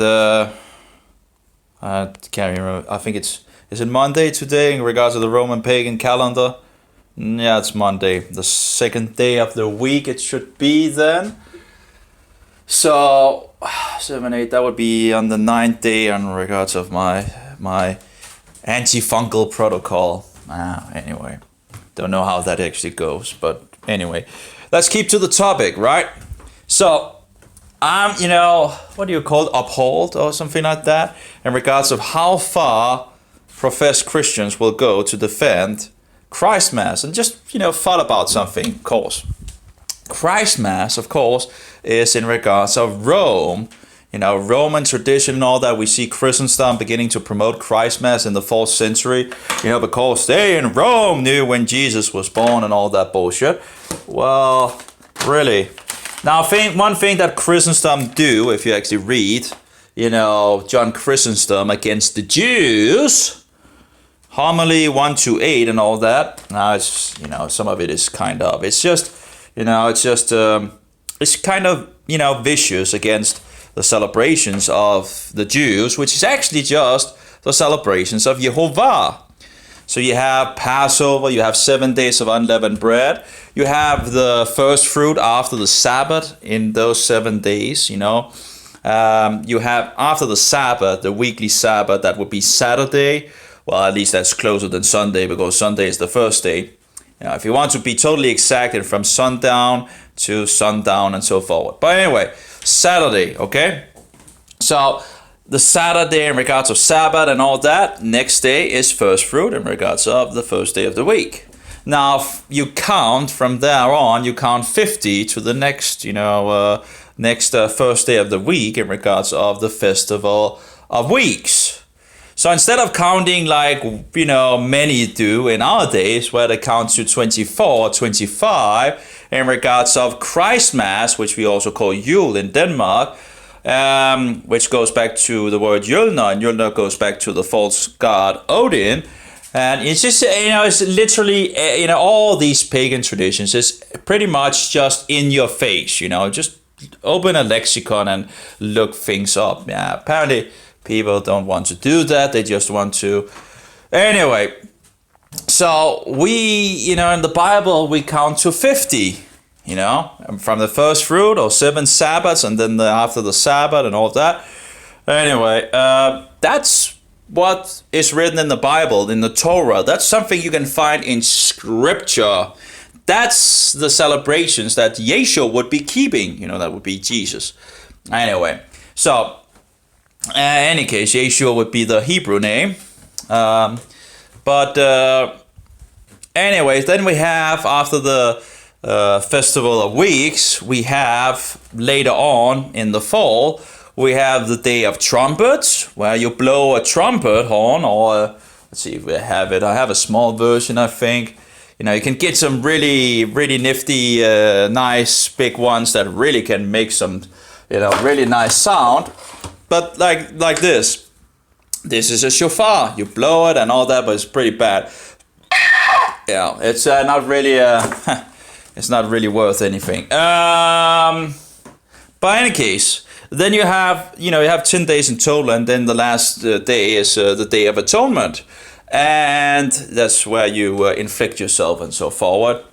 And I can't remember. I think is it Monday today in regards to the Roman pagan calendar? Yeah, it's Monday, the second day of the week. It should be then. So 7, 8. That would be on the 9th day in regards of my antifungal protocol. Anyway, don't know how that actually goes, but anyway, let's keep to the topic, right? So I'm, what do you call it, uphold or something like that, in regards of how far professed Christians will go to defend Christ Mass. And just, thought about something, of course. Christ Mass, of course, is in regards of Rome, Roman tradition and all that. We see Christendom beginning to promote Christ Mass in the 4th century, because they in Rome knew when Jesus was born and all that bullshit. Well, really. Now, I think one thing that Christendom do, if you actually read, John Chrysostom against the Jews, homily 1-8 and all that. Now, it's, some of it is kind of, it's just, it's kind of, vicious against the celebrations of the Jews, which is actually just the celebrations of Jehovah. So you have Passover, you have 7 days of unleavened bread, you have the first fruit after the Sabbath in those 7 days, you have after the Sabbath, the weekly Sabbath, that would be Saturday. Well, at least that's closer than Sunday, because Sunday is the first day. If you want to be totally exact, it's from sundown to sundown and so forward. But anyway, Saturday, okay? So the Saturday in regards of Sabbath and all that, next day is first fruit in regards of the first day of the week. Now, you count from there on, you count 50 to the next, first day of the week in regards of the festival of weeks. So instead of counting like, many do in our days, where they count to 24 or 25 in regards of Christ Mass, which we also call Yule in Denmark, which goes back to the word Yulna, and Yulna goes back to the false god Odin. And it's just, it's literally, all these pagan traditions is pretty much just in your face, just open a lexicon and look things up. Yeah, apparently people don't want to do that. They just want to. Anyway, so we, in the Bible, we count to 50, from the first fruit or 7 Sabbaths and then after the Sabbath and all that. Anyway, that's what is written in the Bible, in the Torah. That's something you can find in Scripture. That's the celebrations that Yeshua would be keeping. That would be Jesus. Anyway, so in any case, Yeshua would be the Hebrew name. Anyways, then we have, after the Festival of Weeks, we have later on in the fall, we have the Day of Trumpets, where you blow a trumpet horn, or let's see if we have it. I have a small version, I think. You can get some really, really nifty, nice big ones that really can make some, really nice sound. But like this is a shofar. You blow it and all that, but it's pretty bad. Yeah, it's not really it's not really worth anything. But in any case, then you have 10 days in total, and then the last day is the Day of Atonement, and that's where you inflict yourself and so forward.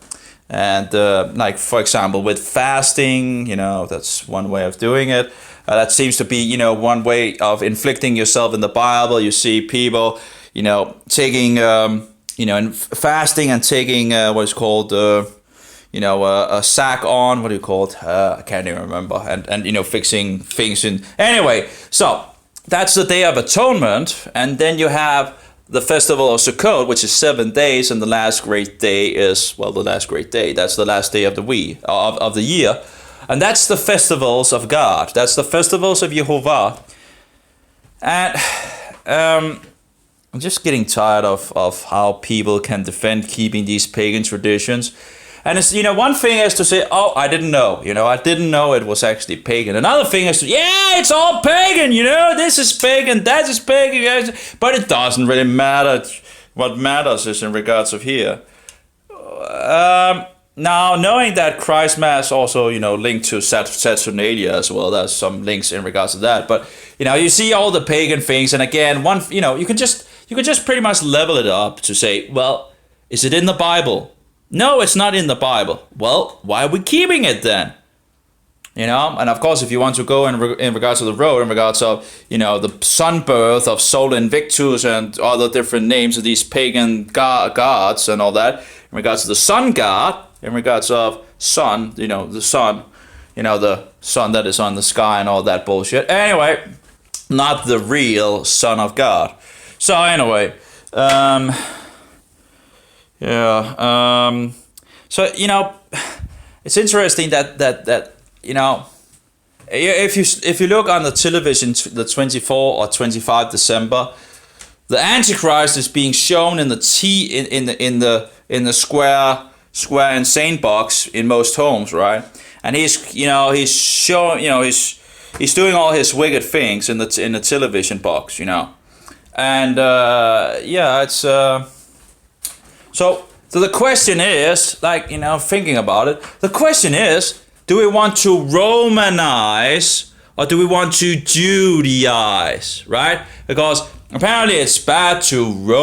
And like, for example, with fasting, that's one way of doing it. That seems to be, one way of inflicting yourself in the Bible. You see people, taking, and fasting and taking what is called, a sack on. What do you call it? I can't even remember. And fixing things in. Anyway, so that's the Day of Atonement. And then you have the Festival of Sukkot, which is 7 days. And the last great day is, the last great day. That's the last day of the week, of the year. And that's the festivals of God. That's the festivals of Jehovah. And I'm just getting tired of how people can defend keeping these pagan traditions. And it's, one thing is to say, oh, I didn't know. I didn't know it was actually pagan. Another thing is to, it's all pagan, this is pagan, that is pagan. But it doesn't really matter. What matters is in regards of here. Now, knowing that Christ Mass also, linked to Saturnalia as well, there's some links in regards to that. But, you see all the pagan things, and again, you can just pretty much level it up to say, well, is it in the Bible? No, it's not in the Bible. Well, why are we keeping it then? And of course, if you want to go in regards to the road, in regards of, the sun birth of Sol Invictus and other different names of these pagan gods and all that, in regards to the sun god, in regards of sun, the sun, the sun that is on the sky and all that bullshit. Anyway, not the real Son of God. So anyway, so, it's interesting that if you look on the television, the 24 or 25 December, the Antichrist is being shown in the square insane box in most homes, right? And he's showing, he's doing all his wicked things in the television box, and it's so the question is, thinking about it, the question is, do we want to Romanize or do we want to Judaize, right? Because apparently it's bad to we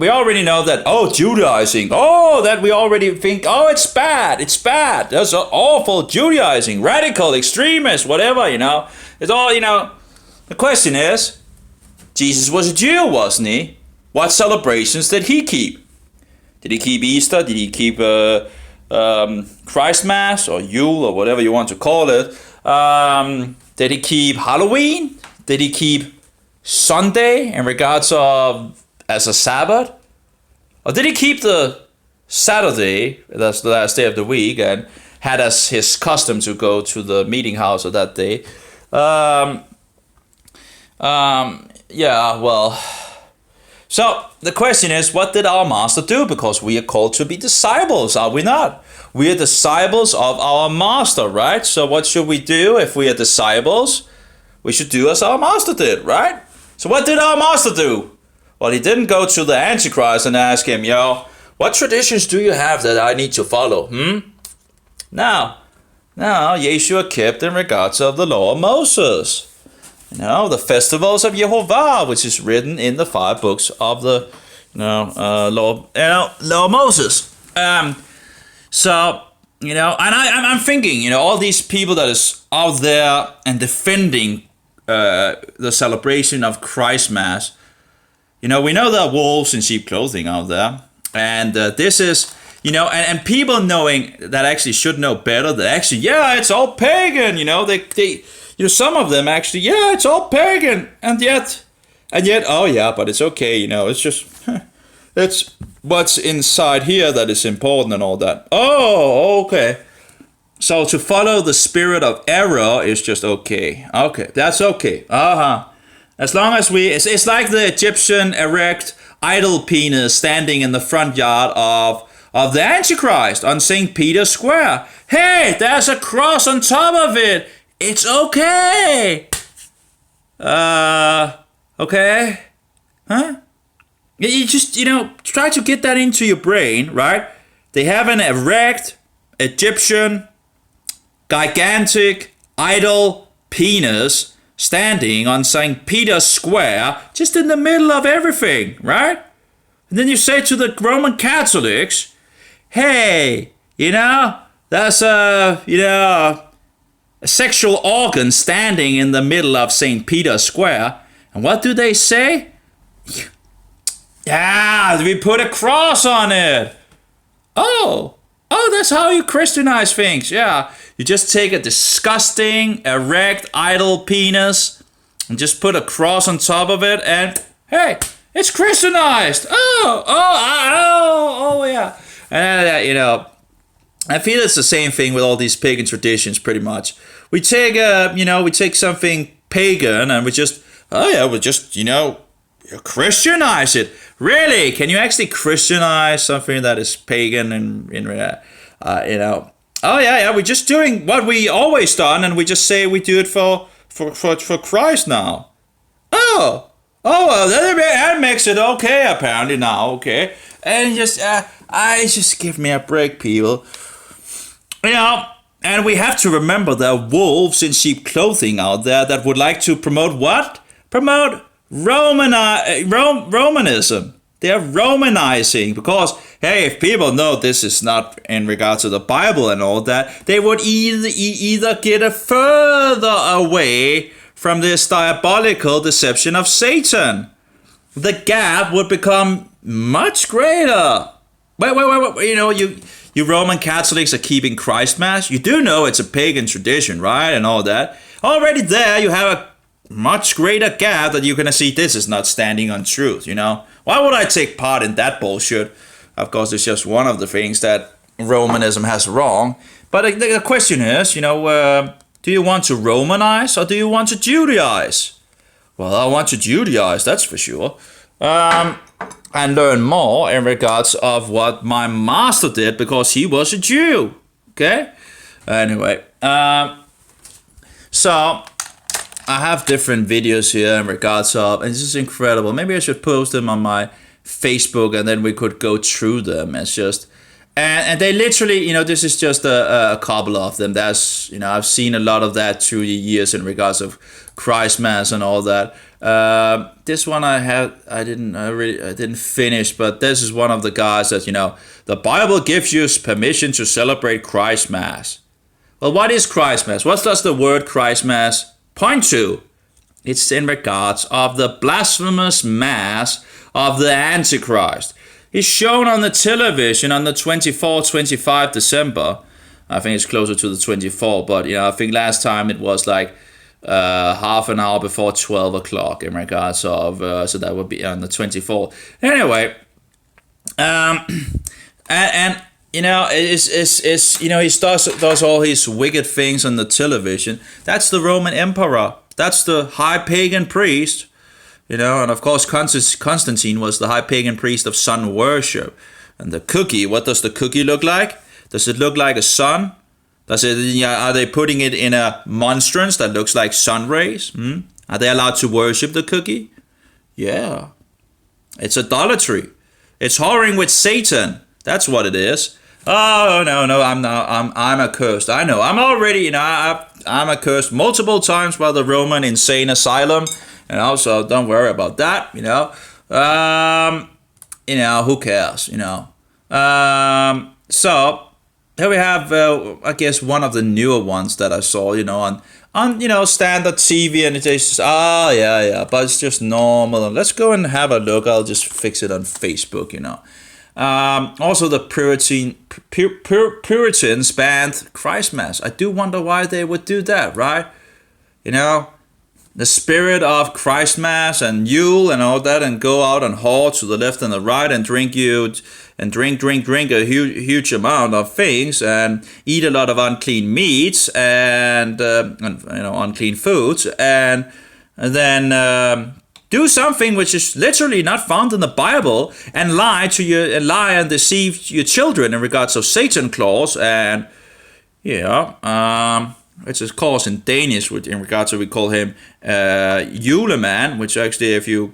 already know that, Judaizing, that we already think, it's bad, that's awful, Judaizing, radical, extremist, whatever, it's all, the question is, Jesus was a Jew, wasn't he? What celebrations did he keep? Did he keep Easter? Did he keep Christ Mass or Yule or whatever you want to call it? Did he keep Halloween? Did he keep Sunday in regards of as a Sabbath? Or did he keep the Saturday, that's the last day of the week, and had as his custom to go to the meeting house of that day? So the question is, what did our master do? Because we are called to be disciples, are we not? We are disciples of our master, right? So what should we do if we are disciples? We should do as our master did, right? So what did our master do? Well, he didn't go to the Antichrist and ask him, what traditions do you have that I need to follow? No, Yeshua kept in regards of the law of Moses. The festivals of Jehovah, which is written in the 5 books of the law of Moses. So, and I'm thinking, all these people that is out there and defending the celebration of Christ Mass, we know there are wolves in sheep clothing out there, and this is, and people knowing that actually should know better, that actually, it's all pagan, they some of them actually, it's all pagan, and yet, but it's okay, it's just, it's what's inside here that is important and all that. Oh, okay. So to follow the spirit of error is just okay. Okay, that's okay. As long as it's like the Egyptian erect idol penis standing in the front yard of the Antichrist on St. Peter's Square. Hey, there's a cross on top of it. It's okay. Okay? Huh? You just, try to get that into your brain, right? They have an erect, Egyptian, gigantic, idol penis standing on St. Peter's Square, just in the middle of everything, right? And then you say to the Roman Catholics, hey, that's a sexual organ standing in the middle of St. Peter's Square. And what do they say? Yeah, we put a cross on it. Oh, that's how you Christianize things. Yeah, you just take a disgusting, erect, idol penis and just put a cross on top of it and, hey, it's Christianized. Oh, yeah. And, I feel it's the same thing with all these pagan traditions, pretty much. We take, we take something pagan and we just, Christianize it. Really? Can you actually Christianize something that is pagan and, we're just doing what we always done and we just say we do it for Christ now. Well, that makes it okay apparently now, okay? And just give me a break, people. And we have to remember there are wolves in sheep clothing out there that would like to promote what? Promote Romanism. They are Romanizing because, hey, if people know this is not in regards to the Bible and all that, they would either get a further away from this diabolical deception of Satan. The gap would become much greater. Wait. You know, you Roman Catholics are keeping Christ Mass. You do know it's a pagan tradition, right? And all that. Already there, you have a much greater gap that you're going to see this is not standing on truth, you know? Why would I take part in that bullshit? Of course, it's just one of the things that Romanism has wrong. But the question is, you know, do you want to Romanize or do you want to Judaize? Well, I want to Judaize, that's for sure. And learn more in regards of what my master did because he was a Jew. Okay? Anyway, so I have different videos here in regards of, and this is incredible. Maybe I should post them on my Facebook and then we could go through them. It's just, and they literally, you know, this is just a couple of them. That's, you know, I've seen a lot of that through the years in regards of Christ Mass and all that. This one I didn't finish, but this is one of the guys that, you know, the Bible gives you permission to celebrate Christ Mass. Well, what is Christ Mass? What does the word Christ Mass point to? It's in regards of the blasphemous mass of the Antichrist. It's shown on the television on the 25 December. I think it's closer to the 24th, but you know, I think last time it was like half an hour before 12 o'clock in regards of, so that would be on the 24th. Anyway, and you know, it's you know, he does all his wicked things on the television. That's the Roman emperor. That's the high pagan priest. You know, and of course Constantine was the high pagan priest of sun worship. And the cookie, what does the cookie look like? Does it look like a sun? Does it? Yeah, are they putting it in a monstrance that looks like sun rays? Are they allowed to worship the cookie? Yeah. It's idolatry. It's whoring with Satan. That's what it is. Oh no, I'm accursed. I know. I'm already, you know, I'm accursed multiple times by the Roman insane asylum. And also, don't worry about that, you know. You know, who cares, you know. So, here we have, I guess, one of the newer ones that I saw, you know, on you know, standard TV. And it says, yeah, but it's just normal. Let's go and have a look. I'll just fix it on Facebook, you know. Also, the Puritans banned Christ Mass. I do wonder why they would do that, right? You know, the spirit of Christ Mass and Yule and all that, and go out and haul to the left and the right and drink a huge amount of things and eat a lot of unclean meats and you know, unclean foods, and then do something which is literally not found in the Bible and lie and deceive your children in regards of Satan clause, and which is called in Danish, which in regards to, we call him Juleman, which actually, if you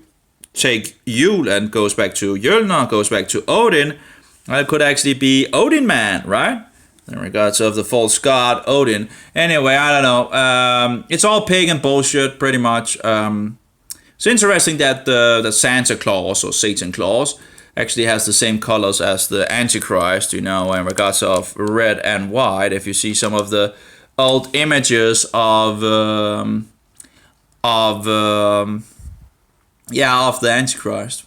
take Yule and goes back to Jölner, goes back to Odin, it could actually be Odin Man, right? In regards of the false god Odin. Anyway, I don't know. It's all pagan bullshit, pretty much. It's interesting that the Santa Claus or Satan Claus actually has the same colors as the Antichrist, you know, in regards of red and white. If you see some of the old images of the Antichrist.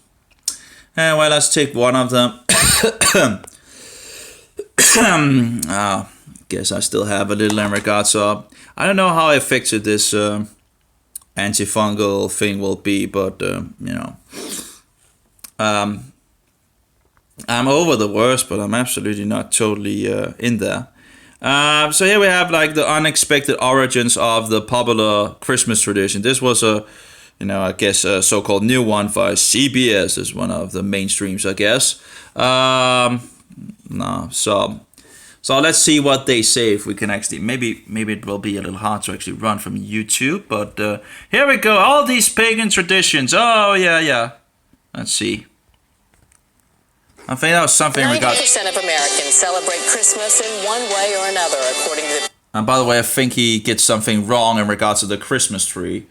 Anyway, let's take one of them. Guess I still have a little in regards of, I don't know how effective this antifungal thing will be, but you know, I'm over the worst, but I'm absolutely not totally in there. So here we have like the unexpected origins of the popular Christmas tradition. This was a, you know, I guess a so-called new one for CBS, is one of the mainstreams, I guess. No, so let's see what they say, if we can actually, maybe it will be a little hard to actually run from YouTube, but here we go. All these pagan traditions. Oh yeah. Let's see. I think that was something we got. 90% of Americans celebrate Christmas in one way or another, according to the And by the way, I think he gets something wrong in regards to the Christmas tree.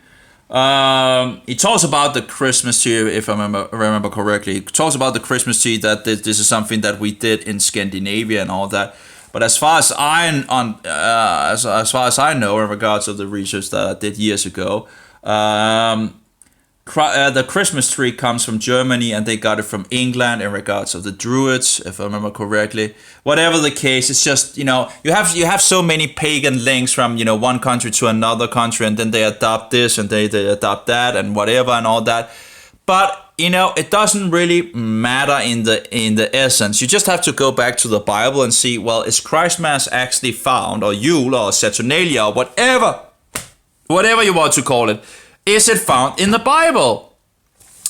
He talks about the Christmas tree, if I remember correctly. He talks about the Christmas tree, that this is something that we did in Scandinavia and all that. But as far as as far as I know, in regards to the research that I did years ago, the Christmas tree comes from Germany, and they got it from England in regards of the Druids, if I remember correctly. Whatever the case, it's just, you have so many pagan links from, one country to another country, and then they adopt this and they adopt that and whatever and all that. But it doesn't really matter in the essence. You just have to go back to the Bible and see, well, is Christmas actually found, or Yule or Saturnalia or whatever you want to call it, is it found in the Bible?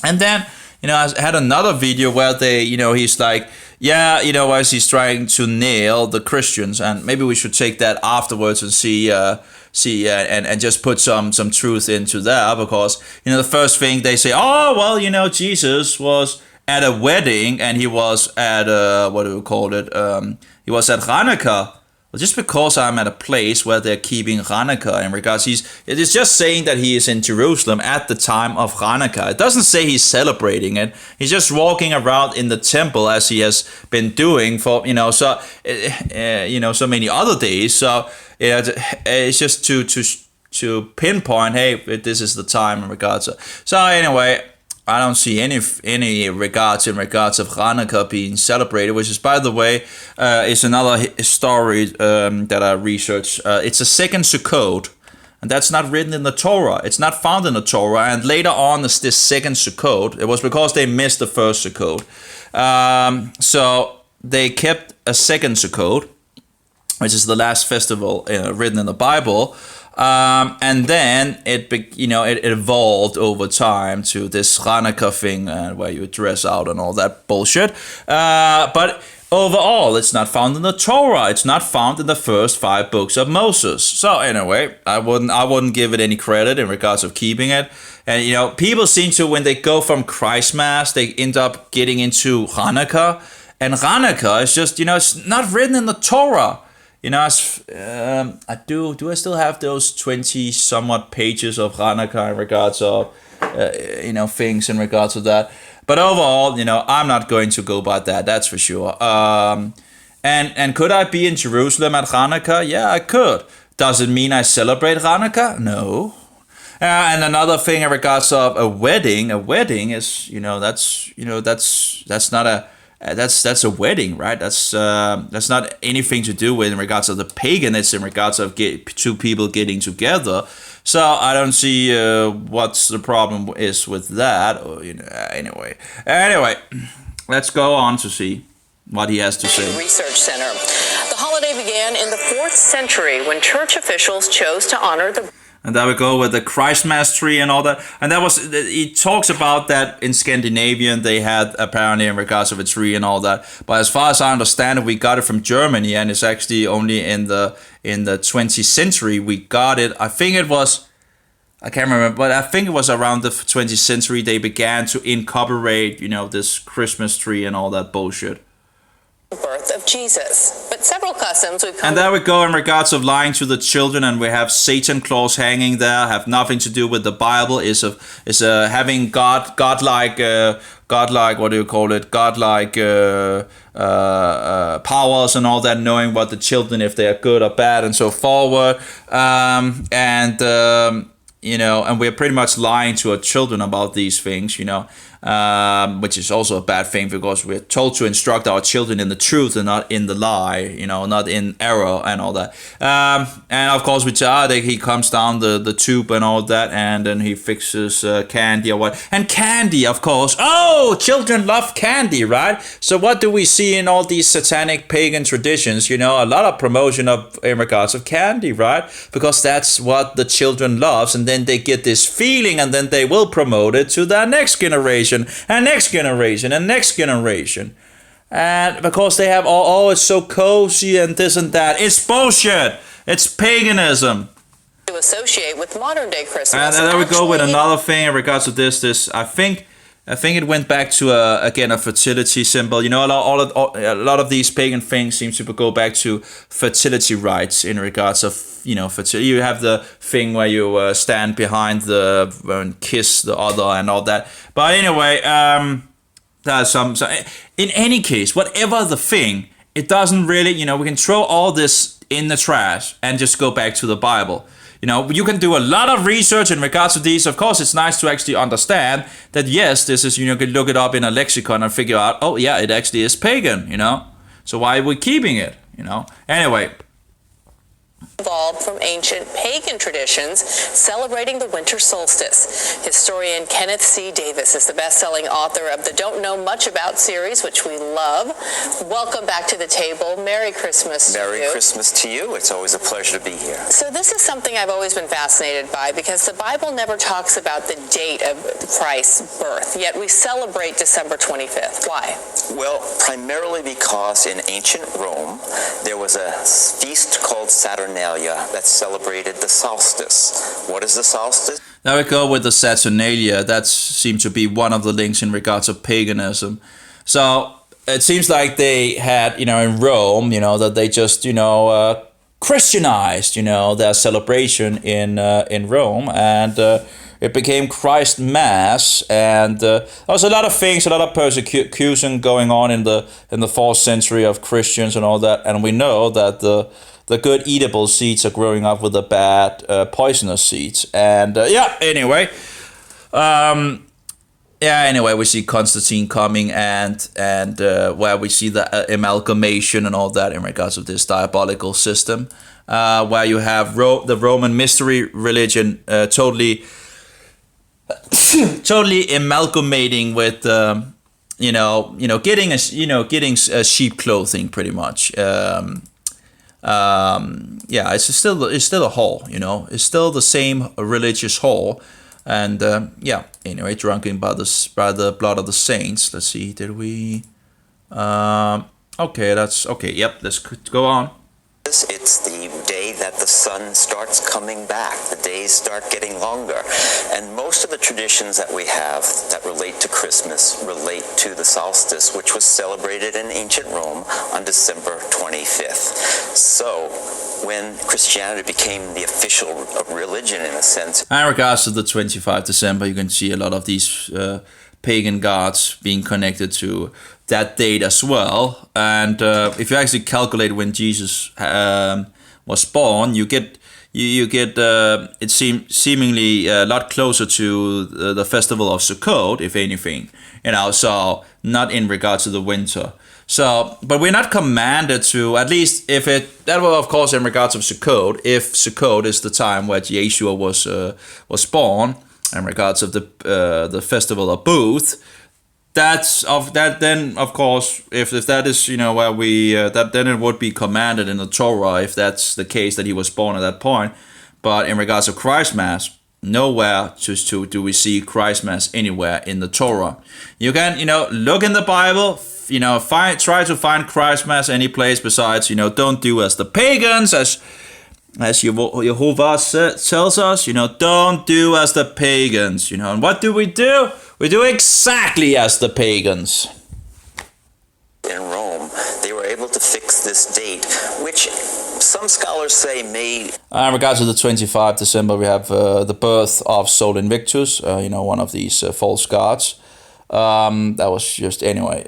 And then, I had another video where he's like, as he's trying to nail the Christians, and maybe we should take that afterwards and see and just put some truth into that, because the first thing they say, oh well, Jesus was at a wedding, and he was at he was at Hanukkah. Well, just because I'm at a place where they're keeping Hanukkah, in regards, it is just saying that he is in Jerusalem at the time of Hanukkah. It doesn't say he's celebrating it. He's just walking around in the temple as he has been doing for so many other days. So it's just to pinpoint, hey, this is the time in regards. So anyway, I don't see any regards of Hanukkah being celebrated, which is, by the way, is another story that I researched. It's a second Sukkot, and that's not written in the Torah. It's not found in the Torah, and later on is this second Sukkot. It was because they missed the first Sukkot. So they kept a second Sukkot, which is the last festival written in the Bible. And then it evolved over time to this Hanukkah thing where you dress out and all that bullshit. But overall, it's not found in the Torah. It's not found in the first 5 books of Moses. So anyway, I wouldn't give it any credit in regards of keeping it. And people seem to, when they go from Christmas, they end up getting into Hanukkah. And Hanukkah is just, it's not written in the Torah. I do I still have those 20 somewhat pages of Hanukkah in regards of, things in regards to that. But overall, I'm not going to go by that, that's for sure. And could I be in Jerusalem at Hanukkah? Yeah, I could. Does it mean I celebrate Hanukkah? No. And another thing in regards of a wedding is, that's not a... that's a wedding, right? That's not anything to do with in regards of the pagan. It's in regards of two people getting together. So I don't see what's the problem is with that. Or, anyway, let's go on to see what he has to say. Research Center. The holiday began in the 4th century when church officials chose to honor the... And there we go with the Christmas tree and all that. And that was, he talks about that in Scandinavian, they had apparently in regards of a tree and all that. But as far as I understand it, we got it from Germany, and it's actually only in the 20th century we got it. I think it was, I can't remember, but I think it was around the 20th century they began to incorporate, this Christmas tree and all that bullshit. Birth of Jesus, but several customs would come. And there we go in regards of lying to the children, and we have Satan claws hanging there, have nothing to do with the Bible. Is having godlike what do you call it? Godlike powers and all that, knowing what the children, if they are good or bad, and so forward. And we're pretty much lying to our children about these things, which is also a bad thing, because we're told to instruct our children in the truth and not in the lie, not in error and all that. And of course, with he comes down the tube and all that, and then he fixes candy or what. And candy, of course. Oh, children love candy, right? So what do we see in all these satanic pagan traditions? A lot of promotion in regards of candy, right? Because that's what the children loves, and then they get this feeling, and then they will promote it to their next generation. And next generation, and next generation. And because they have, it's so cozy and this and that. It's bullshit. It's paganism. To associate with modern day Christmas. And there we go with another thing in regards to this. I think I think it went back to again a fertility symbol. You know, a lot of these pagan things seem to go back to fertility rites in regards of, you know, fertility. You have the thing where you stand behind and kiss the other and all that. But anyway, there's some. So in any case, whatever the thing, it doesn't really. You know, we can throw all this in the trash and just go back to the Bible. You know, you can do a lot of research in regards to these. Of course, it's nice to actually understand that, yes, this is, you know, you can look it up in a lexicon and figure out, oh, yeah, it actually is pagan, you know. So why are we keeping it, you know? Anyway. Evolved from ancient pagan traditions celebrating the winter solstice. Historian Kenneth C. Davis is the best-selling author of the Don't Know Much About series, which we love. Welcome back to the table. Merry Christmas to you. Merry Christmas to you. It's always a pleasure to be here. So this is something I've always been fascinated by, because the Bible never talks about the date of Christ's birth, yet we celebrate December 25th. Why? Well, primarily because in ancient Rome, there was a feast called Saturnalia that celebrated the solstice. What is the solstice? There we go with the Saturnalia. That seems to be one of the links in regards of paganism. So it seems like they had, you know, in Rome, you know, that they just, you know, Christianized, you know, their celebration in Rome, and it became Christ Mass, and there was a lot of things, a lot of persecution going on in the 4th century of Christians and all that, and we know that the good eatable seeds are growing up with the bad poisonous seeds, and anyway, we see Constantine coming, and where we see the amalgamation and all that in regards of this diabolical system, where you have the Roman mystery religion totally amalgamating with getting sheep clothing pretty much. It's still a whole, you know, it's still the same religious whole, and anyway, drunken by the blood of the saints. Let's see, did we? Okay, that's okay. Yep, let's go on. It's the day that the sun starts coming back. The days start getting longer. And most of the traditions that we have that relate to Christmas relate to the solstice, which was celebrated in ancient Rome on December 25th. So when Christianity became the official religion, in a sense. In regards to the 25th December, you can see a lot of these pagan gods being connected to that date as well, and if you actually calculate when Jesus was born, you get it seemingly a lot closer to the festival of Sukkot, if anything, you know. So not in regards to the winter. So, but we're not commanded to, at least if that was of course in regards of Sukkot. If Sukkot is the time where Yeshua was born, in regards of the festival of Booth. Then of course, if that is, you know, where we then it would be commanded in the Torah if that's the case, that he was born at that point. But in regards to Christ Mass, nowhere do we see Christ Mass anywhere in the Torah. You can, you know, look in the Bible, you know, try to find Christ Mass any place besides, you know, don't do as the pagans, as Jehovah tells us, you know, don't do as the pagans, you know. And what do? We do exactly as the pagans. In Rome, they were able to fix this date, which some scholars say may... In regards to the 25th December, we have the birth of Sol Invictus, you know, one of these false gods. That was just, anyway.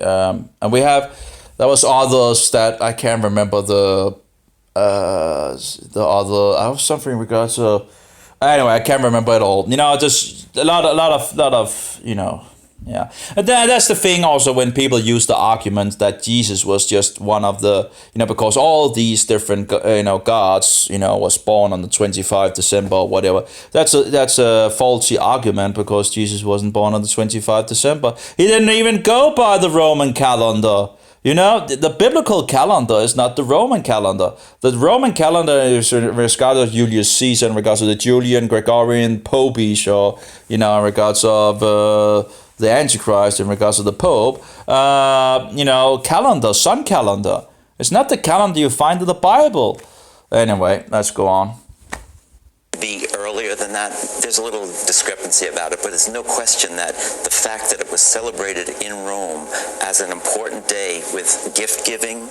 And we have, there was others that I can't remember the other, I was something in regards to, anyway, I can't remember it all, you know. Just a lot of you know, yeah. And that's the thing also, when people use the argument that Jesus was just one of the, you know, because all these different, you know, gods, you know, was born on the 25th December or whatever. That's a faulty argument, because Jesus wasn't born on the 25th December. He didn't even go by the Roman calendar. You know, the biblical calendar is not the Roman calendar. The Roman calendar is in regards of Julius Caesar, in regards of the Julian, Gregorian, Popish, or, you know, in regards of the Antichrist, in regards of the Pope. You know, calendar, sun calendar. It's not the calendar you find in the Bible. Anyway, let's go on. Be earlier earlier than that, there's a little discrepancy about it, but there's no question that the fact that it was celebrated in Rome as an important day with gift giving,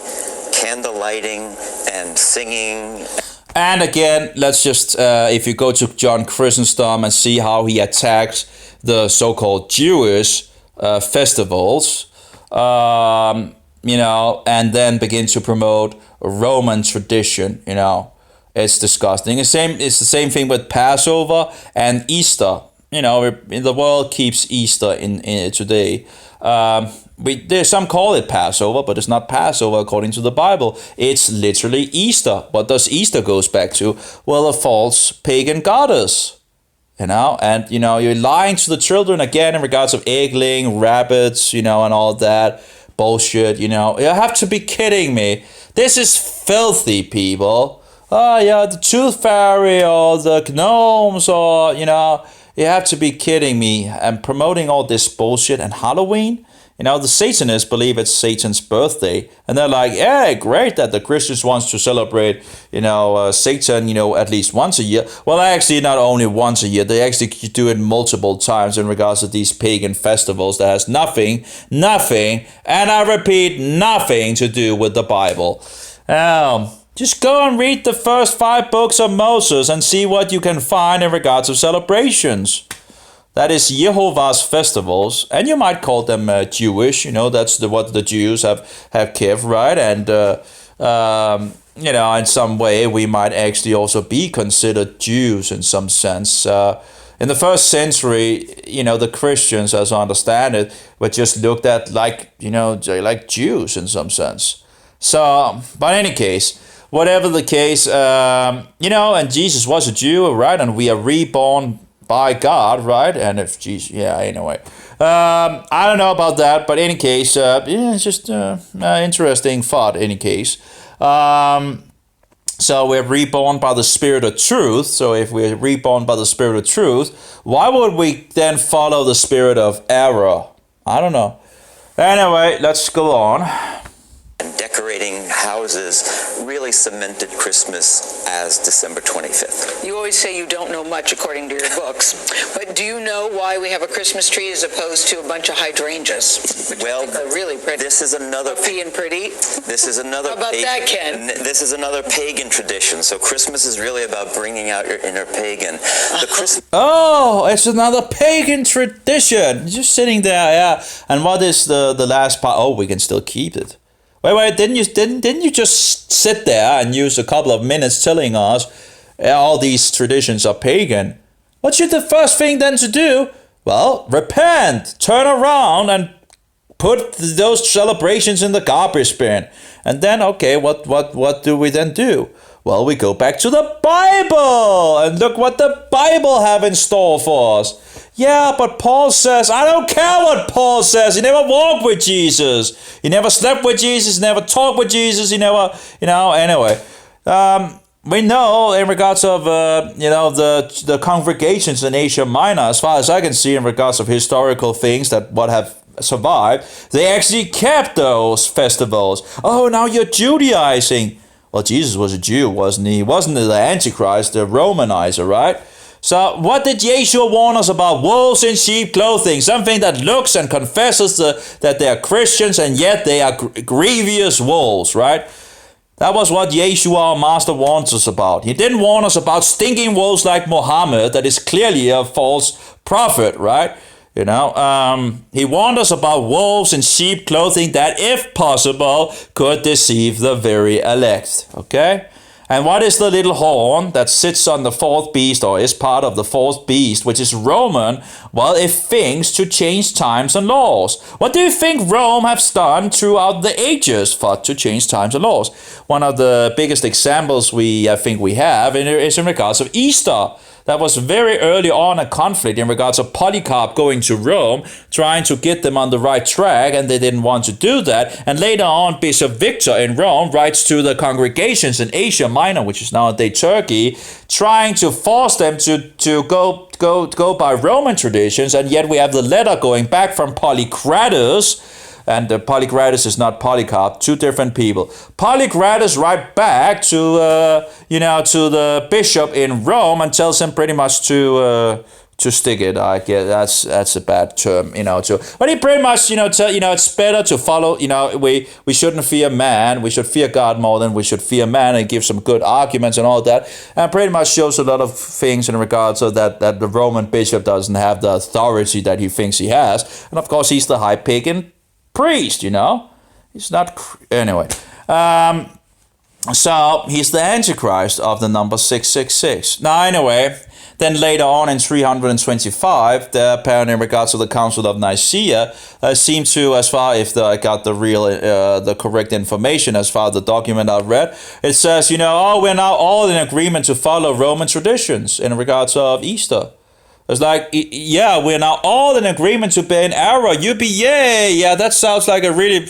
candle lighting, and singing. And again, let's just, if you go to John Chrysostom and see how he attacked the so-called Jewish festivals, and then begin to promote Roman tradition, it's disgusting. It's the same thing with Passover and Easter. The world keeps Easter in today. Some call it Passover, but it's not Passover according to the Bible. It's literally Easter. What does Easter goes back to? Well, a false pagan goddess. And you're lying to the children again in regards of egg-laying, rabbits, and all that bullshit. You have to be kidding me. This is filthy, people. Oh yeah, the tooth fairy or the gnomes or you have to be kidding me. And promoting all this bullshit and Halloween. The Satanists believe it's Satan's birthday. And they're like, yeah, great that the Christians wants to celebrate, Satan, at least once a year. Well, actually, not only once a year. They actually do it multiple times in regards to these pagan festivals that has nothing, and I repeat, nothing to do with the Bible. Just go and read the first 5 books of Moses and see what you can find in regards of celebrations. That is Jehovah's festivals, and you might call them Jewish. That's what the Jews have kept, right? And in some way, we might actually also be considered Jews in some sense. In the first century, the Christians, as I understand it, were just looked at like Jews in some sense. So, but in any case, whatever the case, and Jesus was a Jew, right? And we are reborn by God, right? And if Jesus, anyway. I don't know about that, but in any case, it's just interesting thought, in any case. So we're reborn by the Spirit of truth. So if we're reborn by the Spirit of truth, why would we then follow the spirit of error? I don't know. Anyway, let's go on. And decorating houses really cemented Christmas as December 25th. You always say you don't know much according to your books, but do you know why we have a Christmas tree as opposed to a bunch of hydrangeas? Well, they're really pretty. This is another Puffy and pretty. This is another. How about that, Ken? This is another pagan tradition. So Christmas is really about bringing out your inner pagan. Oh, it's another pagan tradition. Just sitting there, yeah. And what is the last part? Oh, we can still keep it. Wait, didn't you just sit there and use a couple of minutes telling us all these traditions are pagan? What should the first thing then to do? Well, repent, turn around and put those celebrations in the garbage bin. And then, okay, what do we then do? Well, we go back to the Bible and look what the Bible have in store for us. Yeah, but Paul says, I don't care what Paul says. He never walked with Jesus. He never slept with Jesus. He never talked with Jesus. He never, anyway. We know in regards of, the congregations in Asia Minor, as far as I can see in regards of historical things that what have survived, they actually kept those festivals. Oh, now you're Judaizing. Well, Jesus was a Jew, wasn't he? He wasn't the Antichrist, the Romanizer, right? So what did Yeshua warn us about? Wolves in sheep clothing, something that looks and confesses that they are Christians and yet they are grievous wolves, right? That was what Yeshua, our master, warns us about. He didn't warn us about stinking wolves like Muhammad, that is clearly a false prophet, right? He warned us about wolves in sheep clothing that, if possible, could deceive the very elect, okay? And what is the little horn that sits on the fourth beast, or is part of the fourth beast, which is Roman? Well, it thinks to change times and laws. What do you think Rome has done throughout the ages for to change times and laws? One of the biggest examples I think we have is in regards of Easter. That was very early on a conflict in regards of Polycarp going to Rome, trying to get them on the right track, and they didn't want to do that. And later on, Bishop Victor in Rome writes to the congregations in Asia Minor, which is nowadays Turkey, trying to force them to go by Roman traditions. And yet we have the letter going back from Polycrates, and Polycrates is not Polycarp, two different people. Polycrates write back to to the bishop in Rome and tells him pretty much to stick it. I guess that's a bad term, but he pretty much, it's better to follow, we shouldn't fear man, we should fear God more than we should fear man, and give some good arguments and all that, and pretty much shows a lot of things in regards to that the Roman bishop doesn't have the authority that he thinks he has, and of course he's the high pagan priest, he's not, anyway. So he's the Antichrist of the number 666. Now, anyway, then later on in 325, apparently in regards to the Council of Nicaea, seem to, as far if I got the correct information, as far as the document I've read, it says, we're now all in agreement to follow Roman traditions in regards of Easter. It's like, yeah, we're now all in agreement to be in error. Yeah, that sounds like a really...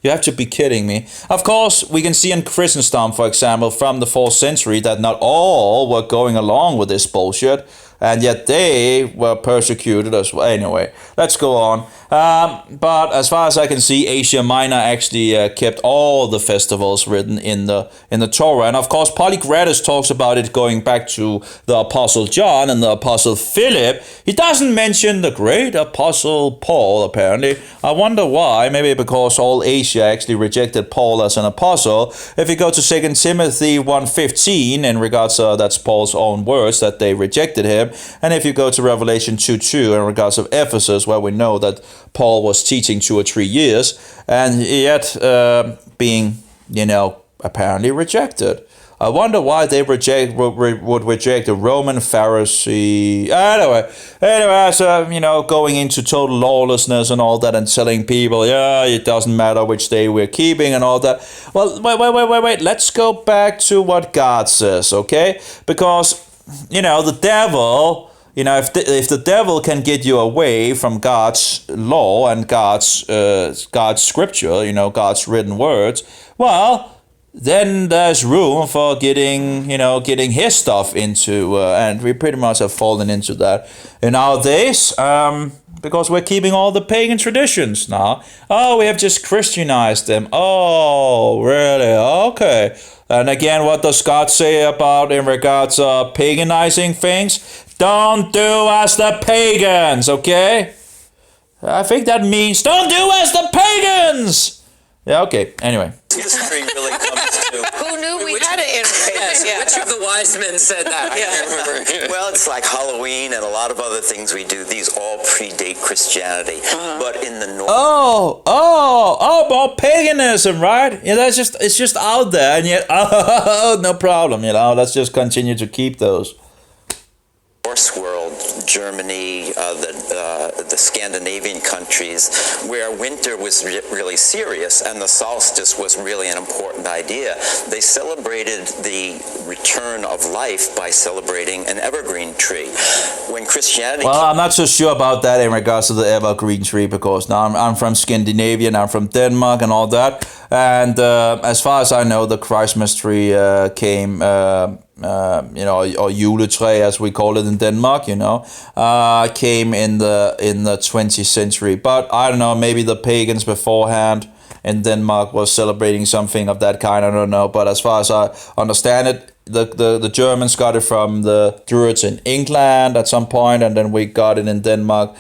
You have to be kidding me. Of course, we can see in Christendom, for example, from the 4th century, that not all were going along with this bullshit, and yet they were persecuted as well. Anyway, let's go on. But as far as I can see, Asia Minor actually kept all the festivals written in the Torah. And of course, Polycrates talks about it going back to the Apostle John and the Apostle Philip. He doesn't mention the great Apostle Paul, apparently. I wonder why. Maybe because all Asia actually rejected Paul as an apostle. If you go to 2 Timothy 1:15, in regards to that's Paul's own words, that they rejected him. And if you go to Revelation 2:2, in regards of Ephesus, where we know that Paul was teaching 2 or 3 years, and yet being, apparently rejected. I wonder why they would reject a Roman Pharisee. Anyway, so, going into total lawlessness and all that, and telling people, it doesn't matter which day we're keeping and all that. Well, wait. Let's go back to what God says, okay? Because, the devil... if the devil can get you away from God's law and God's scripture, God's written words, well, then there's room for getting his stuff into, and we pretty much have fallen into that in our days, because we're keeping all the pagan traditions now. Oh, we have just Christianized them. Oh, really? Okay. And again, what does God say about in regards to paganizing things? Don't do as the pagans, okay? I think that means don't do as the pagans! Yeah, okay, anyway. History really comes to... Who knew we had an interface? Which of the wise men said that? I can't remember. Well, it's like Halloween and a lot of other things we do. These all predate Christianity. But in the north... About paganism, right? Yeah, it's just out there, and yet, no problem, let's just continue to keep those. Norse world, Germany, the Scandinavian countries, where winter was really serious and the solstice was really an important idea. They celebrated the return of life by celebrating an evergreen tree. When Christianity... Well, I'm not so sure about that in regards to the evergreen tree, because now I'm from Scandinavia, I'm from Denmark and all that. And as far as I know, the Christmas tree came... or juletræ, as we call it in Denmark, came in the 20th century. But I don't know, maybe the pagans beforehand in Denmark was celebrating something of that kind. I don't know. But as far as I understand it, the Germans got it from the Druids in England at some point, and then we got it in Denmark.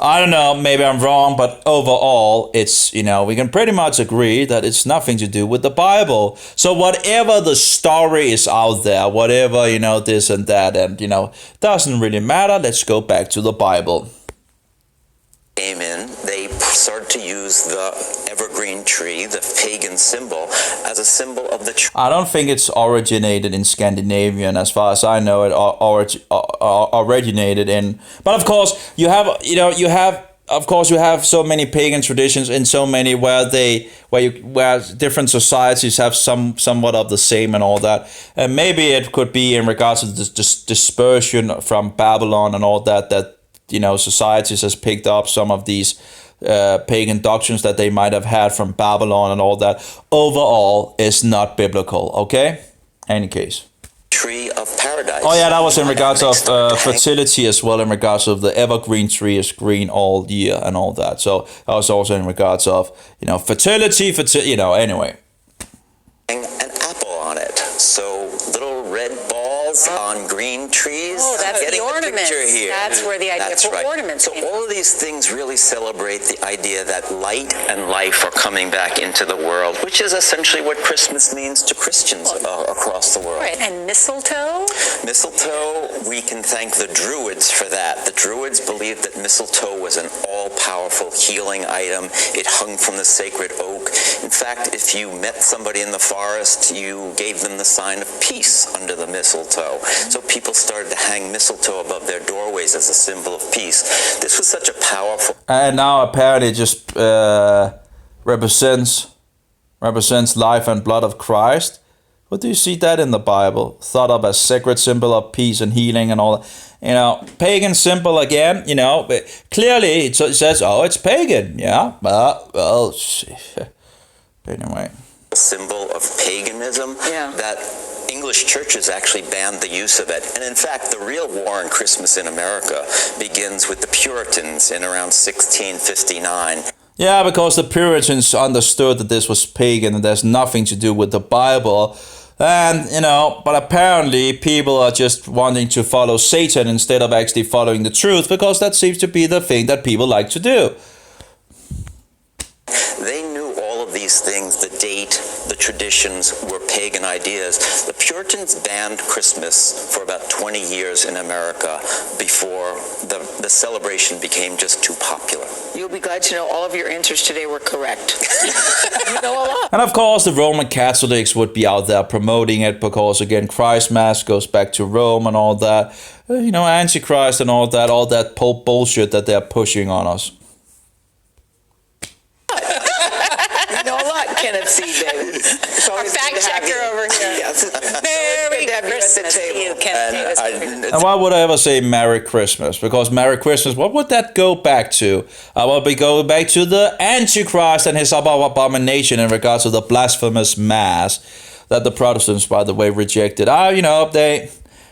I don't know, maybe I'm wrong, but overall, it's, we can pretty much agree that it's nothing to do with the Bible. So whatever the story is out there, whatever, this and that, and, doesn't really matter. Let's go back to the Bible. Came in, they started to use the evergreen tree, the pagan symbol, as a symbol of the tree. I don't think it's originated in Scandinavian, as far as I know. It originated in, but of course you have so many pagan traditions in so many where different societies have somewhat of the same and all that, and maybe it could be in regards to this dispersion from Babylon and all that societies has picked up some of these pagan doctrines that they might have had from Babylon and all that. Overall, it's not biblical, okay? Any case. tree of paradise. Oh yeah, that was in regards of Start to hang. fertility as well, in regards of the evergreen tree is green all year and all that. So that was also in regards of, fertility, anyway. An apple on it. So little red balls on green trees. Oh, that's Getting the ornaments. picture here. That's where the idea That's for right. ornaments So came all of these things really celebrate the idea that light and life are coming back into the world, which is essentially what Christmas means to Christians across the world. Right, and mistletoe? Mistletoe, we can thank the Druids for that. The Druids believed that mistletoe was an all-powerful healing item. It hung from the sacred oak. In fact, if you met somebody in the forest, you gave them the sign of peace under the mistletoe. So people started to hang mistletoe above their doorways as a symbol of peace. This was such a powerful... And now apparently it just represents life and blood of Christ. What do you see that in the Bible? Thought of as sacred symbol of peace and healing and all that. Pagan symbol again, but clearly it says, oh, it's pagan. Yeah, well, anyway. Symbol of paganism, that English churches actually banned the use of it. And in fact, the real war on Christmas in America begins with the Puritans in around 1659. Yeah, because the Puritans understood that this was pagan and there's nothing to do with the Bible. And, but apparently people are just wanting to follow Satan instead of actually following the truth, because that seems to be the thing that people like to do. They knew all of these things, the date, the traditions were pagan ideas. The Puritans banned Christmas for about 20 years in America before the celebration became just too popular. You'll be glad to know all of your answers today were correct. You know a lot. And of course the Roman Catholics would be out there promoting it, because again, Christ Mass goes back to Rome and all that. Antichrist and all that Pope bullshit that they're pushing on us. You know a lot, Kenneth C. Davis. Our fact checker over here. Merry Christmas to you, Kenneth Davis. And why would I ever say Merry Christmas? Because Merry Christmas, what would that go back to? Well, we go back to the Antichrist and his abomination in regards to the blasphemous Mass that the Protestants, by the way, rejected.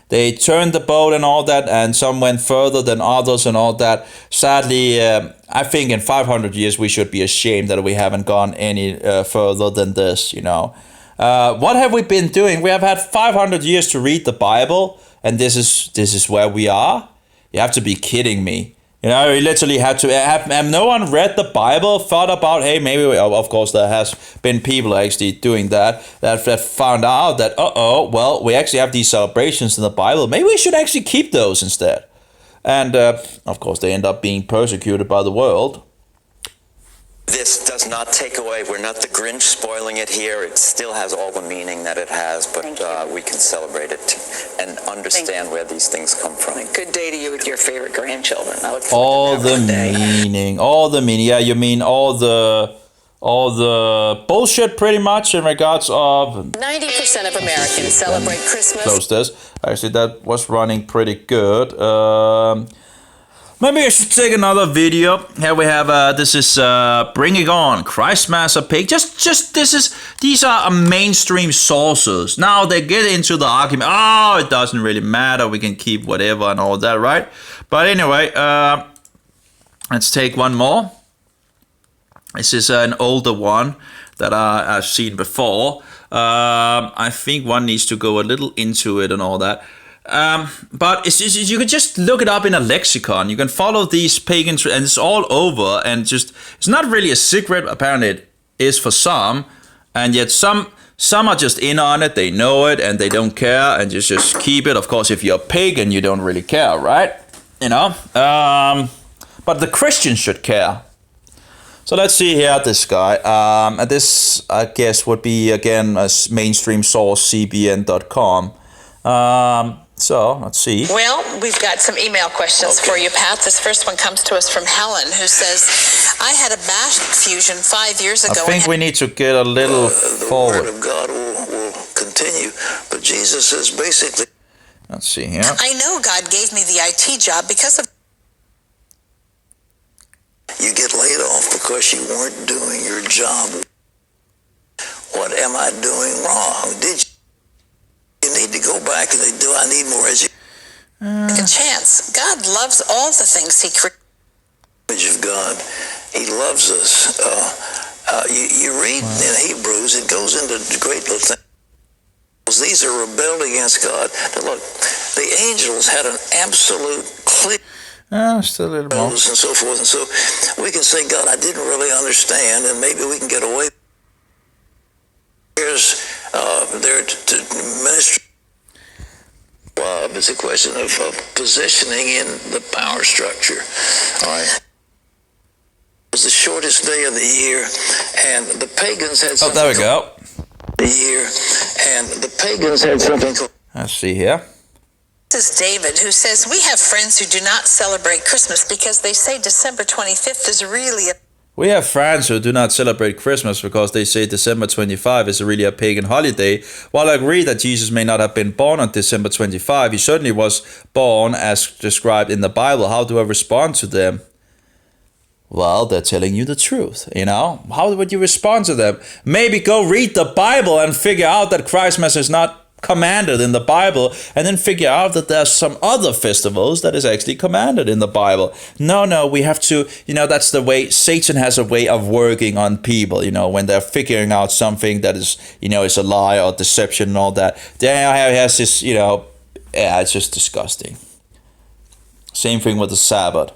They turned the boat and all that, and some went further than others and all that. Sadly, I think in 500 years we should be ashamed that we haven't gone any further than this, What have we been doing? We have had 500 years to read the Bible, and this is where we are? You have to be kidding me. We literally had to have no one read the Bible, thought about, hey, maybe, of course, there has been people actually doing that found out that, well, we actually have these celebrations in the Bible. Maybe we should actually keep those instead. And, of course, they end up being persecuted by the world. This does not take away, we're not the Grinch spoiling it here. It still has all the meaning that it has, but we can celebrate it and understand where these things come from. Good day to you with your favorite grandchildren. I look All forward to that one day. all the meaning. Yeah, you mean all the bullshit pretty much in regards of 90% of Americans celebrate Christmas. close this. Actually, that was running pretty good. Maybe I should take another video. Here we have, this is Bring It On, Christ Mass of Pig. These are mainstream sources. Now they get into the argument, it doesn't really matter, we can keep whatever and all that, right? But anyway, let's take one more. This is an older one that I've seen before. I think one needs to go a little into it and all that. But you can just look it up in a lexicon. You can follow these pagan and it's all over, and it's not really a secret. Apparently it is for some, and yet some are just in on it. They know it and they don't care and just keep it. Of course, if you're pagan, you don't really care, right? But the Christians should care. So let's see here, this guy. And this, I guess, would be again a mainstream source, cbn.com. So let's see. Well, we've got some email questions for you, Pat. This first one comes to us from Helen, who says, I had a back fusion 5 years ago. I think we need to get a little forward. The word of God will continue, but Jesus is basically... Let's see here. I know God gave me the IT job because of... You get laid off because you weren't doing your job. What am I doing wrong? Did you? You need to go back and they do. I need more education A chance. God loves all the things he created. of God. He loves us. You read in Hebrews, it goes into great little things. These are rebelled against God. Now look, the angels had an absolute clear Still a little more. and so forth, and so we can say, God, I didn't really understand, and maybe we can get away. Here's their ministry. It's a question of positioning in the power structure. All right. It was the shortest day of the year, and the pagans had something. Oh, there we go. The year, and the pagans had something called. Let's see here. This is David, who says, we have friends who do not celebrate Christmas because they say December 25th is really a... We have friends who do not celebrate Christmas because they say December 25 is really a pagan holiday. While I agree that Jesus may not have been born on December 25, he certainly was born as described in the Bible. How do I respond to them? Well, they're telling you the truth, you know? How would you respond to them? Maybe go read the Bible and figure out that Christmas is not commanded in the Bible, and then figure out that there's some other festivals that is actually commanded in the Bible. No, we have to, that's the way Satan has a way of working on people, when they're figuring out something that is, is a lie or deception and all that. There has this, it's just disgusting. Same thing with the Sabbath.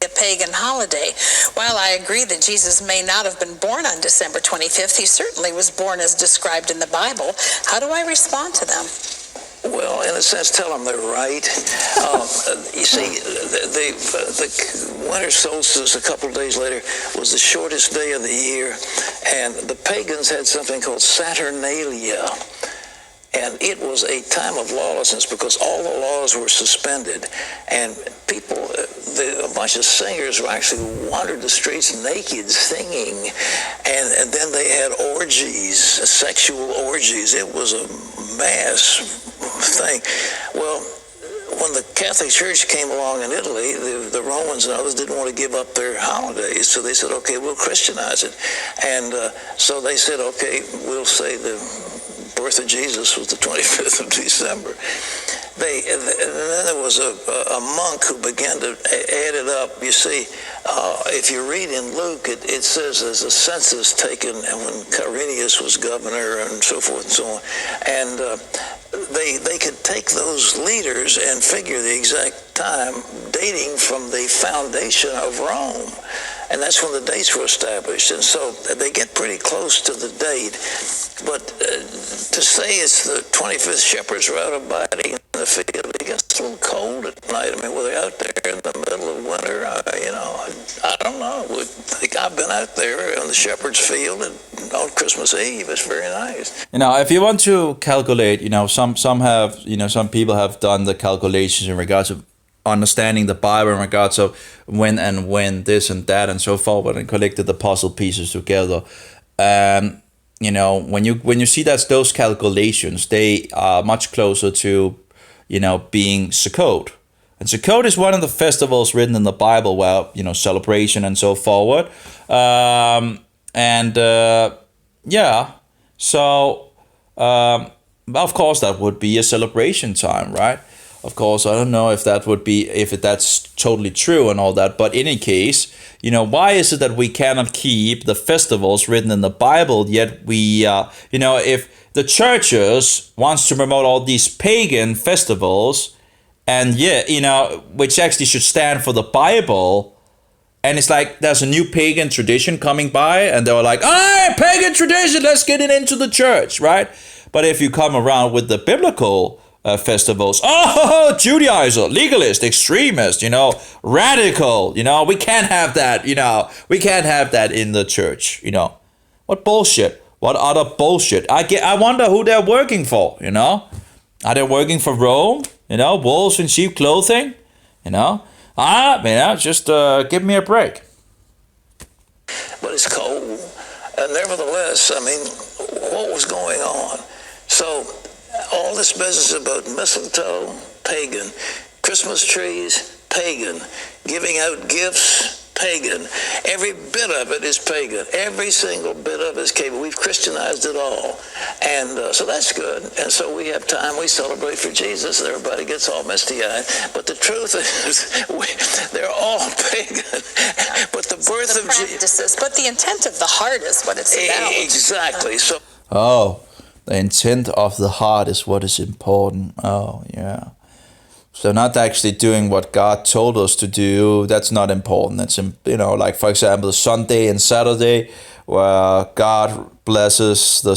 A pagan holiday. While I agree that Jesus may not have been born on December 25th, he certainly was born as described in the Bible. How do I respond to them? Well, in a sense, tell them they're right. You see, the winter solstice a couple of days later was the shortest day of the year, and the pagans had something called Saturnalia. And it was a time of lawlessness because all the laws were suspended, and people, a bunch of singers actually wandered the streets naked singing, and then they had orgies, sexual orgies. It was a mass thing. Well, when the Catholic Church came along in Italy, the Romans and others didn't want to give up their holidays, so they said, okay, we'll Christianize it. And so they said, okay, we'll say the birth of Jesus was the 25th of December. And then there was a monk who began to add it up. You see, if you read in Luke, it says there's a census taken and when Quirinius was governor and so forth and so on. And they could take those leaders and figure the exact time dating from the foundation of Rome. And that's when the dates were established. And so they get pretty close to the date. But to say it's the 25th, shepherds were out abiding in the field, it gets a little cold at night. I mean, were they out there in the middle of winter? I don't know. I've been out there on the shepherd's field on Christmas Eve. It's very nice. If you want to calculate, some have, some people have done the calculations in regards to understanding the Bible in regards of when this and that and so forth, and collected the puzzle pieces together. When you see those calculations, they are much closer to, being Sukkot. And Sukkot is one of the festivals written in the Bible where, celebration and so forward. So of course that would be a celebration time, right? Of course, I don't know if that's totally true and all that, but in any case, why is it that we cannot keep the festivals written in the Bible, yet we, if the churches wants to promote all these pagan festivals, and which actually should stand for the Bible, and it's like there's a new pagan tradition coming by, and they were like, pagan tradition, let's get it into the church, right? But if you come around with the biblical festivals, Judaizer, legalist, extremist, radical, we can't have that, we can't have that in the church, what bullshit, what other bullshit. I wonder who they're working for, are they working for Rome, wolves in sheep clothing, just give me a break. But it's cold, and nevertheless, what was going on? So all this business about mistletoe, pagan, Christmas trees, pagan, giving out gifts, pagan. Every bit of it is pagan. Every single bit of it is pagan. We've Christianized it all. And so that's good. And so we have time. We celebrate for Jesus. And everybody gets all misty-eyed. But the truth is, they're all pagan. But the birth of Jesus. But the intent of the heart is what it's about. Exactly. So. Oh, the intent of the heart is what is important. Oh, yeah. So not actually doing what God told us to do, that's not important. It's, like, for example, Sunday and Saturday, where God blesses the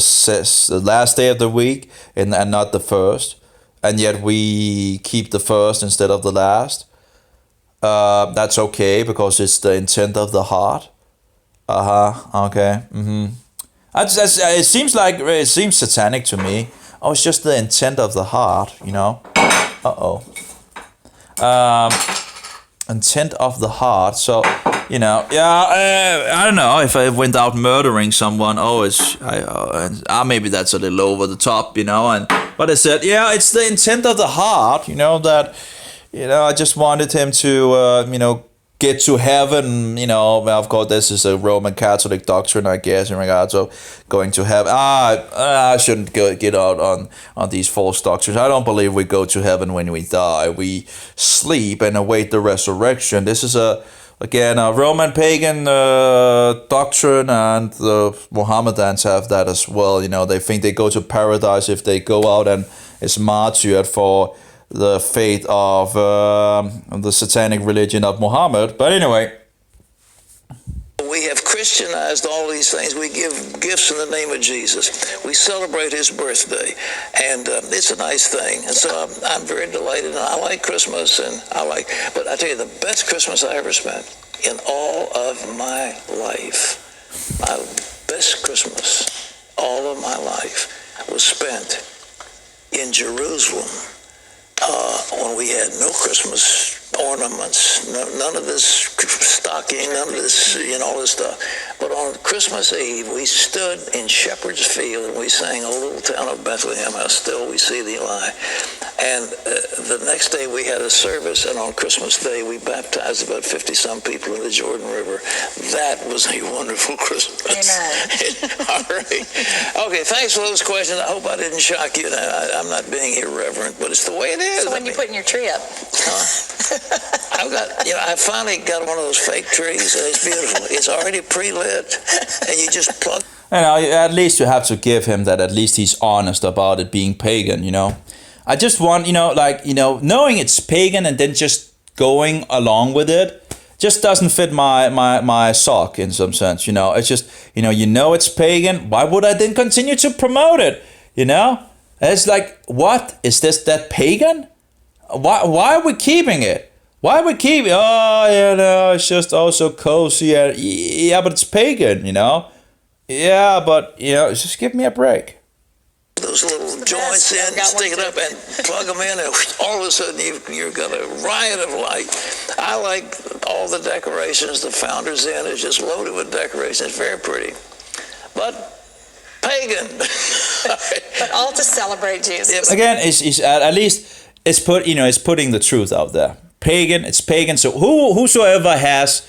last day of the week and not the first. And yet we keep the first instead of the last. That's okay because it's the intent of the heart. Okay. It seems satanic to me. Oh, it's just the intent of the heart, intent of the heart. So, I don't know if I went out murdering someone. Maybe that's a little over the top, but I said, it's the intent of the heart, that, I just wanted him to, get to heaven, of course, this is a Roman Catholic doctrine, I guess, in regards to going to heaven. I shouldn't get out on these false doctrines. I don't believe we go to heaven when we die. We sleep and await the resurrection. This is a Roman pagan doctrine, and the Mohammedans have that as well. They think they go to paradise if they go out and is martyred for the faith of the satanic religion of Muhammad. But anyway, we have Christianized all these things. We give gifts in the name of Jesus. We celebrate his birthday, and it's a nice thing. And so I'm very delighted. And I like Christmas, but I tell you, the best Christmas I ever spent in all of my life, my best Christmas all of my life was spent in Jerusalem. When we had no Christmas ornaments, none of this stocking, none of this, all this stuff. But on Christmas Eve, we stood in Shepherd's Field and we sang, "O little town of Bethlehem, how still we see thee lie." And the next day we had a service, and on Christmas Day we baptized about 50-some people in the Jordan River. That was a wonderful Christmas. Amen. All right. Okay, thanks for those questions. I hope I didn't shock you. I'm not being irreverent, but it's the way it is. So when you're putting your tree up? I finally got one of those fake trees, and it's beautiful. It's already pre-lit, and you just plug. At least you have to give him that. At least he's honest about it being pagan. I just want knowing it's pagan and then just going along with it just doesn't fit my sock in some sense. It's just it's pagan. Why would I then continue to promote it? It's like, what is this? That pagan? Why are we keeping it? Why are we keeping? It's just also cozy. Yeah, but it's pagan. Yeah, but just give me a break. Those little joints in, stick it up and plug them in, and all of a sudden you've got a riot of light. I like all the decorations. The Founder's Inn is just loaded with decorations. It's very pretty. But pagan. But all to celebrate Jesus. Again, it's at least it's putting the truth out there. Pagan, it's pagan. So whosoever has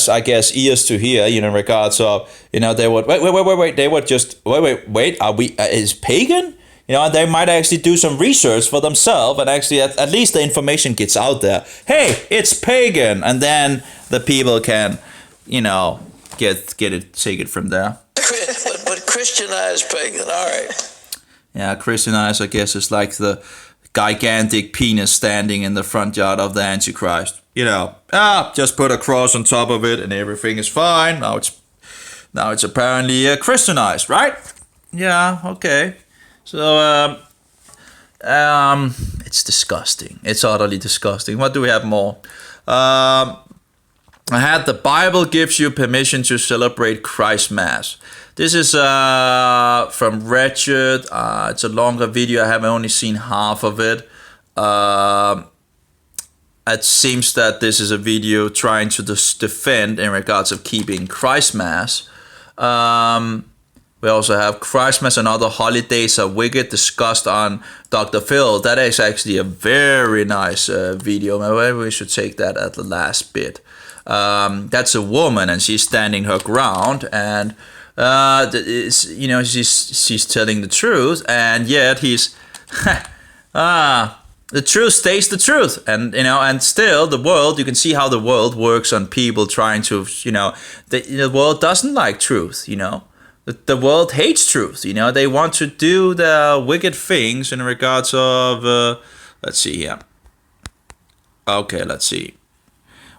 I guess ears to hear, in regards of, they would wait. They would just wait. Are we is pagan? They might actually do some research for themselves, and actually at least the information gets out there. Hey, it's pagan, and then the people can, take it from there. But Christianized pagan, all right. Yeah, Christianized, I guess, is like the gigantic penis standing in the front yard of the Antichrist. Just put a cross on top of it and everything is fine. Now it's apparently Christianized, right? Yeah, okay. So it's disgusting. It's utterly disgusting. What do we have more? I had the Bible gives you permission to celebrate Christ Mass. This is from Wretched. It's a longer video. I have only seen half of it. It seems that this is a video trying to defend in regards of keeping Christ Mass. We also have Christmas and other holidays are wicked, discussed on Dr. Phil. That is actually a very nice video. Maybe we should take that at the last bit. That's a woman and she's standing her ground, and she's telling the truth, and yet he's the truth stays the truth, and still the world, you can see how the world works on people trying to, the world doesn't like truth, the world hates truth, they want to do the wicked things in regards of, let's see here. Okay, let's see.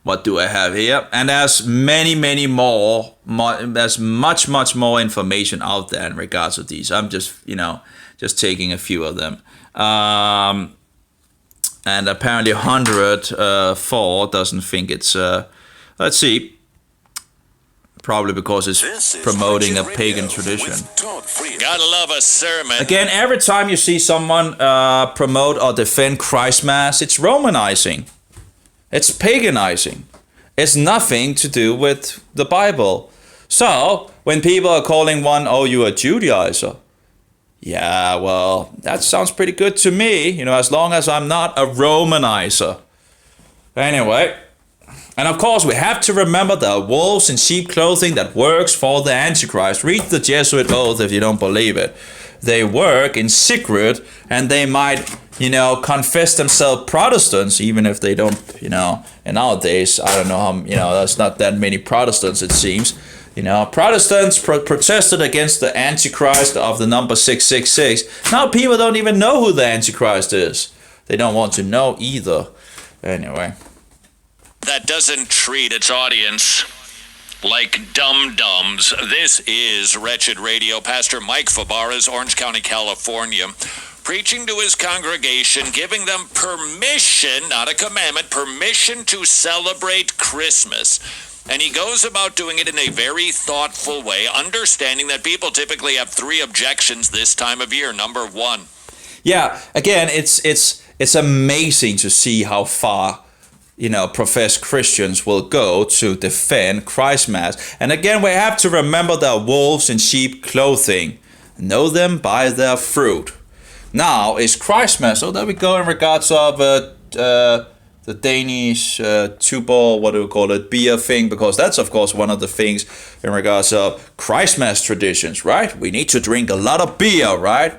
What do I have here? And there's many more, there's much more information out there in regards of these. I'm just, just taking a few of them. And apparently 104 doesn't think it's, let's see, probably because it's promoting a pagan tradition. Gotta love a sermon. Again, every time you see someone promote or defend Christmas, it's Romanizing. It's paganizing. It's nothing to do with the Bible. So, when people are calling one, oh, you're a Judaizer. Yeah, well, that sounds pretty good to me, as long as I'm not a Romanizer. Anyway, and of course we have to remember the wolves in sheep clothing that works for the Antichrist. Read the Jesuit oath if you don't believe it. They work in secret, and they might, confess themselves Protestants, even if they don't, and nowadays, I don't know how, there's not that many Protestants, it seems. Protestants protested against the Antichrist of the number 666. Now people don't even know who the Antichrist is. They don't want to know either. Anyway. That doesn't treat its audience like dum-dums. This is Wretched Radio. Pastor Mike Fabarez, Orange County, California, preaching to his congregation, giving them permission, not a commandment, permission to celebrate Christmas. And he goes about doing it in a very thoughtful way, understanding that people typically have 3 objections this time of year. Number 1. Yeah, again, it's amazing to see how far professed Christians will go to defend Christmas. And again, we have to remember the wolves in sheep clothing. Know them by their fruit. Now is Christmas. So there we go in regards of the Danish Tuborg, what do we call it, beer thing, because that's of course one of the things in regards of Christmas traditions, right? We need to drink a lot of beer, right?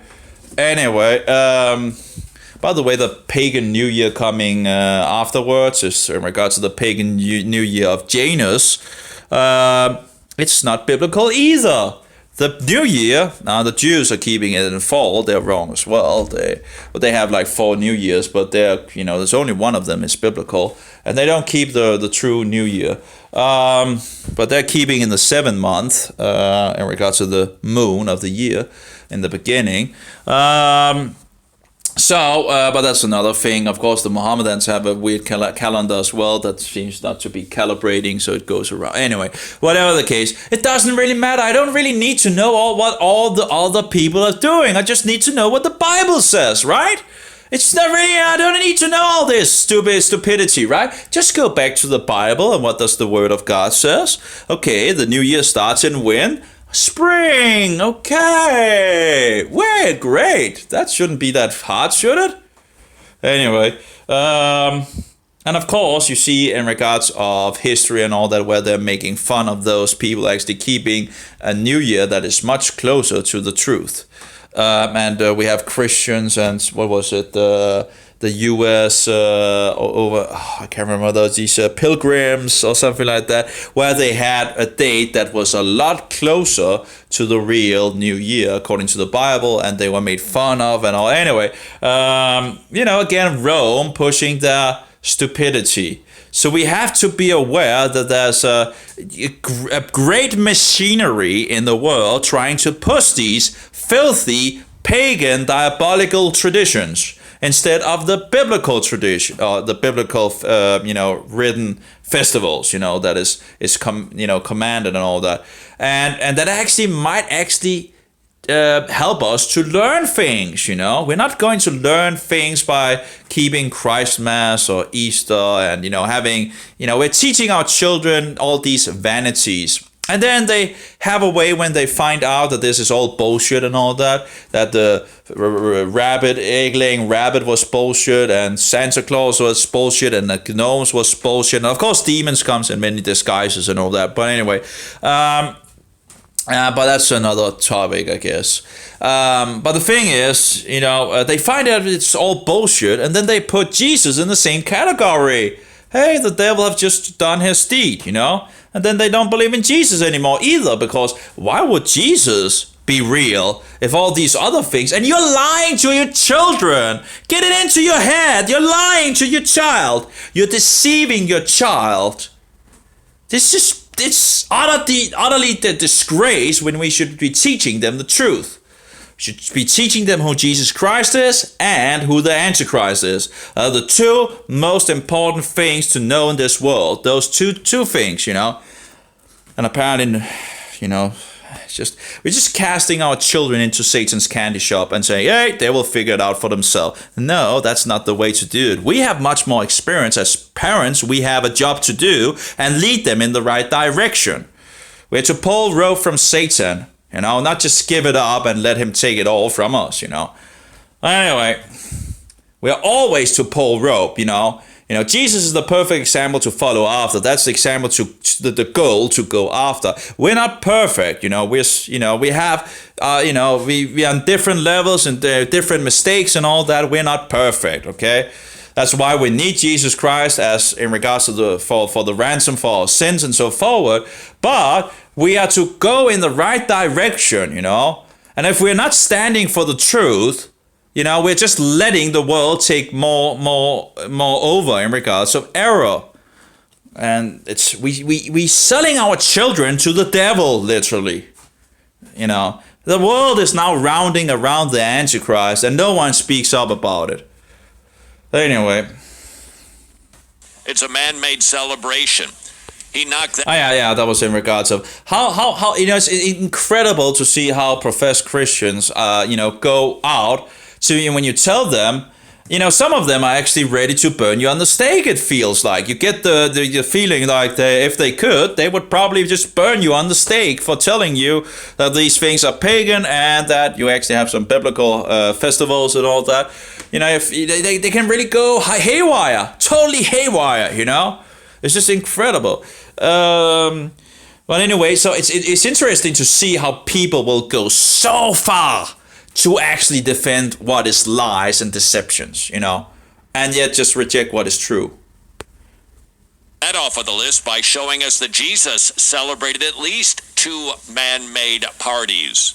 Anyway, by the way, the pagan New Year coming afterwards is in regards to the pagan New Year of Janus. It's not biblical either. The New Year, now the Jews are keeping it in fall. They're wrong as well. They have like 4 New Years, but there's only one of them is biblical, and they don't keep the true New Year. But they're keeping in the 7th month in regards to the moon of the year in the beginning. But that's another thing. Of course, the Mohammedans have a weird calendar as well that seems not to be calibrating, so it goes around. Anyway, whatever the case, it doesn't really matter. I don't really need to know what all the other people are doing. I just need to know what the Bible says, right? It's not really, I don't need to know all this stupidity, right? Just go back to the Bible and what does the Word of God says. Okay, the new year starts in when? Spring, okay. Well, great. That shouldn't be that hard, should it? Anyway, and of course, you see in regards of history and all that, where they're making fun of those people actually keeping a new year that is much closer to the truth. And we have Christians and what was it? The U.S. I can't remember these pilgrims or something like that, where they had a date that was a lot closer to the real New Year according to the Bible, and they were made fun of and all. Anyway, again, Rome pushing their stupidity. So we have to be aware that there's a great machinery in the world trying to push these filthy, pagan, diabolical traditions instead of the biblical tradition, or the biblical, written festivals, that is commanded and all that, and that actually might help us to learn things. We're not going to learn things by keeping Christmas or Easter and having we're teaching our children all these vanities And then they have a way when they find out that this is all bullshit and all that the rabbit, egg-laying rabbit was bullshit, and Santa Claus was bullshit, and the gnomes was bullshit. And of course, demons comes in many disguises and all that. But anyway, but that's another topic, I guess. But the thing is, they find out it's all bullshit, and then they put Jesus in the same category. Hey, the devil have just done his deed, And then they don't believe in Jesus anymore either, because why would Jesus be real if all these other things? And you're lying to your children. Get it into your head. You're lying to your child. You're deceiving your child. It's utterly the disgrace when we should be teaching them the truth. Should be teaching them who Jesus Christ is and who the Antichrist is. The two most important things to know in this world. Those two things, And apparently, we're just casting our children into Satan's candy shop and saying, hey, they will figure it out for themselves. No, that's not the way to do it. We have much more experience as parents. We have a job to do and lead them in the right direction. We're to pull rope from Satan. Not just give it up and let him take it all from us, Anyway, we are always to pull rope, Jesus is the perfect example to follow after. That's the example to the goal to go after. We're not perfect, we have, we are on different levels and different mistakes and all that. We're not perfect, okay? That's why we need Jesus Christ as in regards to for the ransom for our sins and so forward. But we are to go in the right direction, And if we're not standing for the truth, we're just letting the world take more over in regards of error. And it's we selling our children to the devil, literally. The world is now rounding around the Antichrist, and no one speaks up about it. Anyway, it's a man-made celebration. He knocked that. Yeah, that was in regards of how it's incredible to see how professed Christians go out to, when you tell them, some of them are actually ready to burn you on the stake. It feels like you get the feeling like if they could, they would probably just burn you on the stake for telling you that these things are pagan and that you actually have some biblical festivals and all that. If they can really go haywire, totally haywire. It's just incredible. But anyway, so it's interesting to see how people will go so far to actually defend what is lies and deceptions, and yet just reject what is true. That off of the list by showing us that Jesus celebrated at least 2 man-made parties.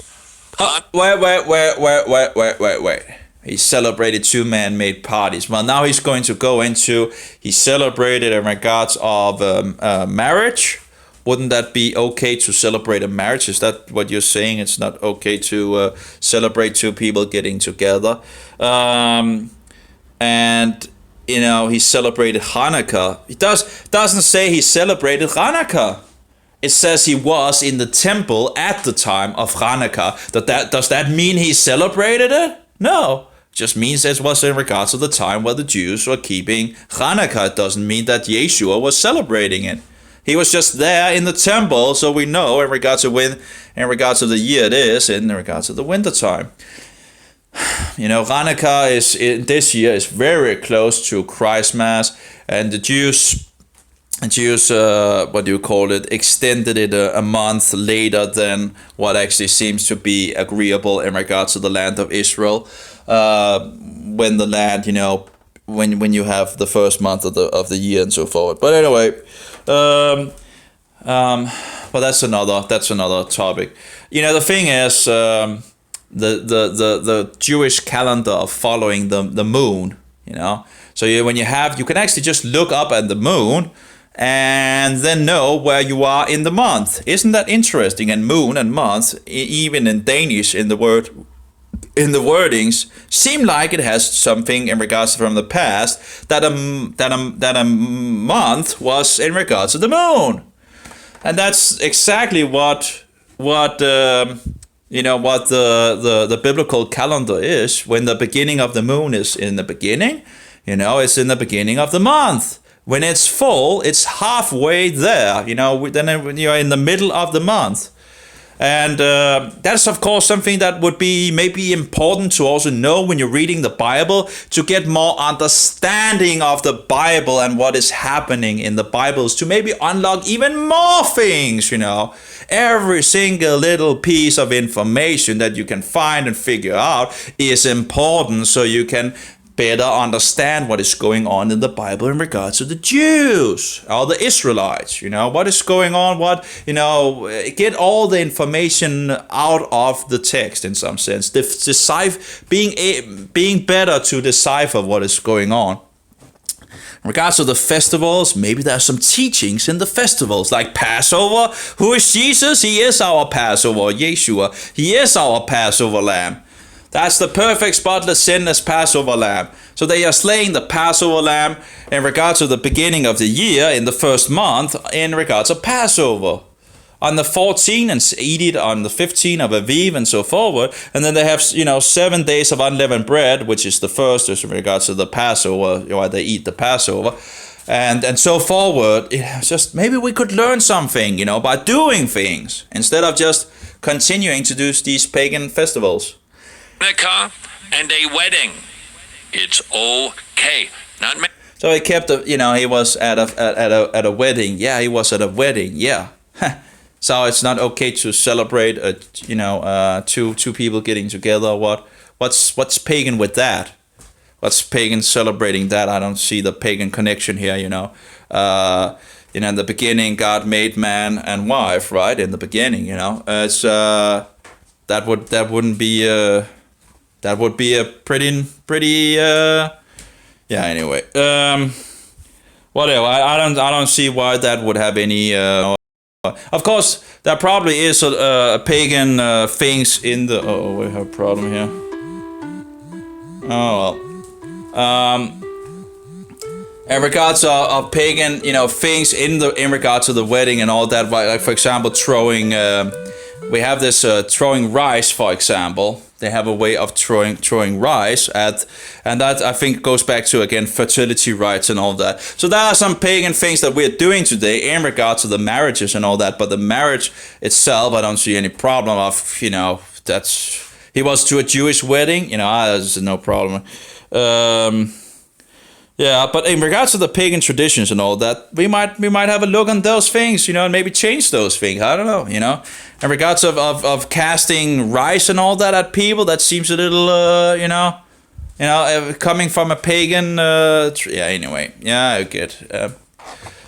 Wait. He celebrated 2 man-made parties. Well, now he's going to go into, he celebrated in regards of marriage. Wouldn't that be okay to celebrate a marriage? Is that what you're saying? It's not okay to celebrate 2 people getting together. And, he celebrated Hanukkah. It doesn't say he celebrated Hanukkah. It says he was in the temple at the time of Hanukkah. Does that mean he celebrated it? No. Just means it was in regards to the time where the Jews were keeping Hanukkah. It doesn't mean that Yeshua was celebrating it. He was just there in the temple, so we know in regards to the year it is, in regards to the winter time. Hanukkah this year is very close to Christmas, and the Jews, extended it a month later than what actually seems to be agreeable in regards to the land of Israel. When the land, when you have the first month of the year and so forth. But anyway, but that's another topic. The thing is, the Jewish calendar of following the moon. So when you can actually just look up at the moon and then know where you are in the month. Isn't that interesting? And moon and month, even in Danish, in the wordings, seem like it has something in regards from the past that a month was in regards to the moon, and that's exactly what the biblical calendar is. When the beginning of the moon is in the beginning, it's in the beginning of the month. when it's full, it's halfway there. Then you're in the middle of the month. And that's, of course, something that would be maybe important to also know when you're reading the Bible, to get more understanding of the Bible and what is happening in the Bibles, to maybe unlock even more things, Every single little piece of information that you can find and figure out is important, so you can better understand what is going on in the Bible in regards to the Jews or the Israelites. What is going on, get all the information out of the text in some sense. Being better to decipher what is going on. In regards to the festivals, maybe there are some teachings in the festivals, like Passover. Who is Jesus? He is our Passover, Yeshua. He is our Passover lamb. That's the perfect, spotless, sinless Passover lamb. So they are slaying the Passover lamb in regards to the beginning of the year, in the first month, in regards to Passover. On the 14th, and eat it on the 15th of Aviv, and so forward. And then they have, 7 days of unleavened bread, which is the first in regards to the Passover, why they eat the Passover. And so forward. Just maybe we could learn something, by doing things, instead of just continuing to do these pagan festivals. And a wedding. It's okay. Not so he kept he was at a wedding. Yeah, he was at a wedding. Yeah. So it's not okay to celebrate two people getting together. What's pagan with that? What's pagan celebrating that? I don't see the pagan connection here, in the beginning God made man and wife, right? In the beginning, it's that wouldn't be that would be a pretty anyway. Whatever. I don't see why that would have any of course there probably is a pagan things in the we have a problem here. Oh well. In regards of pagan, things in regards to the wedding and all that, like for example throwing we have this throwing rice, for example. They have a way of throwing rice and that I think goes back to, again, fertility rites and all that. So there are some pagan things that we're doing today in regards to the marriages and all that. But the marriage itself, I don't see any problem of, that's, he was to a Jewish wedding, there's no problem. Yeah, but in regards to the pagan traditions and all that, we might have a look on those things, and maybe change those things. I don't know, In regards of casting rice and all that at people, that seems a little, coming from a pagan. Anyway, I get.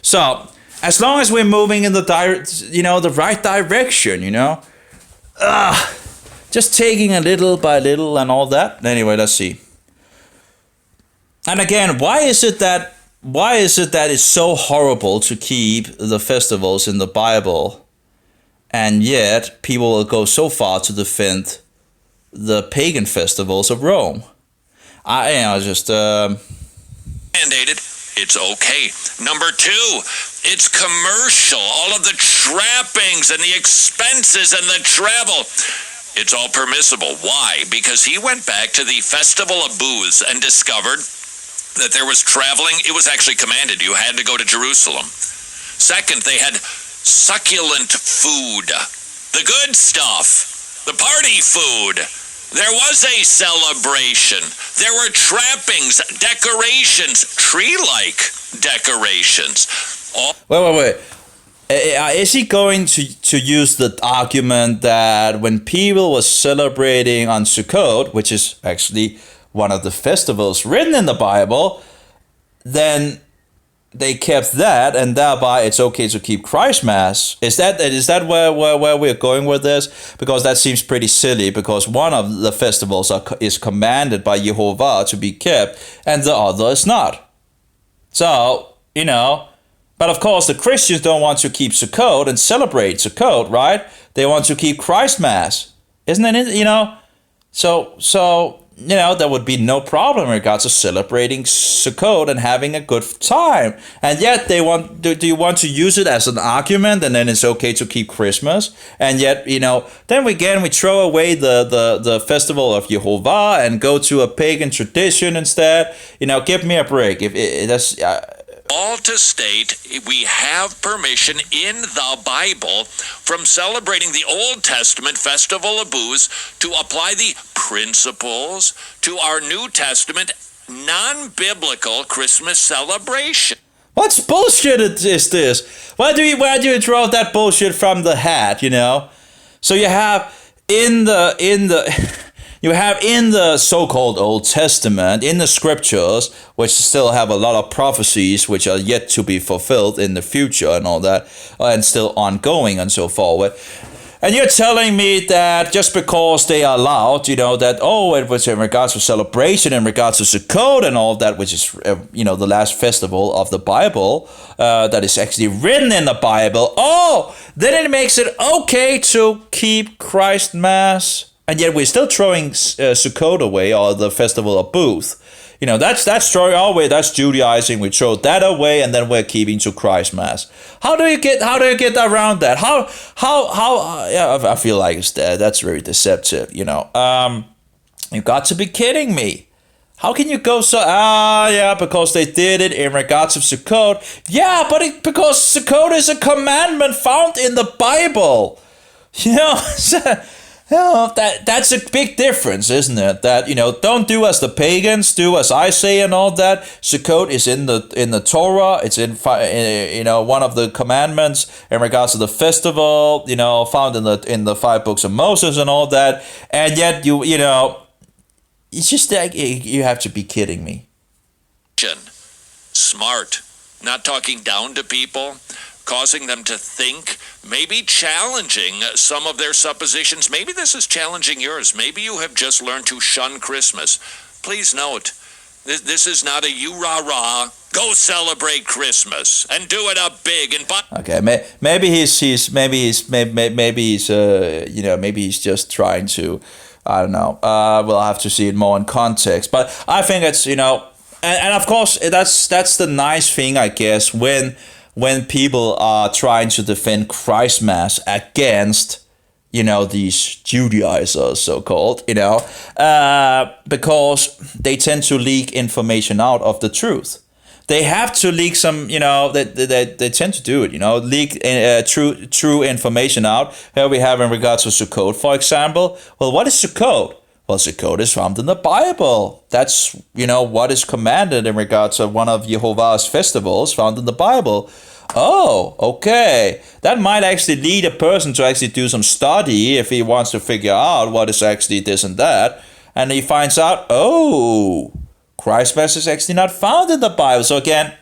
So as long as we're moving in the the right direction, just taking a little by little and all that. Anyway, let's see. And again, why is it that it's so horrible to keep the festivals in the Bible, and yet people will go so far to defend the pagan festivals of Rome? Mandated. It's okay. Number 2, it's commercial. All of the trappings and the expenses and the travel. It's all permissible. Why? Because he went back to the Festival of Booths and discovered that there was traveling. It was actually commanded. You had to go to Jerusalem. Second, they had succulent food, the good stuff, the party food. There was a celebration. There were trappings, decorations, tree-like decorations. Wait. Is he going to use the argument that when people were celebrating on Sukkot, which is actually one of the festivals written in the Bible, then they kept that, and thereby it's okay to keep Christ Mass? Is that where we're going with this? Because that seems pretty silly, because one of the festivals is commanded by Jehovah to be kept, and the other is not. So, but of course the Christians don't want to keep Sukkot and celebrate Sukkot, right? They want to keep Christ Mass. Isn't it, So there would be no problem in regards to celebrating Sukkot and having a good time. And yet they want, do you want to use it as an argument, and then it's okay to keep Christmas? And yet, then we throw away the festival of Jehovah and go to a pagan tradition instead. Give me a break. all to state we have permission in the Bible from celebrating the Old Testament Festival of Booths to apply the principles to our New Testament non-biblical Christmas celebration. What's bullshit is this? Why do you draw that bullshit from the hat, you know? So you have in the so-called Old Testament, in the scriptures, which still have a lot of prophecies which are yet to be fulfilled in the future and all that, and still ongoing and so forward. And you're telling me that just because they are allowed, you know, that, oh, it was in regards to celebration, in regards to Sukkot and all that, which is, the last festival of the Bible, that is actually written in the Bible, then it makes it okay to keep Christ Mass. And yet we're still throwing Sukkot away, or the Festival of Booths. You know, that's throwing away, that's Judaizing. We throw that away, and then we're keeping to Christ Mass. How do you get around that? I feel like that's very deceptive. You know, you got to be kidding me. How can you go so? Because they did it in regards of Sukkot. Yeah, but because Sukkot is a commandment found in the Bible. You know. That's a big difference, isn't it? That, don't do as the pagans, do as I say and all that. Sukkot is in the Torah. It's in one of the commandments in regards to the festival, found in the 5 books of Moses and all that. And yet it's just like, you have to be kidding me. Smart, not talking down to people, causing them to think, maybe challenging some of their suppositions. Maybe this is challenging yours. Maybe you have just learned to shun Christmas. Please note, this is not a you rah-rah, go celebrate Christmas and do it up big. And okay, maybe he's just trying to, I don't know. We'll have to see it more in context. But I think it's, and of course, that's the nice thing, I guess, when people are trying to defend Christ Mass against, these Judaizers, so-called, because they tend to leak information out of the truth. They have to leak some, they tend to do it, leak true information out. Here we have in regards to Sukkot, for example. Well, what is Sukkot? Well, Sukkot is found in the Bible. That's, what is commanded in regards to one of Jehovah's festivals found in the Bible. Oh, okay. That might actually lead a person to actually do some study if he wants to figure out what is actually this and that. And he finds out, Christ Mass is actually not found in the Bible. So again,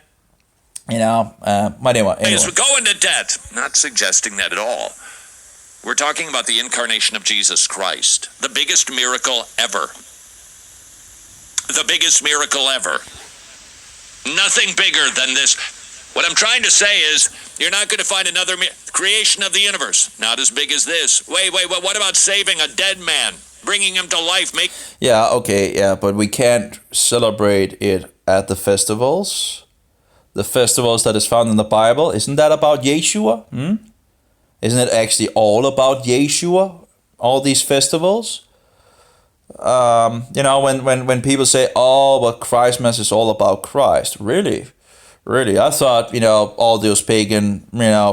anyway. We're going to debt. Not suggesting that at all. We're talking about the incarnation of Jesus Christ, the biggest miracle ever. The biggest miracle ever. Nothing bigger than this. What I'm trying to say is, you're not going to find another creation of the universe. Not as big as this. Wait, what about saving a dead man? Bringing him to life? But we can't celebrate it at the festivals. The festivals that is found in the Bible. Isn't that about Yeshua? Isn't it actually all about Yeshua? All these festivals? When people say, but Christ Mass is all about Christ. Really? I thought, all those pagan,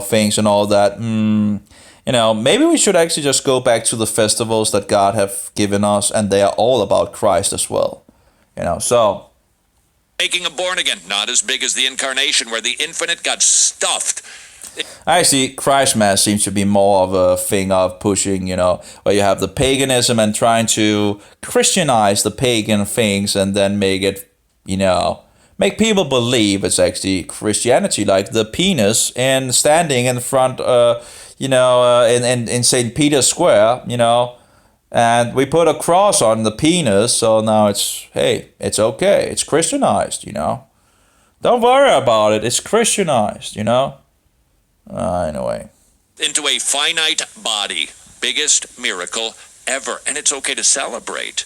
things and all that. Maybe we should actually just go back to the festivals that God have given us, and they are all about Christ as well. So. Making a born again, not as big as the incarnation, where the infinite got stuffed. Actually, Christ Mass seems to be more of a thing of pushing, where you have the paganism and trying to Christianize the pagan things and then make it, make people believe it's actually Christianity, like the penis and standing in front, in St. Peter's Square, and we put a cross on the penis, so now it's okay, it's Christianized, Don't worry about it, it's Christianized, Anyway. Into a finite body, biggest miracle ever, and it's okay to celebrate.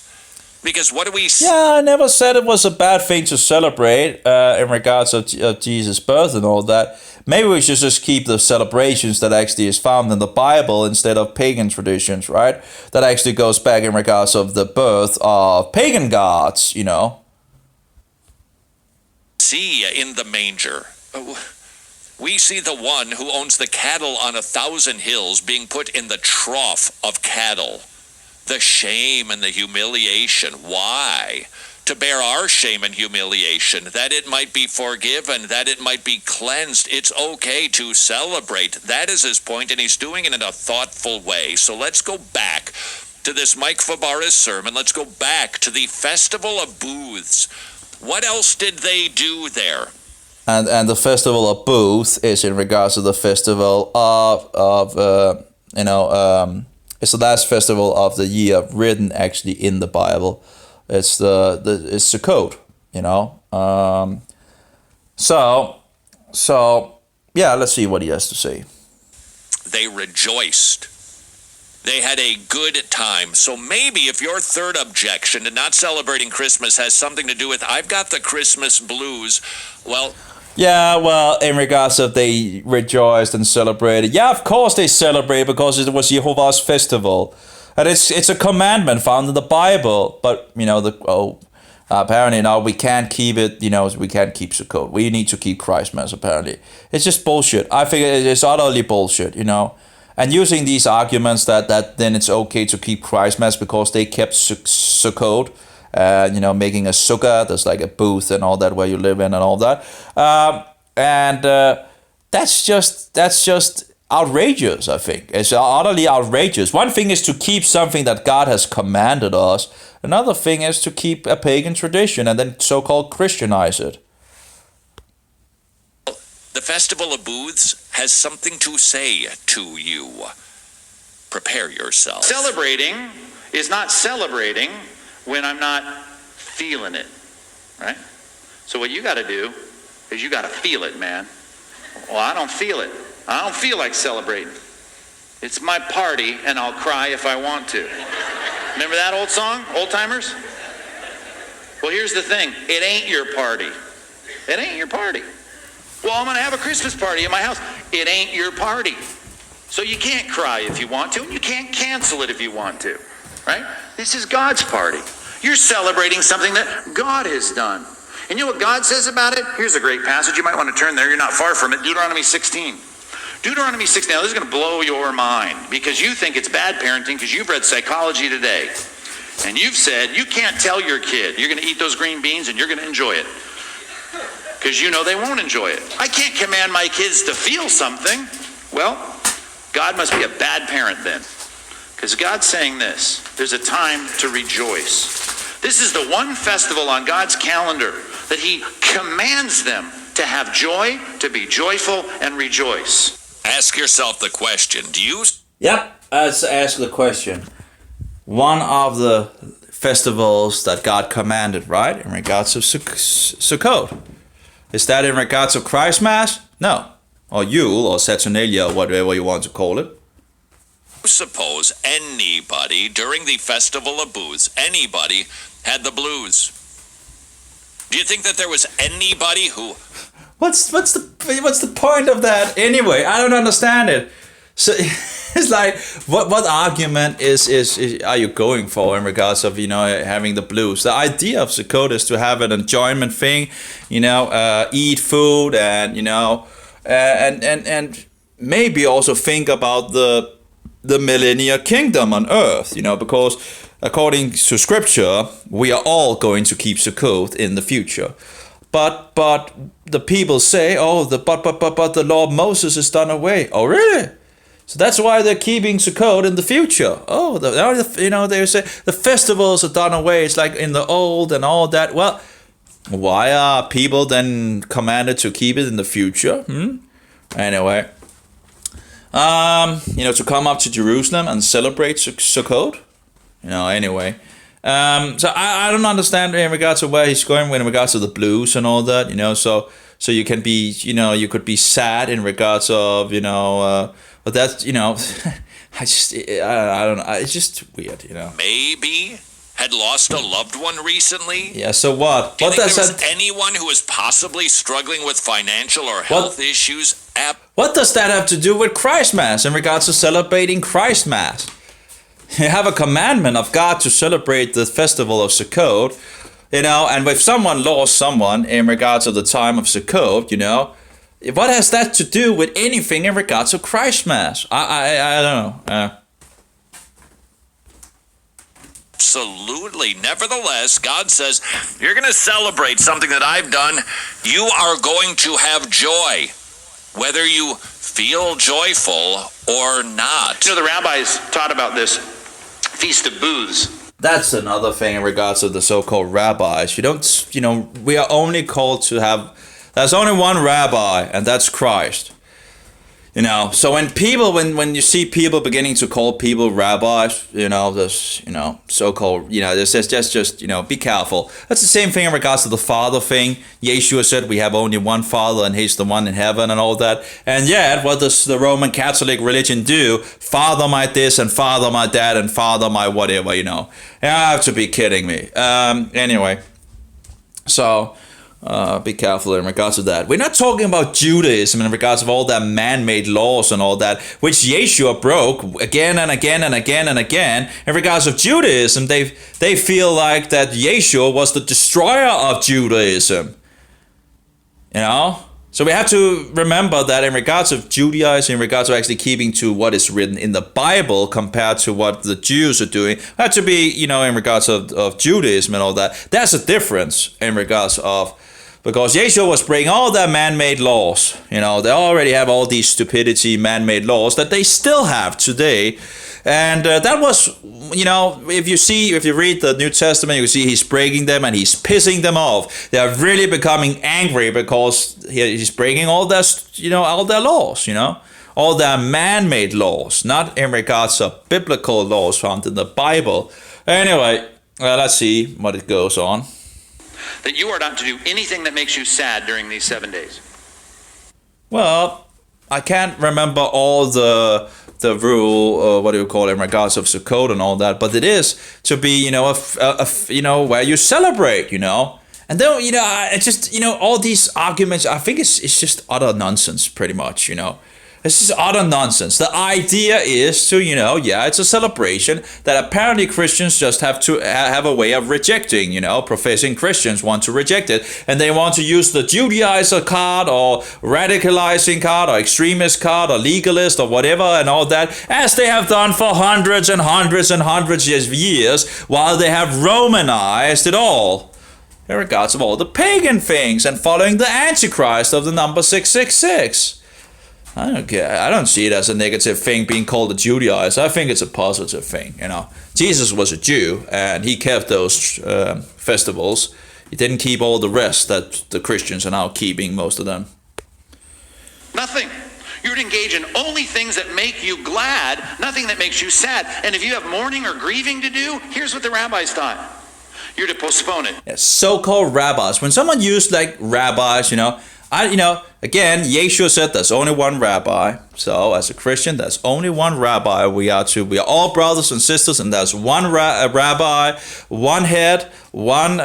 Because what do we see? Yeah, I never said it was a bad thing to celebrate in regards of Jesus' birth and all that. Maybe we should just keep the celebrations that actually is found in the Bible instead of pagan traditions, right? That actually goes back in regards of the birth of pagan gods, See in the manger We see the one who owns the cattle on 1,000 hills being put in the trough of cattle. The shame and the humiliation. Why? To bear our shame and humiliation, that it might be forgiven, that it might be cleansed. It's okay to celebrate. That is his point, and he's doing it in a thoughtful way. So let's go back to this Mike Fabara's sermon. Let's go back to the Festival of Booths. What else did they do there? And the Festival of Booths is in regards to the festival it's the last festival of the year written actually in the Bible. It's it's Sukkot, So yeah, let's see what he has to say. They rejoiced. They had a good time. So maybe if your third objection to not celebrating Christmas has something to do with I've got the Christmas blues, well... Yeah, well, in regards of they rejoiced and celebrated. Yeah, of course they celebrate because it was Jehovah's festival. And it's a commandment found in the Bible. But, apparently now we can't keep it, we can't keep Sukkot. We need to keep Christmas, apparently. It's just bullshit. I figure it's utterly bullshit, And using these arguments that then it's okay to keep Christmas because they kept Sukkot, making a sukkah, there's like a booth and all that where you live in and all that. That's just outrageous, I think. It's utterly outrageous. One thing is to keep something that God has commanded us. Another thing is to keep a pagan tradition and then so-called Christianize it. The Festival of Booths has something to say to you. Prepare yourself. Celebrating is not celebrating when I'm not feeling it, right? So what you got to do is you got to feel it, man. Well, I don't feel it. I don't feel like celebrating. It's my party, and I'll cry if I want to. Remember that old song, Old Timers? Well, here's the thing. It ain't your party. It ain't your party. Well, I'm going to have a Christmas party at my house. It ain't your party. So you can't cry if you want to, and you can't cancel it if you want to, right? This is God's party. You're celebrating something that God has done. And you know what God says about it? Here's a great passage. You might want to turn there. You're not far from it. Deuteronomy 16. Deuteronomy 16. Now, this is going to blow your mind because you think it's bad parenting because you've read Psychology Today. And you've said you can't tell your kid you're going to eat those green beans and you're going to enjoy it. Because you know they won't enjoy it. I can't command my kids to feel something. Well, God must be a bad parent then. Because God's saying this. There's a time to rejoice. This is the one festival on God's calendar that he commands them to have joy, to be joyful, and rejoice. Ask yourself the question, do you... Yep, let's ask the question. One of the festivals that God commanded, right, in regards to Sukkot. Is that in regards to Christmas? No. Or Yule, or Saturnalia, whatever you want to call it. Suppose anybody during the Festival of Booths, anybody had the blues. Do you think that there was anybody who... What's the point of that anyway? I don't understand it. So it's like, what argument is are you going for in regards of having the blues? The idea of Sukkot is to have an enjoyment thing, eat food and and maybe also think about the millennial kingdom on earth, because according to scripture, we are all going to keep Sukkot in the future. But the people say, but the law of Moses is done away. Oh, really? So that's why they're keeping Sukkot in the future. Oh, they say the festivals are done away. It's like in the old and all that. Well, why are people then commanded to keep it in the future? Anyway, to come up to Jerusalem and celebrate Sukkot. Anyway. So I don't understand in regards to where he's going in regards to the blues and all that, so you can be, you could be sad in regards of, but that's, I don't know, it's just weird, Maybe had lost a loved one recently? Yeah, so what? Do you think there was anyone who was possibly struggling with financial or health issues? What does that have to do with Christmas in regards to celebrating Christmas? You have a commandment of God to celebrate the festival of Sukkot, and if someone lost someone in regards of the time of Sukkot, What has that to do with anything in regards to Christmas? I don't know. Absolutely. Nevertheless, God says, you're going to celebrate something that I've done. You are going to have joy, whether you feel joyful or not. You know, the rabbis taught about this Feast of Booths. That's another thing in regards to the so-called rabbis. We are only called to have, there's only one rabbi, and that's Christ. So when you see people beginning to call people rabbis, this, so-called, this is just, be careful. That's the same thing in regards to the father thing. Yeshua said we have only one father and he's the one in heaven and all that. And yet, what does the Roman Catholic religion do? Father my this and father my that and father my whatever, You have to be kidding me. Anyway, so... be careful in regards to that. We're not talking about Judaism in regards of all that man-made laws and all that, which Yeshua broke again and again and again and again. In regards of Judaism, they feel like that Yeshua was the destroyer of Judaism. So we have to remember that in regards of Judaism, in regards of actually keeping to what is written in the Bible compared to what the Jews are doing, have to be, in regards of Judaism and all that. There's a difference in regards of, because Yeshua was breaking all their man-made laws. They already have all these stupidity man-made laws that they still have today. And that was, if you read the New Testament, you see he's breaking them and he's pissing them off. They're really becoming angry because he's breaking all their, all their laws, all their man-made laws, not in regards to biblical laws found in the Bible. Anyway, let's see what it goes on. That you are not to do anything that makes you sad during these 7 days. Well, I can't remember all the rule, what do you call it, in regards of Sukkot and all that, but it is to be, where you celebrate, And then, I just, all these arguments, I think it's just utter nonsense, pretty much, This is utter nonsense. The idea is to, it's a celebration that apparently Christians just have to have a way of rejecting, professing Christians want to reject it. And they want to use the Judaizer card or radicalizing card or extremist card or legalist or whatever and all that, as they have done for hundreds and hundreds and hundreds of years, while they have Romanized it all in regards of all the pagan things and following the Antichrist of the number 666. I don't care. I don't see it as a negative thing being called a Judaizer. I think it's a positive thing, Jesus was a Jew and he kept those festivals. He didn't keep all the rest that the Christians are now keeping, most of them. Nothing. You're to engage in only things that make you glad, nothing that makes you sad. And if you have mourning or grieving to do, here's what the rabbis taught. You're to postpone it. Yeah, so-called rabbis. When someone used like rabbis, again, Yeshua said there's only one rabbi. So as a Christian, there's only one rabbi. We are all brothers and sisters, and there's one rabbi, one head, one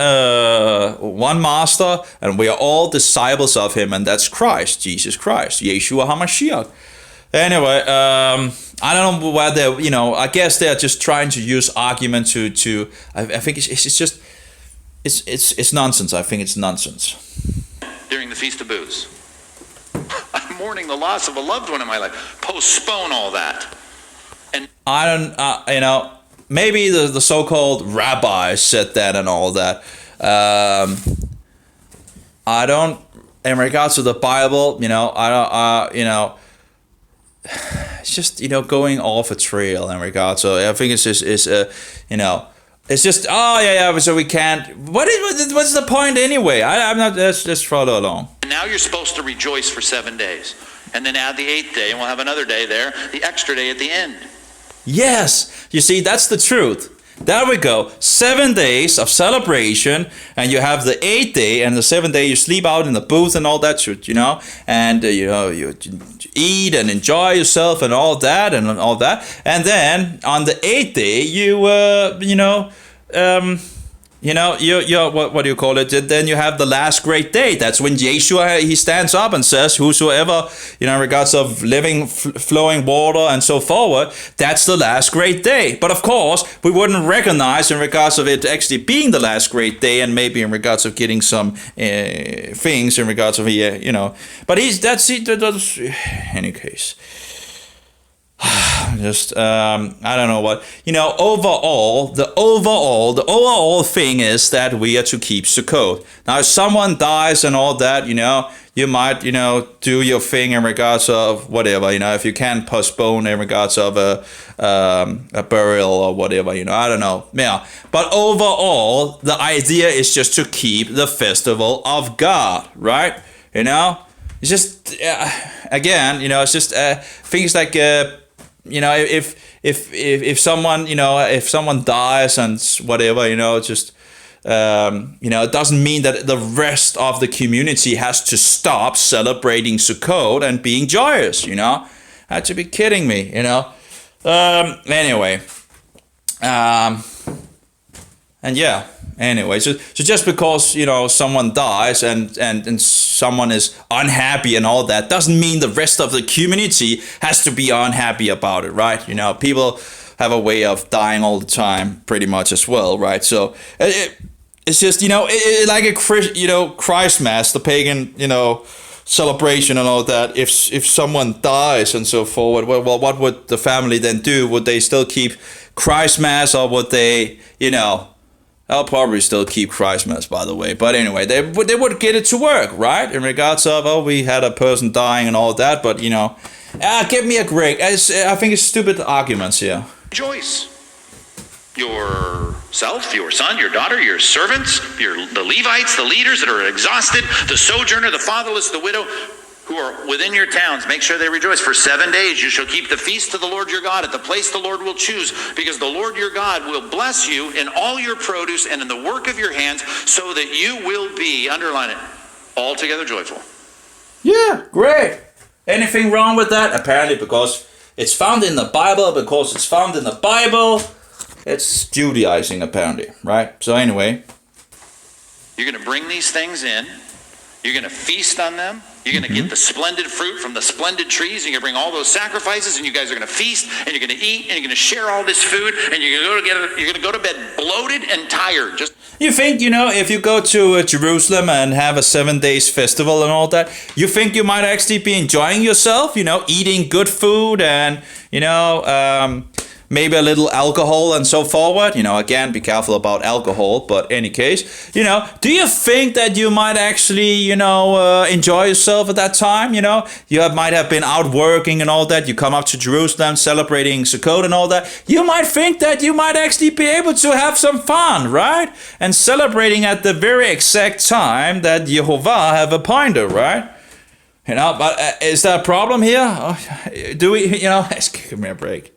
master, and we are all disciples of him, and that's Christ, Jesus Christ, Yeshua HaMashiach. Anyway, I don't know why they're, I guess they're just trying to use argument to I think it's just, it's nonsense. I think it's nonsense. During the Feast of Booths. I'm mourning the loss of a loved one in my life. Postpone all that. And I don't, maybe the so-called rabbis said that and all that. I don't, in regards to the Bible, it's just, going off a trail in regards to, I think it's just, it's just, so we can't, what's the point anyway? I'm not, let's just follow along. And now you're supposed to rejoice for 7 days. And then add the 8th day, and we'll have another day there, the extra day at the end. Yes, you see, that's the truth. There we go. 7 days of celebration, and you have the 8th day, and the 7th day you sleep out in the booth and all that shit, and you eat and enjoy yourself and all that, and then on the 8th day what do you call it? Then you have the last great day. That's when Yeshua, he stands up and says, whosoever, in regards of living, flowing water and so forward, that's the last great day. But of course, we wouldn't recognize in regards of it actually being the last great day, and maybe in regards of getting some things in regards of, but any case. Just I don't know what, overall the overall thing is that we are to keep Sukkot. Now if someone dies and all that, you might do your thing in regards of whatever, if you can postpone in regards of a burial or whatever, I don't know, but overall the idea is just to keep the festival of God, right? It's just again, it's just things like if someone if someone dies and whatever, just it doesn't mean that the rest of the community has to stop celebrating Sukkot and being joyous. Had to be kidding me. Anyway, and yeah. Anyway, so just because someone dies and someone is unhappy and all that doesn't mean the rest of the community has to be unhappy about it, right? People have a way of dying all the time, pretty much as well, right? So it's just like a Christ Mass, the pagan celebration and all that. If someone dies and so forward, well, what would the family then do? Would they still keep Christ Mass, or would they I'll probably still keep Christmas, by the way. But anyway, they would get it to work, right? In regards of, we had a person dying and all that. But, give me a break. I think it's stupid arguments here. Rejoice. Yourself, your son, your daughter, your servants, the Levites, the leaders that are exhausted, the sojourner, the fatherless, the widow, who are within your towns, make sure they rejoice. For 7 days you shall keep the feast to the Lord your God at the place the Lord will choose, because the Lord your God will bless you in all your produce and in the work of your hands, so that you will be, underline it, altogether joyful. Yeah, great. Anything wrong with that? Apparently, because it's found in the Bible, it's Judaizing, apparently, right? So anyway. You're going to bring these things in. You're going to feast on them. You're going to get the splendid fruit from the splendid trees, and you're going to bring all those sacrifices, and you guys are going to feast, and you're going to eat, and you're going to share all this food, and you're going to go to bed bloated and tired. You think, if you go to Jerusalem and have a 7 days festival and all that, you think you might actually be enjoying yourself, eating good food and, maybe a little alcohol and so forward. Again, be careful about alcohol, but any case, do you think that you might actually, enjoy yourself at that time? You might have been out working and all that. You come up to Jerusalem celebrating Sukkot and all that. You might think that you might actually be able to have some fun, right? And celebrating at the very exact time that Jehovah have appointed, right? But is there a problem here? Do we, give me a break.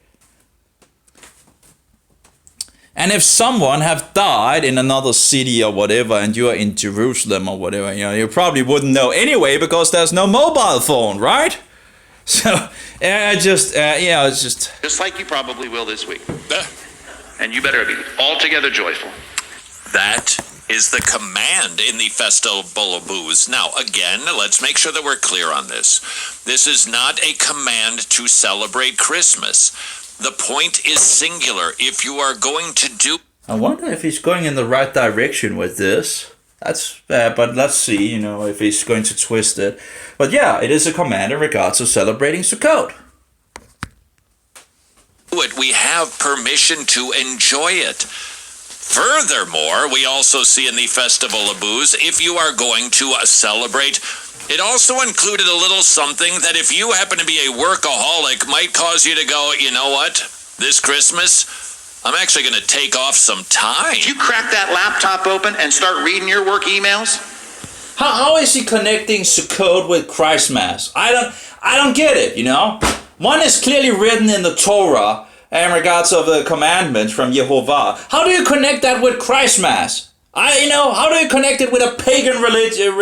And if someone have died in another city or whatever, and you are in Jerusalem or whatever, you probably wouldn't know anyway, because there's no mobile phone, right? So, it's just like you probably will this week. And you better be altogether joyful. That is the command in the Festival of Booths. Now, again, let's make sure that we're clear on this. This is not a command to celebrate Christmas. The point is singular. If you are going to do... I wonder if he's going in the right direction with this. That's but let's see, if he's going to twist it. But yeah, it is a command in regards to celebrating Sukkot. We have permission to enjoy it. Furthermore, we also see in the Festival of Booths, if you are going to celebrate, it also included a little something that if you happen to be a workaholic might cause you to go, you know what, this Christmas, I'm actually going to take off some time. Did you crack that laptop open and start reading your work emails? How is he connecting Sukkot with Christ Mass? I don't get it, One is clearly written in the Torah in regards of the commandments from Jehovah. How do you connect that with Christ Mass? How do you connect it with a pagan religion,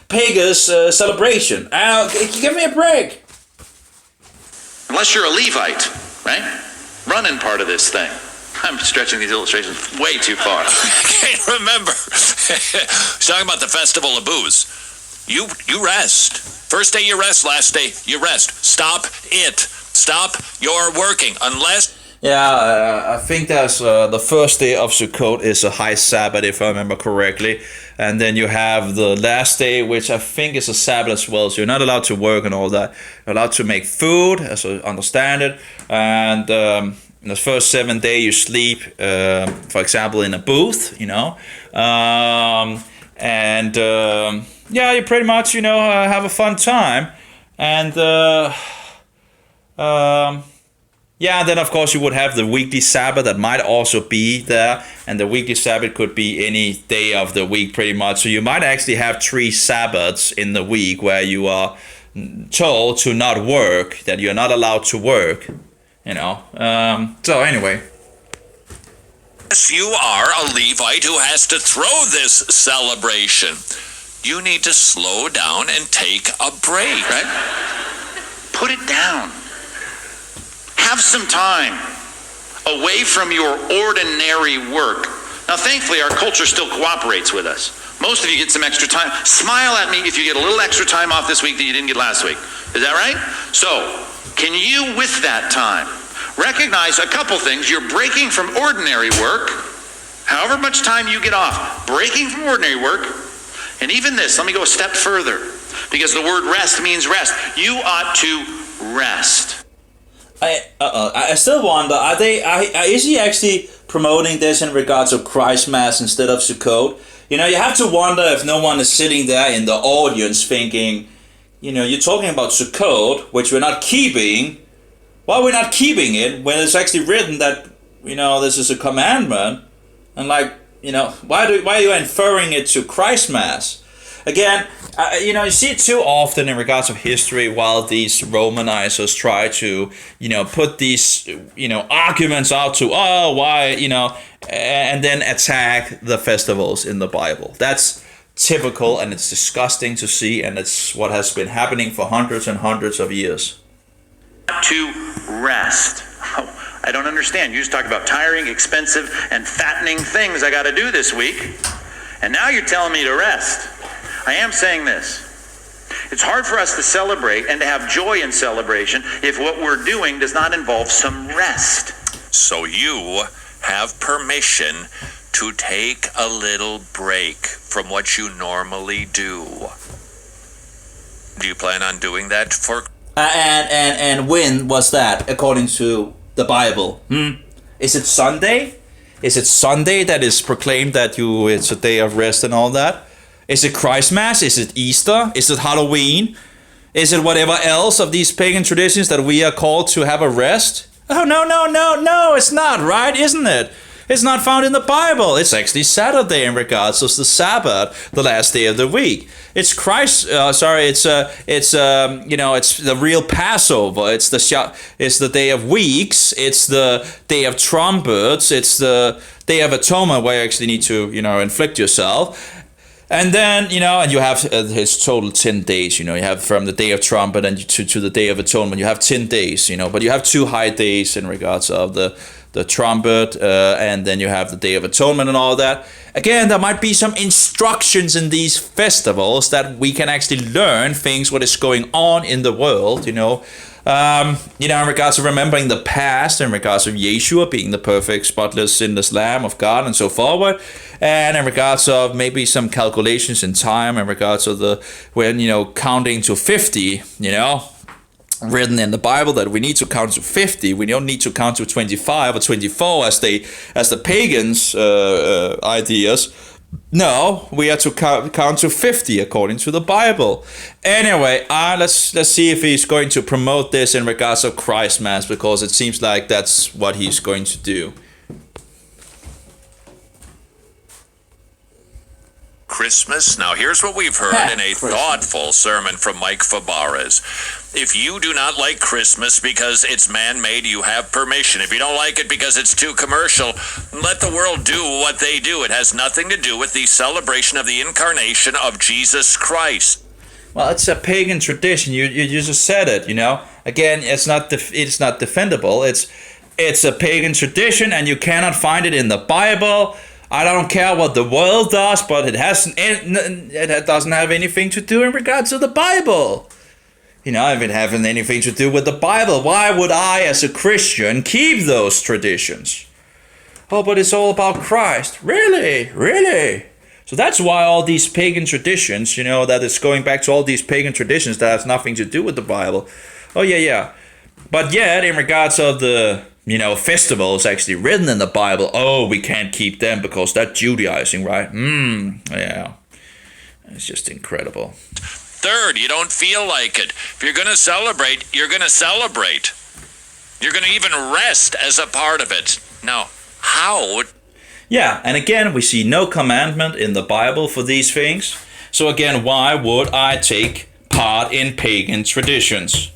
pagan celebration? Give me a break. Unless you're a Levite, right? Running part of this thing. I'm stretching these illustrations way too far. Okay, remember, talking about the festival of booze. You rest. First day you rest, last day you rest. Stop it. Stop your working, unless... Yeah, I think that's the first day of Sukkot is a high Sabbath, if I remember correctly. And then you have the last day, which I think is a Sabbath as well. So you're not allowed to work and all that. You're allowed to make food, as I understand it. And in the first 7 days, you sleep, for example, in a booth, you know. Yeah, you pretty much, you know, have a fun time. And yeah, then of course you would have the weekly Sabbath that might also be there, and the weekly Sabbath could be any day of the week pretty much. So you might actually have 3 Sabbaths in the week where you are told to not work, that you're not allowed to work, you know. So anyway. You are a Levite who has to throw this celebration. You need to slow down and take a break. Right? Put it down. Have some time away from your ordinary work. Now, thankfully, our culture still cooperates with us. Most of you get some extra time. Smile at me if you get a little extra time off this week that you didn't get last week. Is that right? So, can you, with that time, recognize a couple things? You're breaking from ordinary work, however much time you get off. Breaking from ordinary work. And even this, let me go a step further, because the word rest means rest. You ought to rest. I still wonder, is he actually promoting this in regards to Christ Mass instead of Sukkot? You know, you have to wonder if no one is sitting there in the audience thinking, you know, you're talking about Sukkot, which we're not keeping. Why are we not keeping it when it's actually written that, you know, this is a commandment? And like, you know, why are you inferring it to Christ Mass? Again, you know, you see it too often in regards of history while these Romanizers try to, you know, put these, you know, arguments out to, oh, why, you know, and then attack the festivals in the Bible. That's typical, and it's disgusting to see, and it's what has been happening for hundreds and hundreds of years. To rest. Oh, I don't understand. You just talked about tiring, expensive, and fattening things I got to do this week. And now you're telling me to rest. I am saying this. It's hard for us to celebrate and to have joy in celebration if what we're doing does not involve some rest. So you have permission to take a little break from what you normally do. Do you plan on doing that for... And when was that, according to the Bible? Is it Sunday? Is it Sunday that is proclaimed that it's a day of rest and all that? Is it Christ Mass? Is it Easter? Is it Halloween? Is it whatever else of these pagan traditions that we are called to have a rest? Oh, no, it's not, right? Isn't it? It's not found in the Bible. It's actually Saturday in regards to the Sabbath, the last day of the week. It's Christ. It's the real Passover. It's the day of weeks. It's the day of trumpets. It's the day of atonement where you actually need to, you know, inflict yourself. And then, you know, and you have his total 10 days, you know, you have from the day of trumpet and to the day of atonement, you have 10 days, you know, but you have 2 high days in regards of the trumpet, and then you have the day of atonement and all that. Again, there might be some instructions in these festivals that we can actually learn things, what is going on in the world, you know. In regards to remembering the past, in regards of Yeshua being the perfect, spotless, sinless Lamb of God and so forward, and in regards of maybe some calculations in time, in regards of when, you know, counting to 50, you know, written in the Bible that we need to count to 50. We don't need to count to 25 or 24 as the pagans' ideas. No, we are to count to 50 according to the Bible. Anyway, let's see if he's going to promote this in regards of Christ Mass, because it seems like that's what he's going to do. Christmas. Now, here's what we've heard in a thoughtful sermon from Mike Fabarez. If you do not like Christmas because it's man-made, you have permission. If you don't like it because it's too commercial, let the world do what they do. It has nothing to do with the celebration of the incarnation of Jesus Christ. Well, it's a pagan tradition. You just said it, you know. Again, it's not defendable. it's a pagan tradition and you cannot find it in the Bible. I don't care what the world does, but it doesn't have anything to do in regards to the Bible. You know, if it hasn't anything to do with the Bible, why would I, as a Christian, keep those traditions? Oh, but it's all about Christ. Really? Really? So that's why all these pagan traditions, you know, that is going back to all these pagan traditions that has nothing to do with the Bible. Oh, yeah. But yet, in regards of the, you know, festivals actually written in the Bible, oh, we can't keep them because that's Judaizing, right? Yeah. It's just incredible. Third, you don't feel like it. If you're going to celebrate, you're going to celebrate. You're going to even rest as a part of it. Now, how? Yeah, and again, we see no commandment in the Bible for these things. So again, why would I take part in pagan traditions?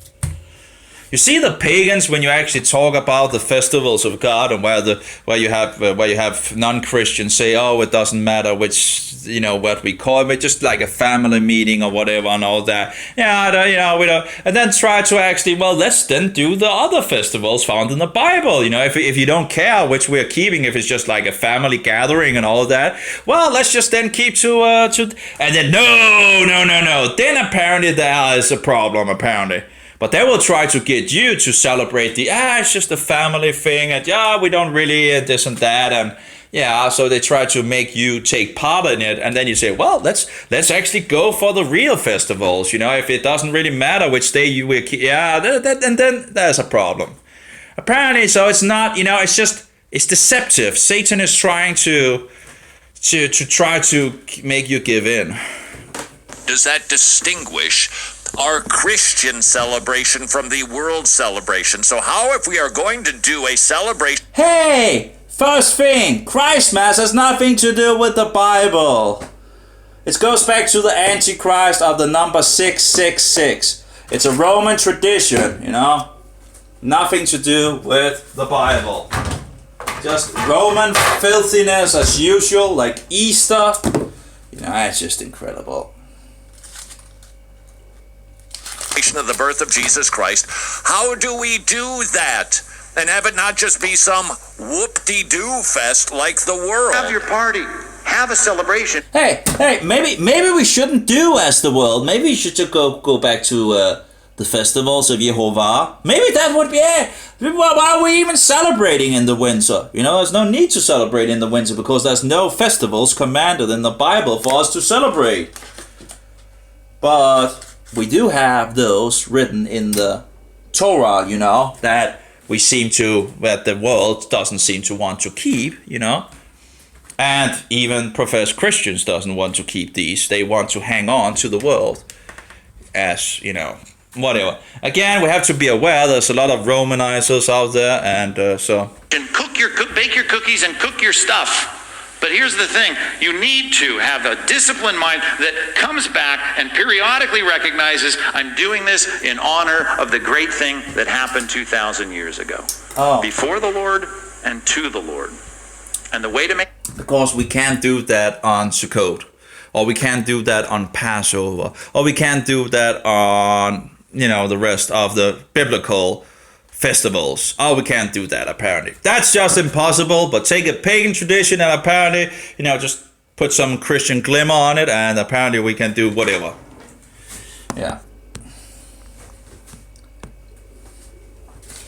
You see the pagans, when you actually talk about the festivals of God, and where you have non-Christians say, oh, it doesn't matter which, you know, what we call it, just like a family meeting or whatever and all that. Yeah, you know, we don't, and then try to actually, well, let's then do the other festivals found in the Bible. You know, if you don't care which we're keeping, if it's just like a family gathering and all of that, well, let's just then keep to, and then no. Then apparently there is a problem, apparently. But they will try to get you to celebrate it's just a family thing, and we don't really this and that, and so they try to make you take part in it, and then you say, well, let's actually go for the real festivals, you know, if it doesn't really matter which day you will, and then there's a problem. Apparently, so it's not, you know, it's deceptive. Satan is trying to try to make you give in. Does that distinguish our Christian celebration from the world celebration? So how, if we are going to do a celebration... Hey! First thing, Christmas has nothing to do with the Bible. It goes back to the Antichrist of the number 666. It's a Roman tradition, you know? Nothing to do with the Bible. Just Roman filthiness as usual, like Easter. You know, it's just incredible. Of the birth of Jesus Christ. How do we do that and have it not just be some whoop-de-doo fest like the world? Have your party. Have a celebration. Hey, maybe we shouldn't do as the world. Maybe we should just go back to the festivals of Jehovah. Maybe that would be it. Why are we even celebrating in the winter? You know, there's no need to celebrate in the winter because there's no festivals commanded in the Bible for us to celebrate. But we do have those written in the Torah, you know, that the world doesn't seem to want to keep, you know. And even professed Christians doesn't want to keep these. They want to hang on to the world as, you know, whatever. Again, we have to be aware there's a lot of Romanizers out there, and so... And bake your cookies and cook your stuff. But here's the thing, you need to have a disciplined mind that comes back and periodically recognizes, I'm doing this in honor of the great thing that happened 2,000 years ago. Before the Lord and to the Lord. And the way to make... Because we can't do that on Sukkot, or we can't do that on Passover, or we can't do that on, you know, the rest of the biblical festivals. Oh, we can't do that, apparently. That's just impossible, but take a pagan tradition and apparently, you know, just put some Christian glimmer on it, and apparently we can do whatever. Yeah.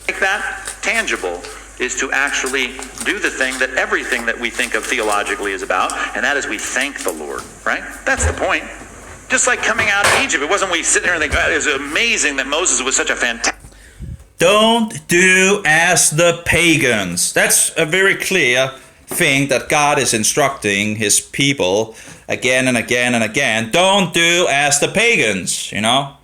Make that tangible is to actually do the thing that everything that we think of theologically is about, and that is we thank the Lord, right? That's the point. Just like coming out of Egypt. It wasn't we sit there and think, it was amazing that Moses was such a fantastic... Don't do as the pagans. That's a very clear thing that God is instructing his people again and again and again. Don't do as the pagans, you know.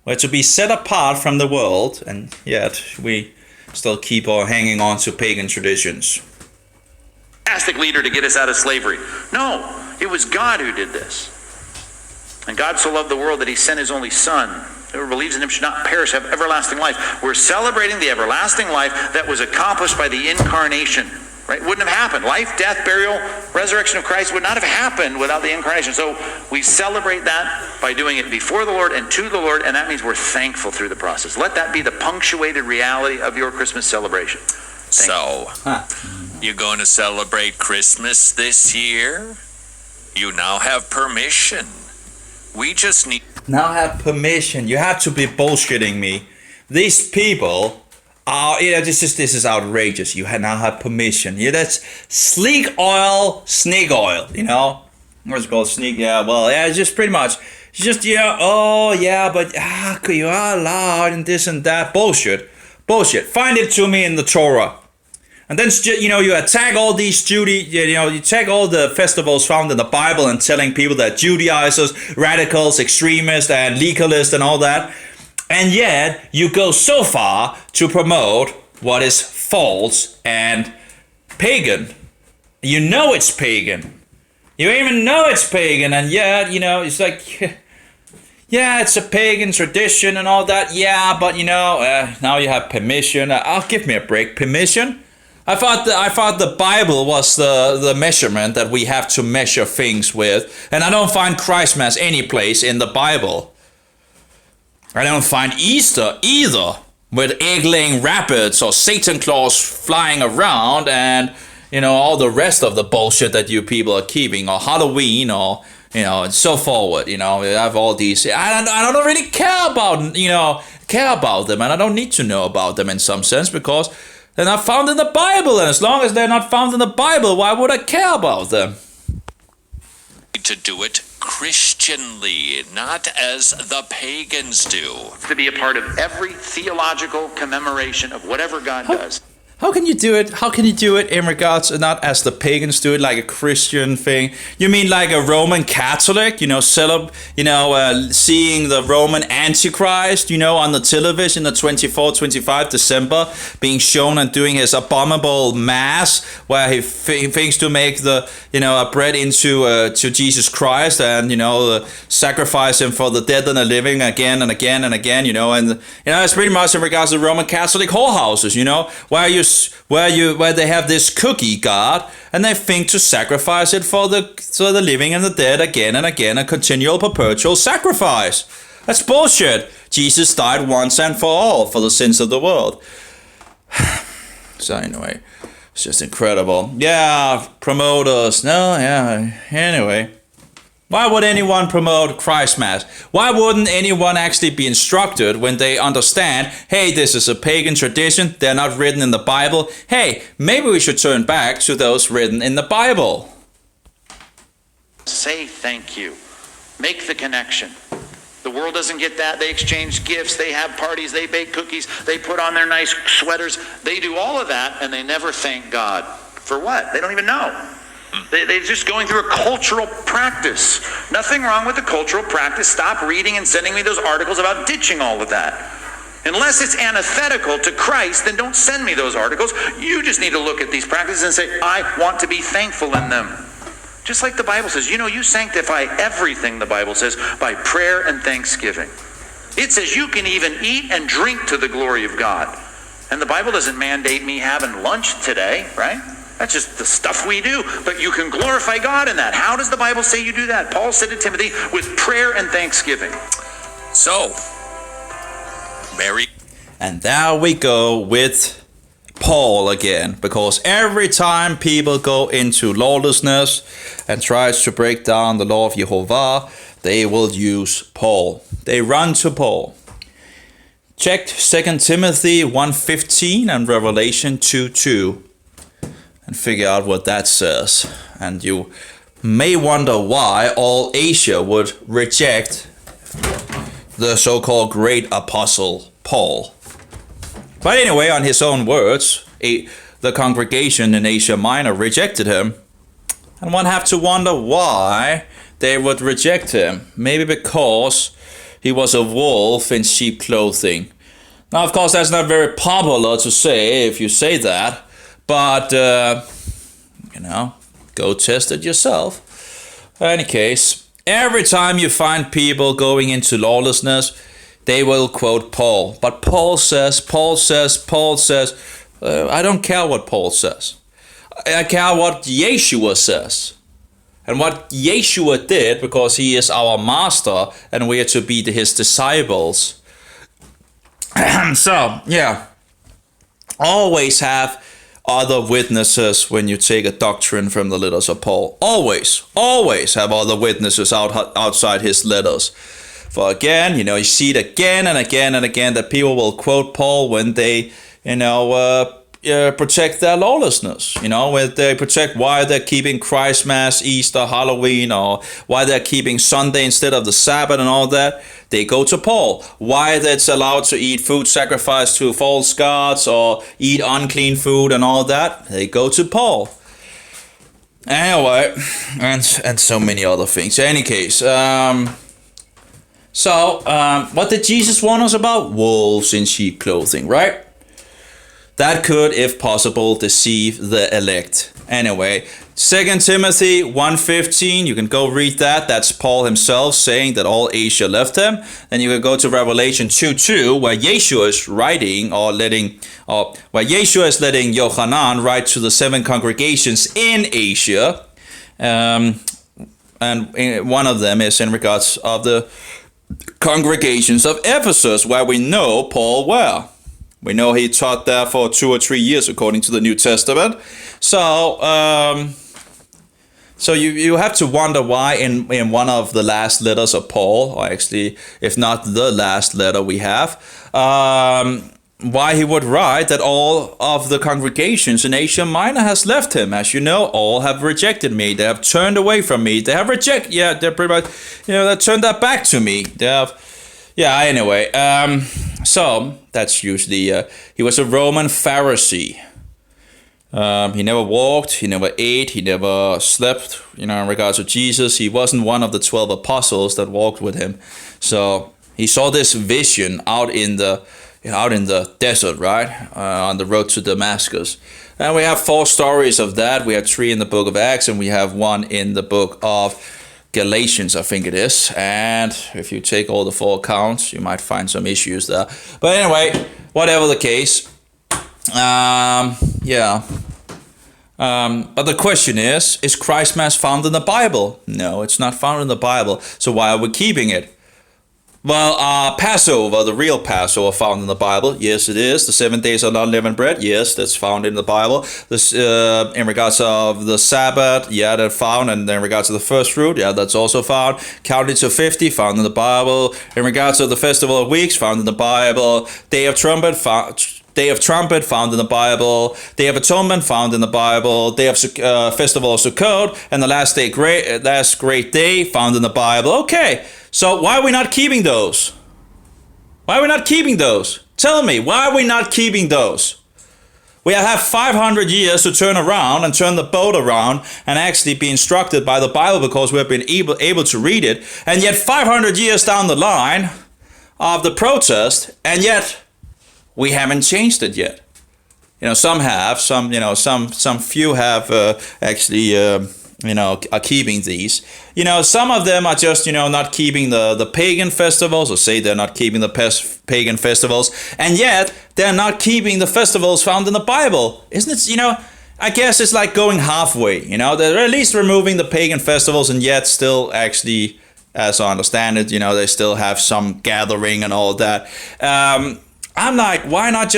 We're to be set apart from the world, and yet we still keep on hanging on to pagan traditions. Fantastic leader to get us out of slavery. No, it was God who did this. And God so loved the world that he sent his only son. Whoever believes in him should not perish, have everlasting life. We're celebrating the everlasting life that was accomplished by the incarnation. Right? Wouldn't have happened. Life, death, burial, resurrection of Christ would not have happened without the incarnation. So we celebrate that by doing it before the Lord and to the Lord, and that means we're thankful through the process. Let that be the punctuated reality of your Christmas celebration. So, you going to celebrate Christmas this year? You now have permission. We just need... Now have permission. You have to be bullshitting me. These people are, this is outrageous. You now have permission. Yeah, that's snake oil, What's it called? It's just pretty much, but you are allowed and this and that. Bullshit. Find it to me in the Torah. And then, you attack all these you attack all the festivals found in the Bible and telling people that Judaizers, radicals, extremists, and legalists and all that. And yet, you go so far to promote what is false and pagan. You know it's pagan. You even know it's pagan, and yet, it's like, yeah, it's a pagan tradition and all that. Yeah, but now you have permission. I'll give me a break. Permission? I thought the Bible was the measurement that we have to measure things with, and I don't find Christmas any place in the Bible. I don't find Easter either, with egg-laying rabbits or Satan claws flying around and all the rest of the bullshit that you people are keeping, or Halloween, or and so forward. You have all these. I don't really care about them, and I don't need to know about them in some sense because they're not found in the Bible, and as long as they're not found in the Bible, why would I care about them? To do it Christianly, not as the pagans do. To be a part of every theological commemoration of whatever God does. How can you do it? How can you do it in regards not as the pagans do it, like a Christian thing? You mean like a Roman Catholic, seeing the Roman Antichrist, on the television, the 24, 25 December, being shown and doing his abominable mass, where he thinks to make the, bread into to Jesus Christ and, sacrifice him for the dead and the living again and again and again, and it's pretty much in regards to Roman Catholic whorehouses, where they have this cookie god and they think to sacrifice it for the living and the dead again and again, a continual perpetual sacrifice. That's bullshit. Jesus died once and for all for the sins of the world. So anyway, it's just incredible. Yeah, promoters. No, yeah. Anyway. Why would anyone promote Christmas? Why wouldn't anyone actually be instructed when they understand, hey, this is a pagan tradition, they're not written in the Bible. Hey, maybe we should turn back to those written in the Bible. Say thank you. Make the connection. The world doesn't get that. They exchange gifts, they have parties, they bake cookies, they put on their nice sweaters. They do all of that and they never thank God. For what? They don't even know. They're just going through a cultural practice. Nothing wrong with the cultural practice. Stop reading and sending me those articles about ditching all of that. Unless it's antithetical to Christ, then don't send me those articles. You just need to look at these practices and say, I want to be thankful in them. Just like the Bible says. You sanctify everything, the Bible says, by prayer and thanksgiving. It says you can even eat and drink to the glory of God. And the Bible doesn't mandate me having lunch today, right? That's just the stuff we do. But you can glorify God in that. How does the Bible say you do that? Paul said to Timothy, with prayer and thanksgiving. So, Mary. And there we go with Paul again. Because every time people go into lawlessness and tries to break down the law of Jehovah, they will use Paul. They run to Paul. Check 2 Timothy 1:15 and Revelation 2:2. And figure out what that says. And you may wonder why all Asia would reject the so-called great apostle Paul. But anyway, on his own words, the congregation in Asia Minor rejected him. And one have to wonder why they would reject him. Maybe because he was a wolf in sheep clothing. Now, of course, that's not very popular to say if you say that. But, go test it yourself. In any case, every time you find people going into lawlessness, they will quote Paul. But Paul says, I don't care what Paul says. I care what Yeshua says. And what Yeshua did, because he is our master and we are to be his disciples. So, yeah, always have other witnesses when you take a doctrine from the letters of Paul. Always have other witnesses outside his letters. For again, you see it again and again and again that people will quote Paul when they, protect their lawlessness. When they protect why they're keeping Christ Mass, Easter, Halloween, or why they're keeping Sunday instead of the Sabbath and all that. They go to Paul. Why it's allowed to eat food sacrificed to false gods or eat unclean food and all that. They go to Paul. Anyway, and so many other things. In any case, what did Jesus warn us about? Wolves in sheep clothing, right? That could, if possible, deceive the elect. Anyway, 2 Timothy 1:15, you can go read that. That's Paul himself saying that all Asia left him. Then you can go to Revelation 2:2, where Yeshua is writing where Yeshua is letting Yohanan write to the 7 congregations in Asia. And one of them is in regards of the congregations of Ephesus, where we know Paul well. We know he taught there for 2 or 3 years according to the New Testament. So you have to wonder why in one of the last letters of Paul, or actually, if not the last letter we have, why he would write that all of the congregations in Asia Minor has left him. As you know, all have rejected me. They have turned away from me. They have they're pretty much, they turned that back to me. They have, anyway. So that's usually, he was a Roman Pharisee. He never walked, he never ate, he never slept, in regards to Jesus. He wasn't one of the 12 apostles that walked with him. So he saw this vision out in the desert, right? On the road to Damascus. And we have 4 stories of that. We have 3 in the book of Acts, and we have 1 in the book of Galatians, I think it is. And if you take all the 4 accounts, you might find some issues there. But anyway, whatever the case, but the question is Christ Mass found in the Bible? No, it's not found in the Bible. So why are we keeping it? Well, Passover, the real Passover, found in the Bible. Yes, it is. The 7 days of unleavened bread. Yes, that's found in the Bible. This, in regards of the Sabbath, that's found. And in regards to the first fruit, that's also found. Counting to 50, found in the Bible. In regards to the Festival of Weeks, found in the Bible. Day of Trumpet, found in the Bible. Day of Atonement, found in the Bible. Day of Festival of Sukkot, and the last great day, found in the Bible. Okay, so why are we not keeping those? Why are we not keeping those? Tell me, why are we not keeping those? We have 500 years to turn around and turn the boat around and actually be instructed by the Bible because we have been able to read it. And yet 500 years down the line of the protest, and yet we haven't changed it yet. Some have, some few have are keeping these. Some of them are just, not keeping the pagan festivals, or say they're not keeping the pagan festivals, and yet they're not keeping the festivals found in the Bible. Isn't it, I guess it's like going halfway, they're at least removing the pagan festivals, and yet still actually, as I understand it, they still have some gathering and all that. I'm like, why not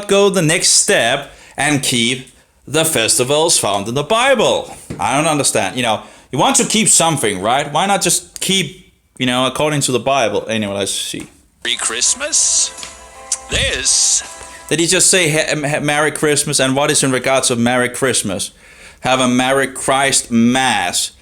go the next step and keep the festivals found in the Bible? I don't understand. You want to keep something, right? Why not just keep, according to the Bible? Anyway, let's see. Merry Christmas. Did he just say Merry Christmas? And what is in regards of Merry Christmas? Have a Merry Christ Mass.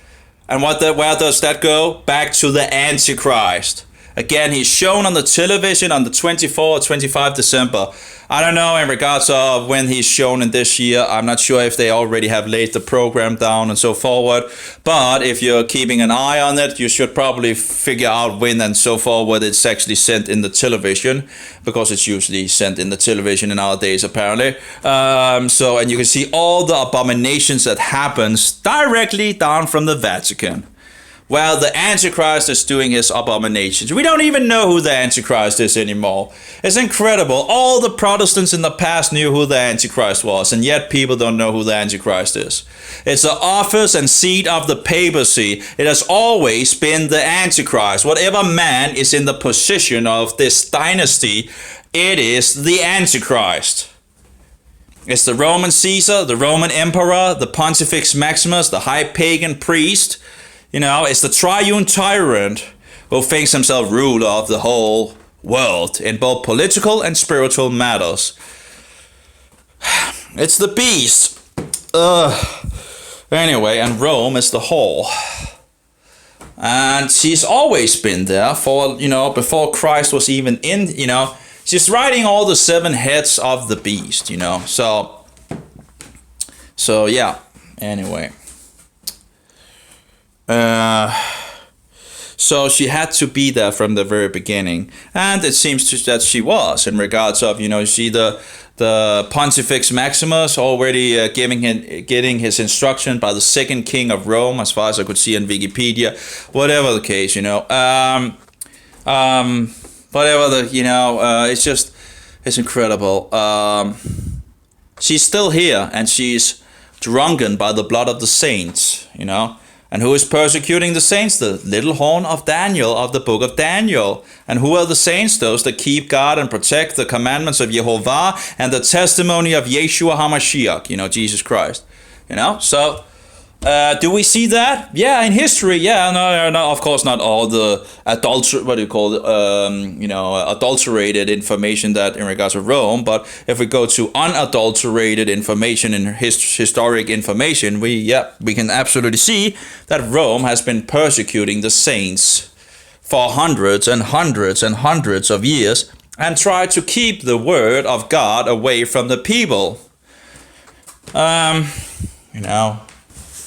And where does that go? Back to the Antichrist. Again, he's shown on the television on the 24 or 25 December. I don't know in regards of when he's shown in this year. I'm not sure if they already have laid the program down and so forward. But if you're keeping an eye on it, you should probably figure out when and so forward it's actually sent in the television, because it's usually sent in the television in our days apparently. And you can see all the abominations that happens directly down from the Vatican. Well, the Antichrist is doing his abominations. We don't even know who the Antichrist is anymore. It's incredible. All the Protestants in the past knew who the Antichrist was, and yet people don't know who the Antichrist is. It's the office and seat of the papacy. It has always been the Antichrist. Whatever man is in the position of this dynasty, it is the Antichrist. It's the Roman Caesar, the Roman Emperor, the Pontifex Maximus, the high pagan priest. It's the triune tyrant who thinks himself ruler of the whole world in both political and spiritual matters. It's the beast. Anyway, and Rome is the whore. And she's always been there for, before Christ was even in, she's riding all the 7 heads of the beast, So yeah, anyway. So she had to be there from the very beginning. And it seems that she was, in regards of, see the Pontifex Maximus already getting his instruction by the second king of Rome, as far as I could see in Wikipedia. Whatever the case, it's incredible. She's still here, and she's drunken by the blood of the saints, And who is persecuting the saints? The little horn of Daniel, of the book of Daniel. And who are the saints? Those that keep guard and protect the commandments of Jehovah and the testimony of Yeshua HaMashiach, Jesus Christ. So do we see that? Yeah, in history, yeah. No, of course not all the adulterated information that in regards to Rome, but if we go to unadulterated information and historic information, we can absolutely see that Rome has been persecuting the saints for hundreds and hundreds and hundreds of years and tried to keep the word of God away from the people.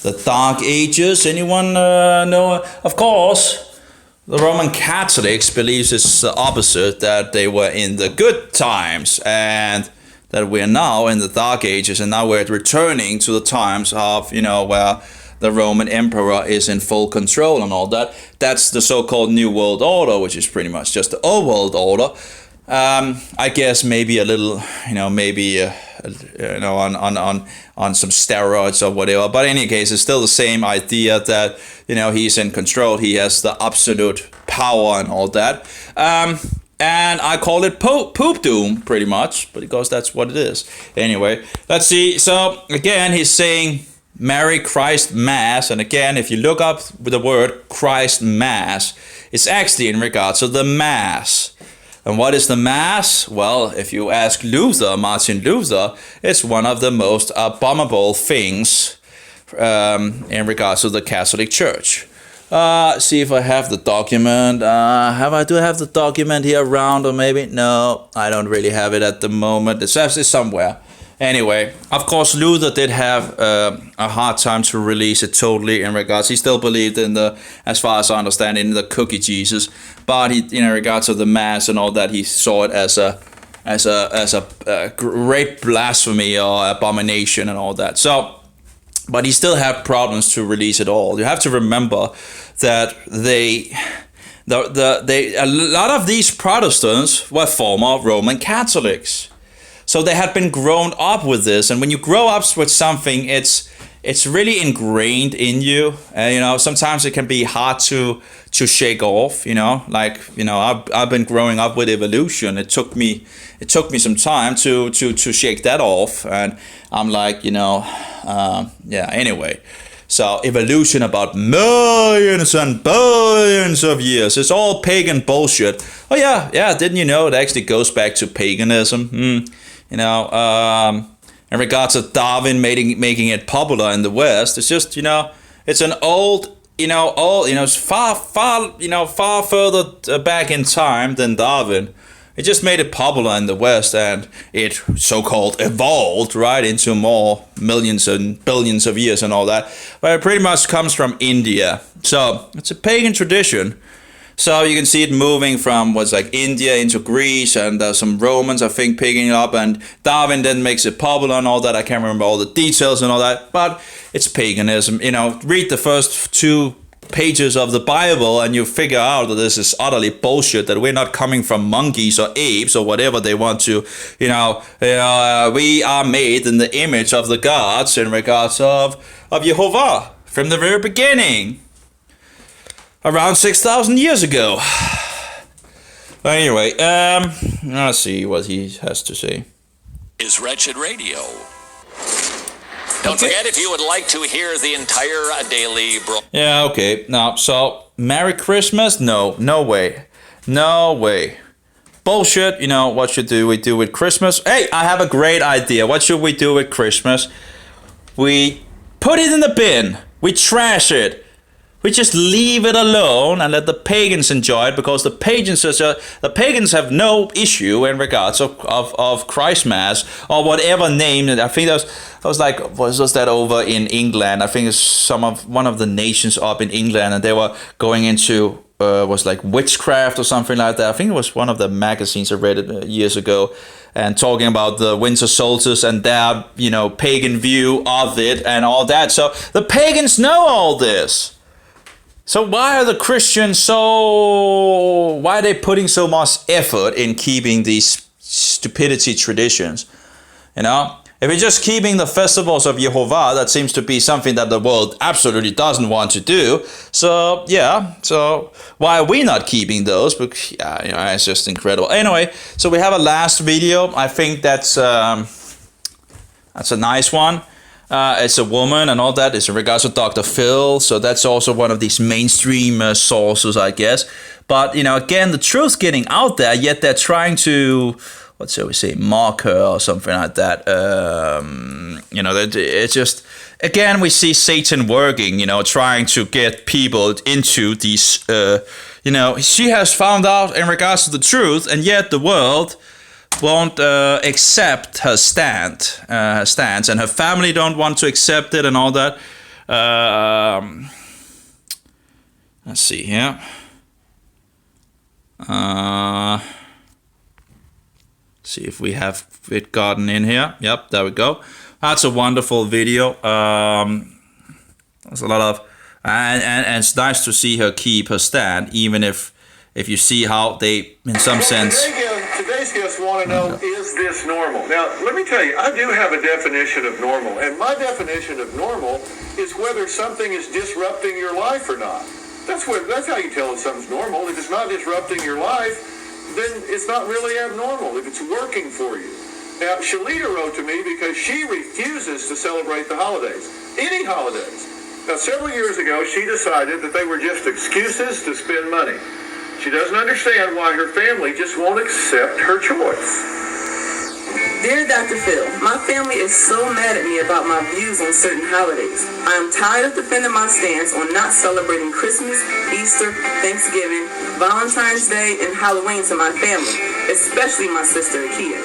The Dark Ages, anyone know? Of course, the Roman Catholics believes it's the opposite, that they were in the good times and that we're now in the Dark Ages, and now we're returning to the times of, where the Roman Emperor is in full control and all that. That's the so-called New World Order, which is pretty much just the old world order. I guess maybe a little, on some steroids or whatever. But in any case, it's still the same idea that, he's in control. He has the absolute power and all that. And I call it poop doom, pretty much, because that's what it is. Anyway, let's see. So, again, he's saying Mary Christ Mass. And again, if you look up the word Christ Mass, it's actually in regards to the Mass. And what is the Mass? Well, if you ask Martin Luther, it's one of the most abominable things in regards to the Catholic Church. See if I have the document. Do I have the document here around, or maybe? No, I don't really have it at the moment. It's actually somewhere. Anyway, of course, Luther did have a hard time to release it totally in regards. He still believed in as far as I understand, in the cookie Jesus, but he, in regards to the Mass and all that, he saw it as a great blasphemy or abomination and all that. So, but he still had problems to release it all. You have to remember that a lot of these Protestants were former Roman Catholics. So they had been grown up with this, and when you grow up with something, it's really ingrained in you. Sometimes it can be hard to shake off. I've been growing up with evolution. It took me some time to shake that off, and I'm like, Anyway, so evolution about millions and billions of years. It's all pagan bullshit. Oh yeah. Didn't you know it actually goes back to paganism? In regards to Darwin making it popular in the West, it's just, it's an old, it's far further back in time than Darwin. It just made it popular in the West, and it so-called evolved right into more millions and billions of years and all that. But it pretty much comes from India. So it's a pagan tradition. So you can see it moving from India into Greece, and some Romans, I think, picking it up, and Darwin then makes it popular and all that. I can't remember all the details and all that, but it's paganism. Read the first 2 pages of the Bible and you figure out that this is utterly bullshit, that we're not coming from monkeys or apes or whatever they want to, we are made in the image of the gods in regards of Jehovah from the very beginning. Around 6,000 years ago. Anyway, let's see what he has to say. is Wretched Radio. Don't forget, if you would like to hear the entire daily Yeah, okay. Now, so, Merry Christmas? No way. No way. Bullshit. You know, what should we do with Christmas? Hey, I have a great idea. What should we do with Christmas? We put it in the bin. We trash it. We just leave it alone and let the pagans enjoy it, because the pagans have no issue in regards of Christmas or whatever name. I think that was that over in England. I think it's one of the nations up in England, and they were going into was like witchcraft or something like that. I think it was one of the magazines I read it years ago, and talking about the winter solstice and their pagan view of it and all that. So the pagans know all this. So why are the Christians why are they putting so much effort in keeping these stupidity traditions? If we're just keeping the festivals of Jehovah, that seems to be something that the world absolutely doesn't want to do. So why are we not keeping those? Because it's just incredible. Anyway, so we have a last video. I think that's a nice one. It's a woman and all that. It's in regards to Dr. Phil. So that's also one of these mainstream sources, I guess. But, again, the truth's getting out there, yet they're trying to, what shall we say, mock her or something like that. It's just, again, we see Satan working, trying to get people into these, she has found out in regards to the truth, and yet the world won't accept her stance, and her family don't want to accept it and all that. Let's see here. See if we have it gotten in here. Yep, there we go. That's a wonderful video. There's a lot of, and it's nice to see her keep her stand, even if you see how they, in some sense. Today's guests want to know, is this normal? Now, let me tell you, I do have a definition of normal, and my definition of normal is whether something is disrupting your life or not. That's how you tell if something's normal. If it's not disrupting your life, then it's not really abnormal, if it's working for you. Now, Shalita wrote to me because she refuses to celebrate the holidays, any holidays. Now, several years ago, she decided that they were just excuses to spend money. She doesn't understand why her family just won't accept her choice. Dear Dr. Phil, my family is so mad at me about my views on certain holidays. I am tired of defending my stance on not celebrating Christmas, Easter, Thanksgiving, Valentine's Day, and Halloween to my family, especially my sister Akia.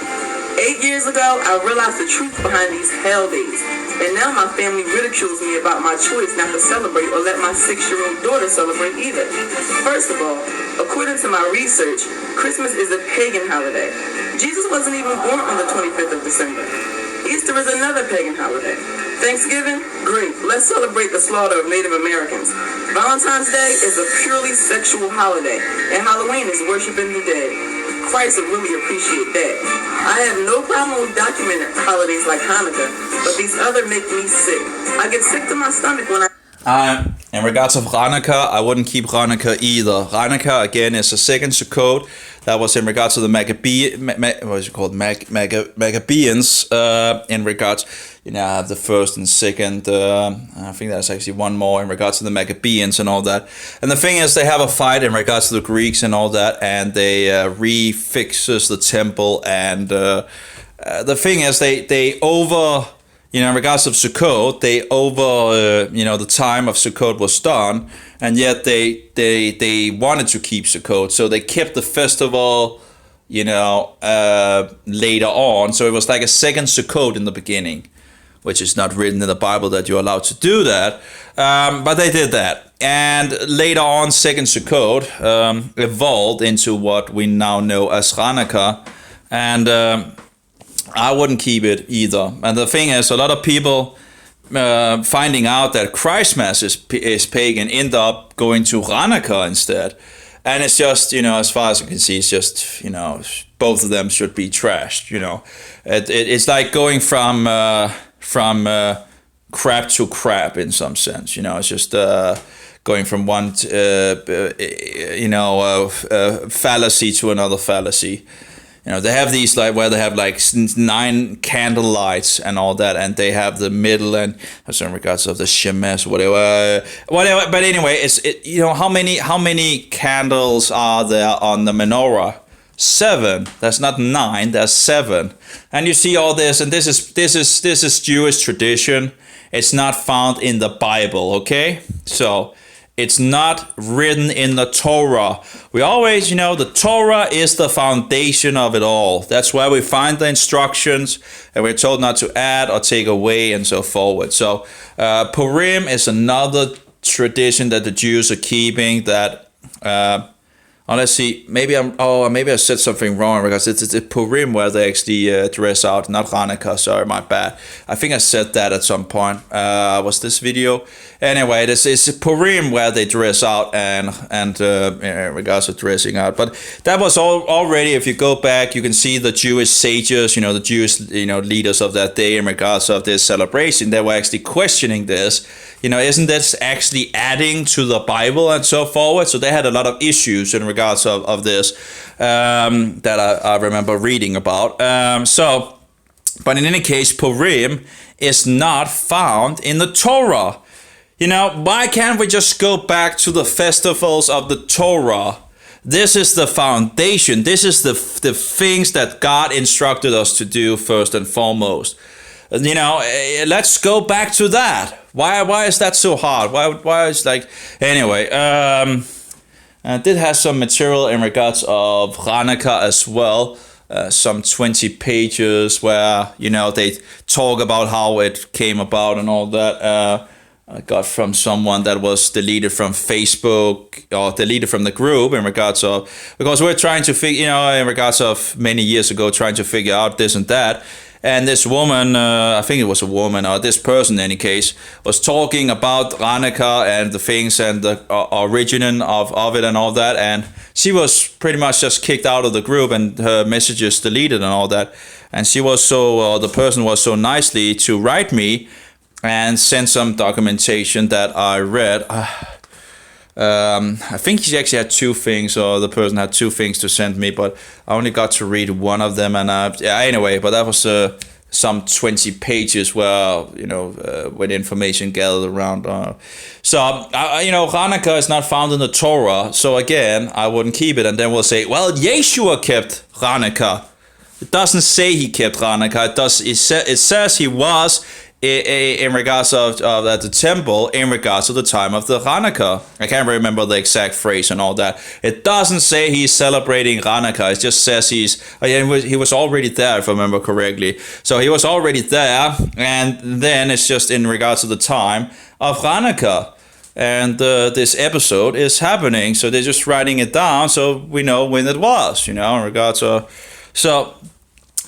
8 years ago, I realized the truth behind these hell days, and now my family ridicules me about my choice not to celebrate or let my 6-year-old daughter celebrate either. First of all, according to my research, Christmas is a pagan holiday. Jesus wasn't even born on the 25th of December. Easter is another pagan holiday. Thanksgiving? Great. Let's celebrate the slaughter of Native Americans. Valentine's Day is a purely sexual holiday, and Halloween is worshiping the dead. Christ would really appreciate that. I have no problem with documenting holidays like Hanukkah, but these other make me sick. I get sick to my stomach when in regards of Hanukkah, I wouldn't keep Hanukkah either. Hanukkah, again, is a second Sukkot. That was in regards to the Maccabeans, in regards, the first and second, I think there's actually one more in regards to the Maccabeans and all that. And the thing is, they have a fight in regards to the Greeks and all that, and they refixes the temple, and the thing is, they over... in regards of Sukkot, they the time of Sukkot was done, and yet they wanted to keep Sukkot, so they kept the festival, later on. So it was like a second Sukkot in the beginning, which is not written in the Bible that you're allowed to do that, but they did that. And later on, second Sukkot evolved into what we now know as Hanukkah, and I wouldn't keep it either. And the thing is, a lot of people finding out that Christmas is pagan end up going to Hanukkah instead. And it's just, as far as I can see, it's just, both of them should be trashed, It's like going from crap to crap in some sense, It's just going from one, fallacy to another fallacy. They have these like where they have like 9 candle lights and all that, and they have the middle and in regards of the shemesh, whatever. But anyway, how many candles are there on the menorah? 7. That's not 9. That's 7. And you see all this, and this is Jewish tradition. It's not found in the Bible. Okay, so. It's not written in the Torah. We always, the Torah is the foundation of it all. That's where we find the instructions, and we're told not to add or take away and so forward. So Purim is another tradition that the Jews are keeping that... let's see, maybe I said something wrong because it's Purim where they actually dress out, not Hanukkah, sorry, my bad. I think I said that at some point. Was this video? Anyway, this is Purim where they dress out and in regards to dressing out. But that was already, if you go back, you can see the Jewish sages, the Jewish, leaders of that day in regards of this celebration. They were actually questioning this. Isn't this actually adding to the Bible and so forward? So they had a lot of issues in regards of this that I remember reading about. But in any case, Purim is not found in the Torah. Why can't we just go back to the festivals of the Torah? This is the foundation. This is the things that God instructed us to do first and foremost. Let's go back to that. Why is that so hard? Why is anyway, I did have some material in regards of Hanukkah as well. Some 20 pages where, they talk about how it came about and all that. I got from someone that was deleted from Facebook or deleted from the group in regards of, because we're trying to figure, in regards of many years ago, trying to figure out this and that. And this woman, I think it was a woman, or this person in any case, was talking about Hanukkah and the things and the origin of it and all that. And she was pretty much just kicked out of the group and her messages deleted and all that. And she was the person was so nicely to write me and send some documentation that I read. I think she actually had 2 things, or the person had 2 things to send me, but I only got to read one of them. And anyway, but that was some 20 pages where, with information gathered around. So, Hanukkah is not found in the Torah. So again, I wouldn't keep it. And then we'll say, well, Yeshua kept Hanukkah. It doesn't say he kept Hanukkah. It says he was in regards of at the temple in regards to the time of the Hanukkah. I can't remember the exact phrase and all that. It doesn't say he's celebrating Hanukkah. It just says he was already there, if I remember correctly. So he was already there, and then it's just in regards to the time of Hanukkah. And this episode is happening, so they're just writing it down so we know when it was, in regards to... So...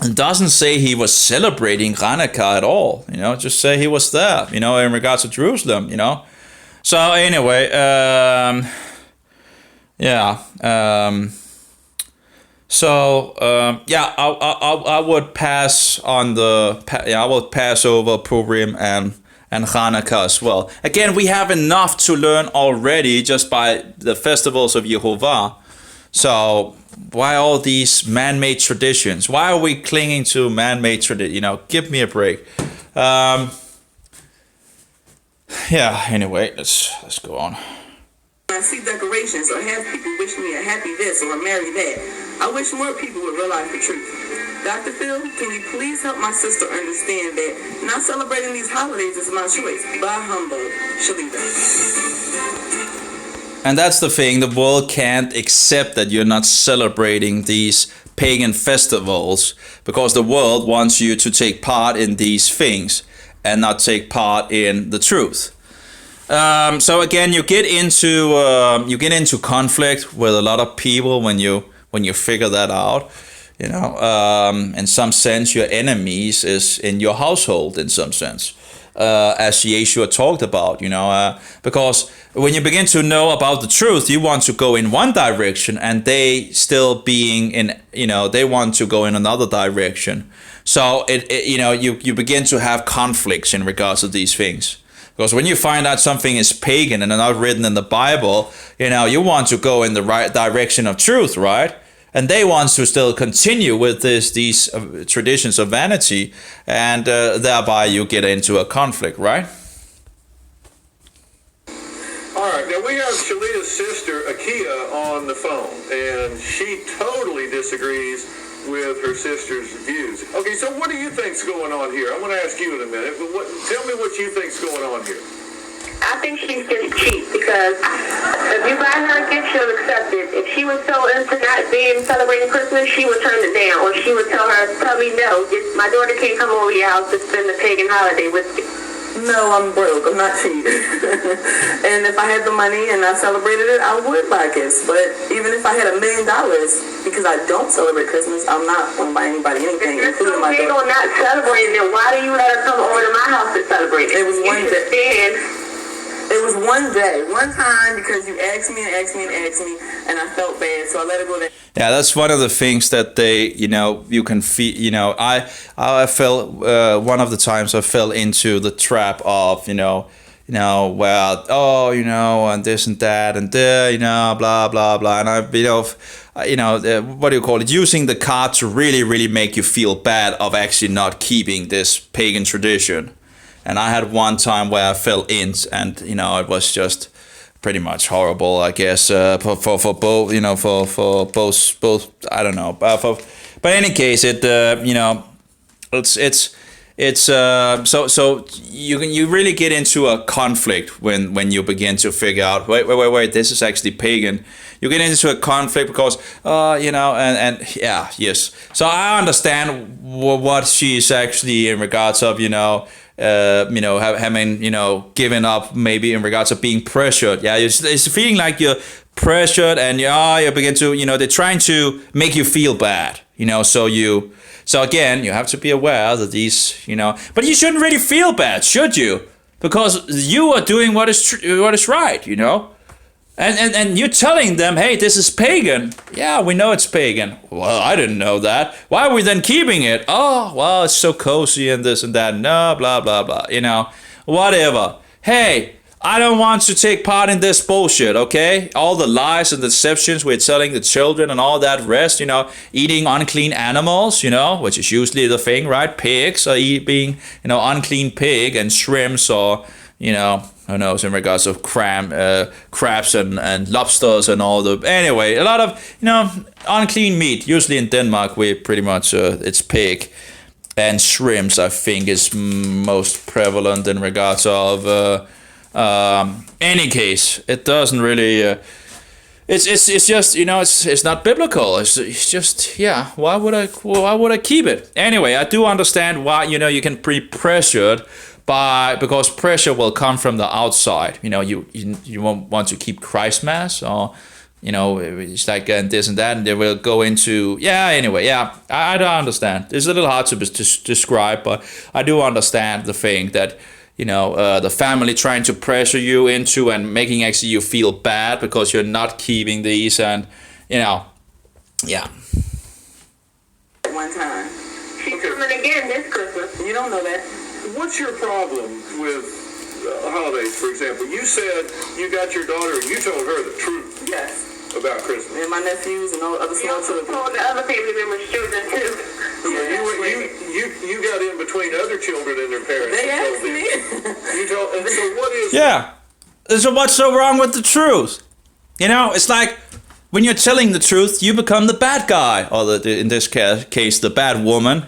It doesn't say he was celebrating Hanukkah at all, just say he was there, in regards to Jerusalem, So anyway, I would pass on I would pass over Purim and Hanukkah as well. Again, we have enough to learn already just by the festivals of Yehovah. So why all these man-made traditions? Why are we clinging to man-made traditions? Give me a break. Anyway, let's go on. I see decorations or have people wish me a happy this or a merry that. I wish more people would realize the truth. Dr. Phil, can you please help my sister understand that not celebrating these holidays is my choice? Bah humbug. Shalita. And that's the thing, the world can't accept that you're not celebrating these pagan festivals because the world wants you to take part in these things and not take part in the truth. So again, you get into conflict with a lot of people when you figure that out. In some sense, your enemies is in your household in some sense. As Yeshua talked about, because when you begin to know about the truth, you want to go in one direction and they still being in, they want to go in another direction. So you begin to have conflicts in regards to these things. Because when you find out something is pagan and not written in the Bible, you want to go in the right direction of truth, right? and they want to still continue with these traditions of vanity, and thereby you get into a conflict, right? All right, now we have Shalita's sister, Akia, on the phone, and she totally disagrees with her sister's views. Okay, so what do you think's going on here? I'm going to ask you in a minute, but tell me what you think's going on here. I think she's just cheap because if you buy her a gift, she'll accept it. If she was so into not being celebrating Christmas, she would turn it down, or she would tell me no. My daughter can't come over your house to spend the pagan holiday with you. No, I'm broke. I'm not cheap. And if I had the money and I celebrated it, I would buy gifts. But even if I had $1 million, because I don't celebrate Christmas, I'm not going to buy anybody anything, including my daughter. If you're so big on not celebrating, then why do you let her come over to my house to celebrate it? It was one day. It was one day, one time, because you asked me and asked me and asked me, and I felt bad, so I let her go there. Yeah, that's one of the things that you can feel, I fell, one of the times I fell into the trap of, and this and that, and blah, blah, blah, and what do you call it, using the card to really, really make you feel bad of actually not keeping this pagan tradition. And I had one time where I fell in, and it was just pretty much horrible, I guess, for both, for both. I don't know, but in any case, it so you really get into a conflict when you begin to figure out wait, this is actually pagan. You get into a conflict because yes. So I understand what she's actually in regards of having given up maybe in regards of being pressured. Yeah, it's feeling like you're pressured, and you begin to they're trying to make you feel bad. So again, you have to be aware that these but you shouldn't really feel bad, should you? Because you are doing what is right. And you're telling them, hey, this is pagan. Yeah, we know it's pagan. Well, I didn't know that. Why are we then keeping it? Oh, well, it's so cozy and this and that. No, blah, blah, blah. Whatever. Hey, I don't want to take part in this bullshit, okay? All the lies and deceptions we're telling the children and all that rest, eating unclean animals, which is usually the thing, right? Pigs are being, unclean pig, and shrimps or, who knows, in regards of crabs and lobsters and all the... Anyway, a lot of, unclean meat. Usually in Denmark, we pretty much, it's pig. And shrimps, I think, is most prevalent in regards of... any case, it doesn't really... It's just, it's not biblical. It's just, why would I keep it? Anyway, I do understand why, you can be pressured because pressure will come from the outside. You won't want to keep Christmas, or it's like this and that, and they will go into anyway. I don't understand. It's a little hard to describe, but I do understand the thing that the family trying to pressure you into and making actually you feel bad because you're not keeping these, and One time. She's coming again this Christmas. You don't know that. What's your problem with holidays, for example? You said you got your daughter and you told her the truth. Yes. About Christmas. And my nephews and all other small children. You told the other family members' children too. You got in between other children and their parents. They asked me. And so what is... Yeah. So what's so wrong with the truth? It's like when you're telling the truth, you become the bad guy, or in this case, the bad woman.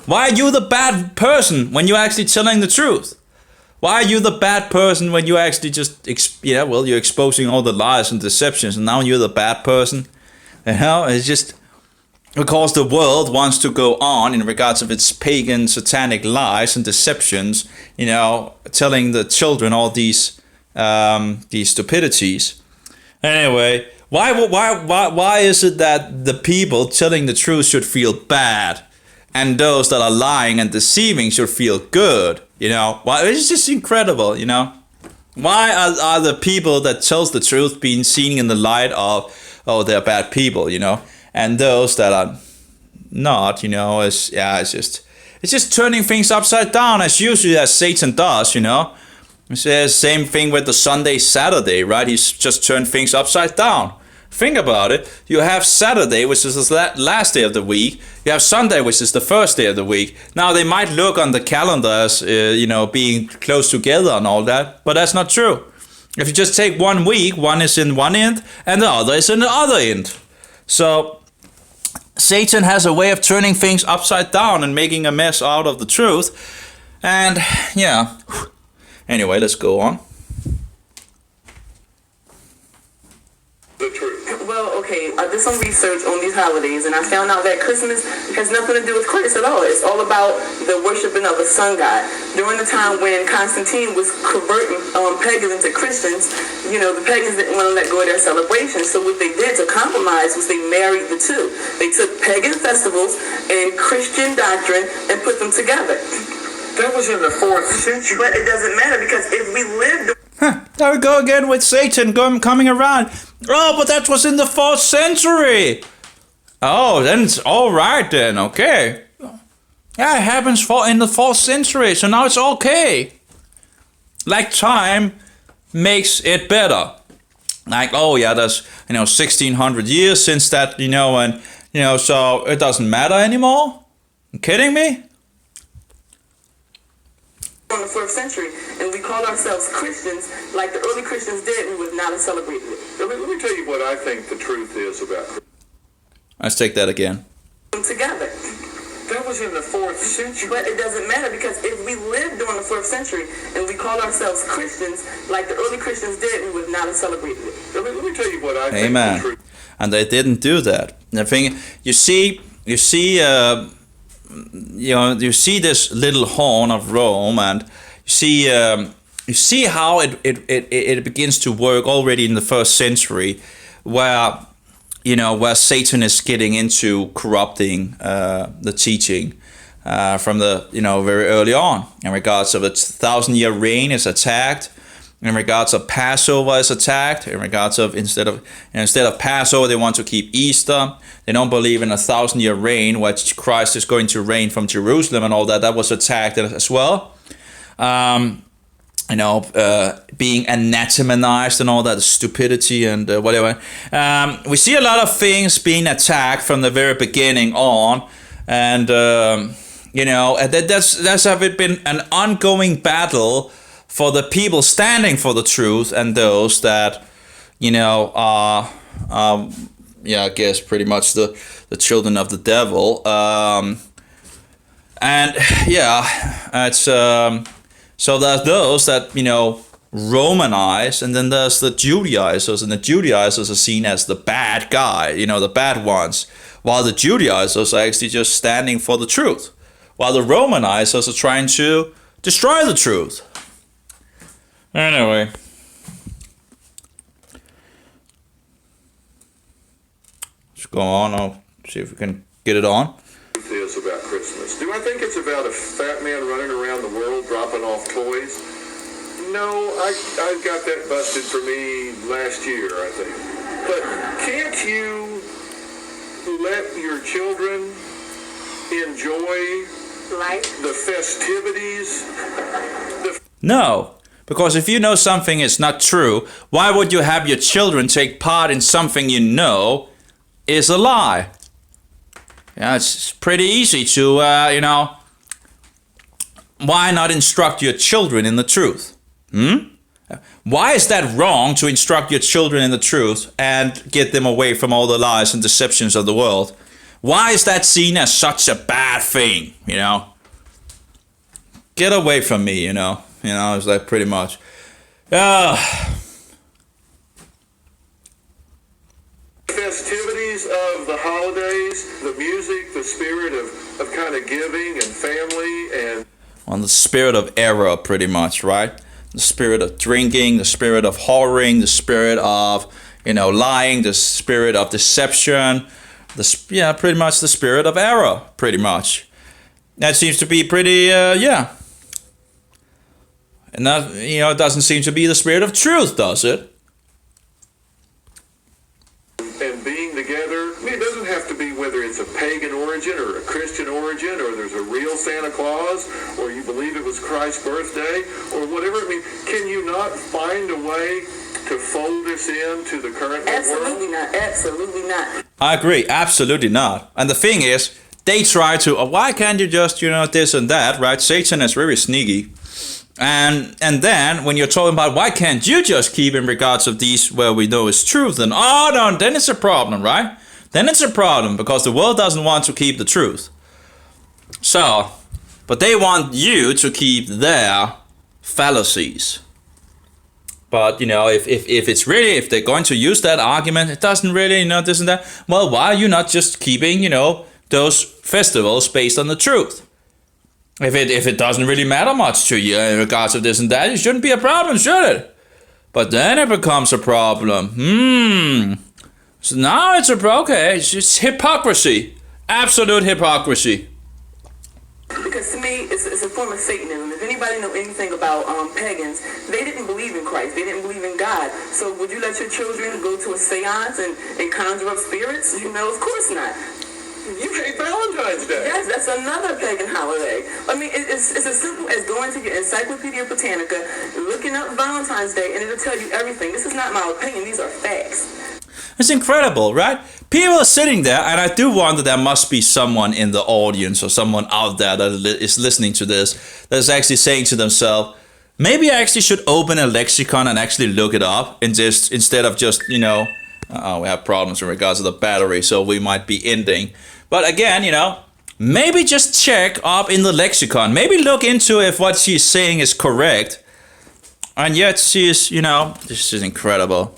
Why are you the bad person when you're actually telling the truth? Why are you the bad person when you actually just, you're exposing all the lies and deceptions, and now you're the bad person? It's just because the world wants to go on in regards of its pagan, satanic lies and deceptions, telling the children all these stupidities. Anyway, why is it that the people telling the truth should feel bad, and those that are lying and deceiving should feel good? Why? It's just incredible. Why are the people that tells the truth being seen in the light of, oh, they're bad people, and those that are not, it's just turning things upside down, as usually as Satan does. It's the same thing with the Sunday, Saturday, right? He's just turned things upside down. think about it. You have Saturday, which is the last day of the week. You have Sunday, which is the first day of the week. Now, they might look on the calendar as, being close together and all that, but that's not true. If you just take 1 week, one is in one end and the other is in the other end. So Satan has a way of turning things upside down and making a mess out of the truth. And yeah, anyway, let's go on. The truth. Well, okay, I did some research on these holidays, and I found out that Christmas has nothing to do with Christ at all. It's all about the worshiping of the sun god. During the time when Constantine was converting pagans into Christians, the pagans didn't want to let go of their celebration. So what they did to compromise was they married the two. They took pagan festivals and Christian doctrine and put them together. That was in the 4th century. But it doesn't matter, because if we lived... There we go again with Satan coming around. Oh, but that was in the 4th century. Oh, then it's all right then, okay. Yeah, it happens in the 4th century, so now it's okay. Like time makes it better. Like, oh yeah, there's 1600 years since that, so it doesn't matter anymore. You kidding me? On the 4th century, and we call ourselves Christians like the early Christians did, we would not have celebrated it. Let me tell you what I think the truth is about Christmas. Let's take that again. Together. That was in the 4th century. But it doesn't matter, because if we lived during the 4th century and we call ourselves Christians like the early Christians did, we would not have celebrated it. Let me tell you what I think Amen. the truth. And they didn't do that. The thing, you see this little horn of Rome, and you see how it begins to work already in the 1st century, where Satan is getting into corrupting the teaching from the very early on. In regards of the 1,000-year reign is attacked. In regards of Passover is attacked. In regards of instead of Passover, they want to keep Easter. They don't believe in a 1,000-year reign, which Christ is going to reign from Jerusalem and all that. That was attacked as well. Being anathematized and all that stupidity and whatever. We see a lot of things being attacked from the very beginning on, and that's have it been an ongoing battle for the people standing for the truth and those that are I guess pretty much the children of the devil. It's so there's those that Romanize, and then there's the Judaizers, and the Judaizers are seen as the bad guy, the bad ones, while the Judaizers are actually just standing for the truth, while the Romanizers are trying to destroy the truth. Anyway. Let's go on. I'll see if we can get it on. Is about Christmas. Do I think it's about a fat man running around the world dropping off toys? No, I got that busted for me last year, I think. But can't you let your children enjoy the festivities? No, because if you know something is not true, why would you have your children take part in something you know is a lie? Yeah, it's pretty easy to, why not instruct your children in the truth? Why is that wrong to instruct your children in the truth and get them away from all the lies and deceptions of the world? Why is that seen as such a bad thing, Get away from me, it's like pretty much. Festivities of the holidays, the music, the spirit of kind of giving and family and... On the spirit of error, pretty much, right? The spirit of drinking, the spirit of whoring, the spirit of, lying, the spirit of deception, pretty much the spirit of error, pretty much. That seems to be pretty, And that, it doesn't seem to be the spirit of truth, does it? And being together, it doesn't have to be whether it's a pagan origin or a Christian origin, or there's a real Santa Claus, or you believe it was Christ's birthday, or whatever. Can you not find a way to fold this into the current world? Absolutely not. Absolutely not. I agree, absolutely not. And the thing is, they try to, why can't you just, this and that, right? Satan is very sneaky. And then when you're talking about why can't you just keep in regards of these where we know is truth, then then it's a problem, right? Then it's a problem because the world doesn't want to keep the truth. So, but they want you to keep their fallacies. But if they're going to use that argument, it doesn't really, this and that. Well, why are you not just keeping, those festivals based on the truth? If it doesn't really matter much to you in regards to this and that, it shouldn't be a problem, should it? But then it becomes a problem. So now it's it's just hypocrisy. Absolute hypocrisy. Because to me, it's a form of Satanism. If anybody know anything about pagans, they didn't believe in Christ. They didn't believe in God. So would you let your children go to a seance and conjure up spirits? Of course not. You hate Valentine's Day. Yes, that's another pagan holiday. I mean, it's as simple as going to your Encyclopedia Britannica, looking up Valentine's Day, and it'll tell you everything. This is not my opinion. These are facts. It's incredible, right? People are sitting there, and I do wonder there must be someone in the audience or someone out there that is listening to this that is actually saying to themselves, maybe I actually should open a lexicon and actually look it up and just instead of just, we have problems in regards to the battery, so we might be ending. But again, maybe just check up in the lexicon. Maybe look into if what she's saying is correct. And yet she's, this is incredible.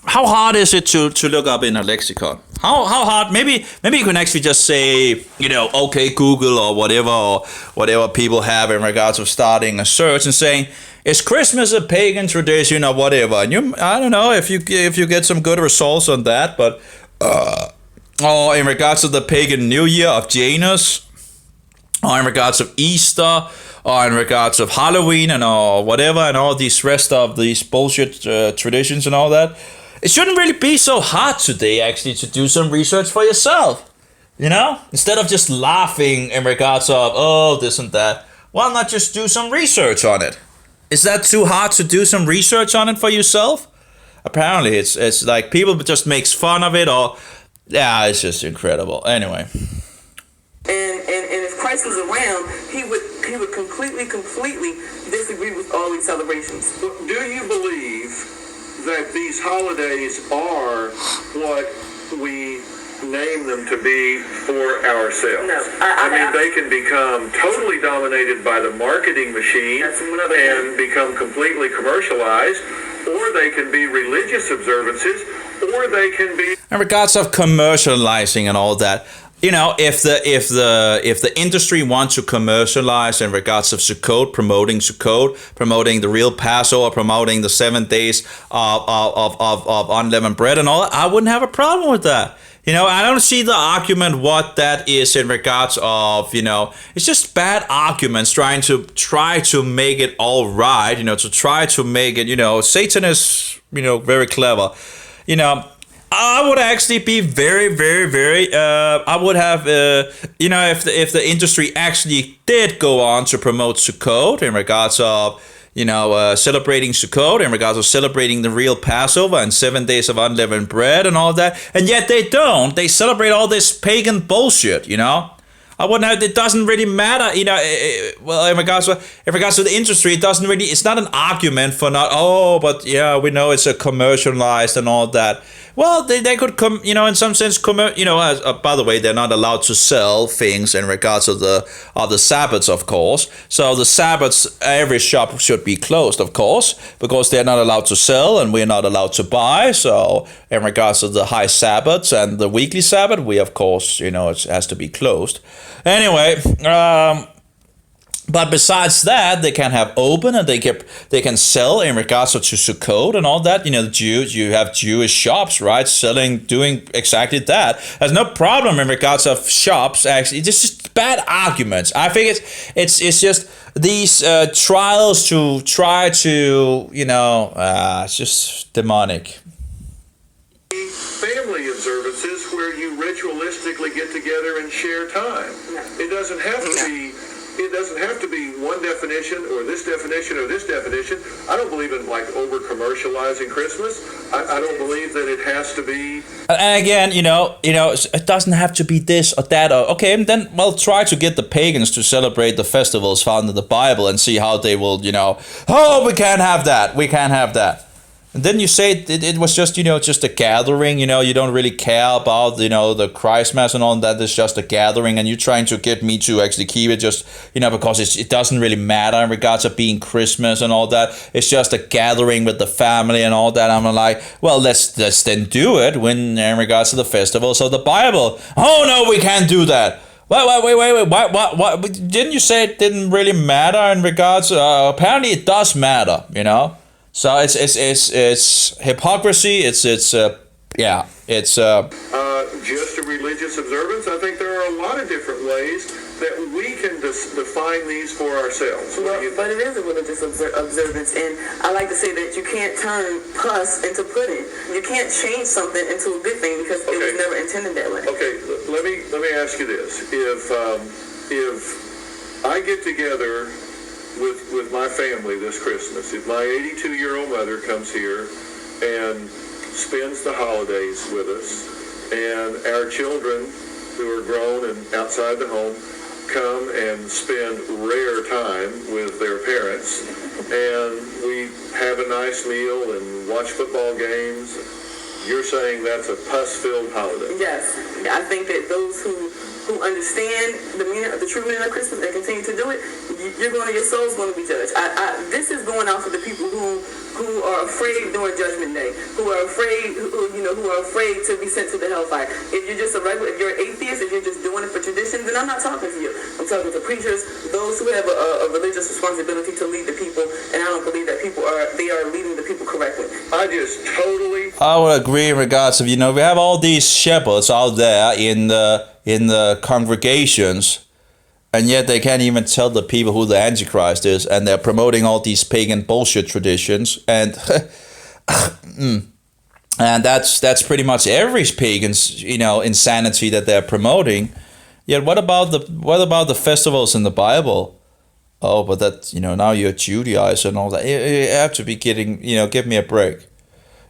How hard is it to look up in a lexicon? How hard? Maybe you can actually just say, okay, Google or whatever people have in regards of starting a search and saying, is Christmas a pagan tradition or whatever? And I don't know if you get some good results on that, but or in regards to the pagan New Year of Janus, or in regards of Easter, or in regards of Halloween and or whatever, and all these rest of these bullshit traditions and all that. It shouldn't really be so hard today, actually, to do some research for yourself. Instead of just laughing in regards of, this and that, why not just do some research on it? Is that too hard to do some research on it for yourself? Apparently, it's like people just makes fun of it, or it's just incredible. Anyway. And if Christ was around, he would completely disagree with all these celebrations. Do you believe that these holidays are what we name them to be for ourselves? No. I mean, they can become totally dominated by the marketing machine and become completely commercialized, or they can be religious observances, or they can be... In regards of commercializing and all that, if the industry wants to commercialize in regards of Sukkot, promoting the real Passover, promoting the 7 days of unleavened bread and all that, I wouldn't have a problem with that. I don't see the argument what that is in regards of, it's just bad arguments try to make it all right, to try to make it, Satan is, very clever. I would actually be very, very, very, I would have, if the industry actually did go on to promote Sukkot in regards of, celebrating Sukkot, in regards of celebrating the real Passover and 7 days of unleavened bread and all that. And yet they don't. They celebrate all this pagan bullshit, I wouldn't have, it doesn't really matter, well, in regards to the industry, it's not an argument for not, but yeah, we know it's a commercialized and all that. Well, they could come, in some sense, by the way, they're not allowed to sell things in regards of the Sabbaths, of course. So the Sabbaths, every shop should be closed, of course, because they're not allowed to sell and we're not allowed to buy. So in regards to the high Sabbaths and the weekly Sabbath, we, of course, it has to be closed. Anyway, but besides that, they can have open and they can sell in regards to Sukkot and all that. You have Jewish shops, right, doing exactly that. There's no problem in regards of shops. Actually, it's just bad arguments. I think it's just these trials to try to it's just demonic. Family observances where you ritualistically get together and share time. It doesn't have to be it doesn't have to be one definition or this definition or this definition. I don't believe in like over commercializing Christmas. I don't believe that it has to be. And again, it doesn't have to be this or that. Or, okay, then try to get the pagans to celebrate the festivals found in the Bible and see how they will, oh, we can't have that. We can't have that. And then you say it was just, just a gathering, you don't really care about, the Christmas and all that. It's just a gathering, and you're trying to get me to actually keep it just, because it doesn't really matter in regards of being Christmas and all that. It's just a gathering with the family and all that. I'm like, well, let's then do it when in regards to the festivals of the Bible. Oh, no, we can't do that. Wait. What? Didn't you say it didn't really matter in regards? Apparently it does matter, So it's hypocrisy. It's just a religious observance. I think there are a lot of different ways that we can define these for ourselves. Well, but it is a religious observance, and I like to say that you can't turn pus into pudding. You can't change something into a good thing because it was never intended that way. Okay, let me ask you this: if I get together with my family this Christmas, if my 82-year-old mother comes here and spends the holidays with us, and our children who are grown and outside the home come and spend rare time with their parents, and we have a nice meal and watch football games, you're saying that's a pus-filled holiday? Yes. I think that those who understand the true meaning of Christmas and continue to do it, your soul's going to be judged. This is going out for the people who are afraid during Judgment Day, who are afraid to be sent to the hellfire. If you're just if you're an atheist, if you're just doing it for tradition, then I'm not talking to you. I'm talking to preachers, those who have a religious responsibility to lead the people, and I don't believe that they are leading the people correctly. I would agree in regards of, we have all these shepherds out there in the congregations, and yet they can't even tell the people who the Antichrist is, and they're promoting all these pagan bullshit traditions, and and that's pretty much every pagan's insanity that they're promoting. Yet what about the festivals in the Bible? Oh, but that now you're Judaizer and all that. You have to be kidding. Give me a break.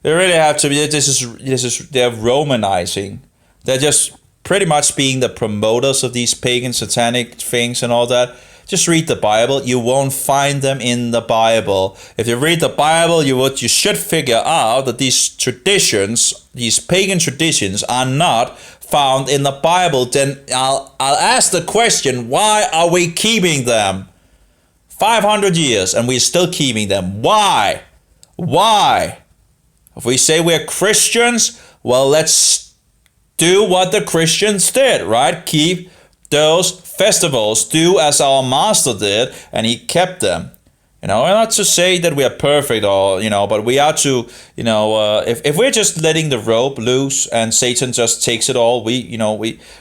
They really have to be. This is they're Romanizing. They're just pretty much being the promoters of these pagan satanic things and all that. Just read the Bible. You won't find them in the Bible. If you read the Bible, you should figure out that these traditions, these pagan traditions, are not found in the Bible. Then I'll ask the question: why are we keeping them? 500 years and we're still keeping them. Why? If we say we're Christians, well, let's do what the Christians did, right? Keep those festivals, do as our master did, and he kept them. Not to say that we are perfect or, but we are to, if we're just letting the rope loose and Satan just takes it all, we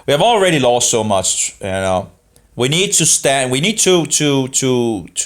have already lost so much, We need to stand. We need to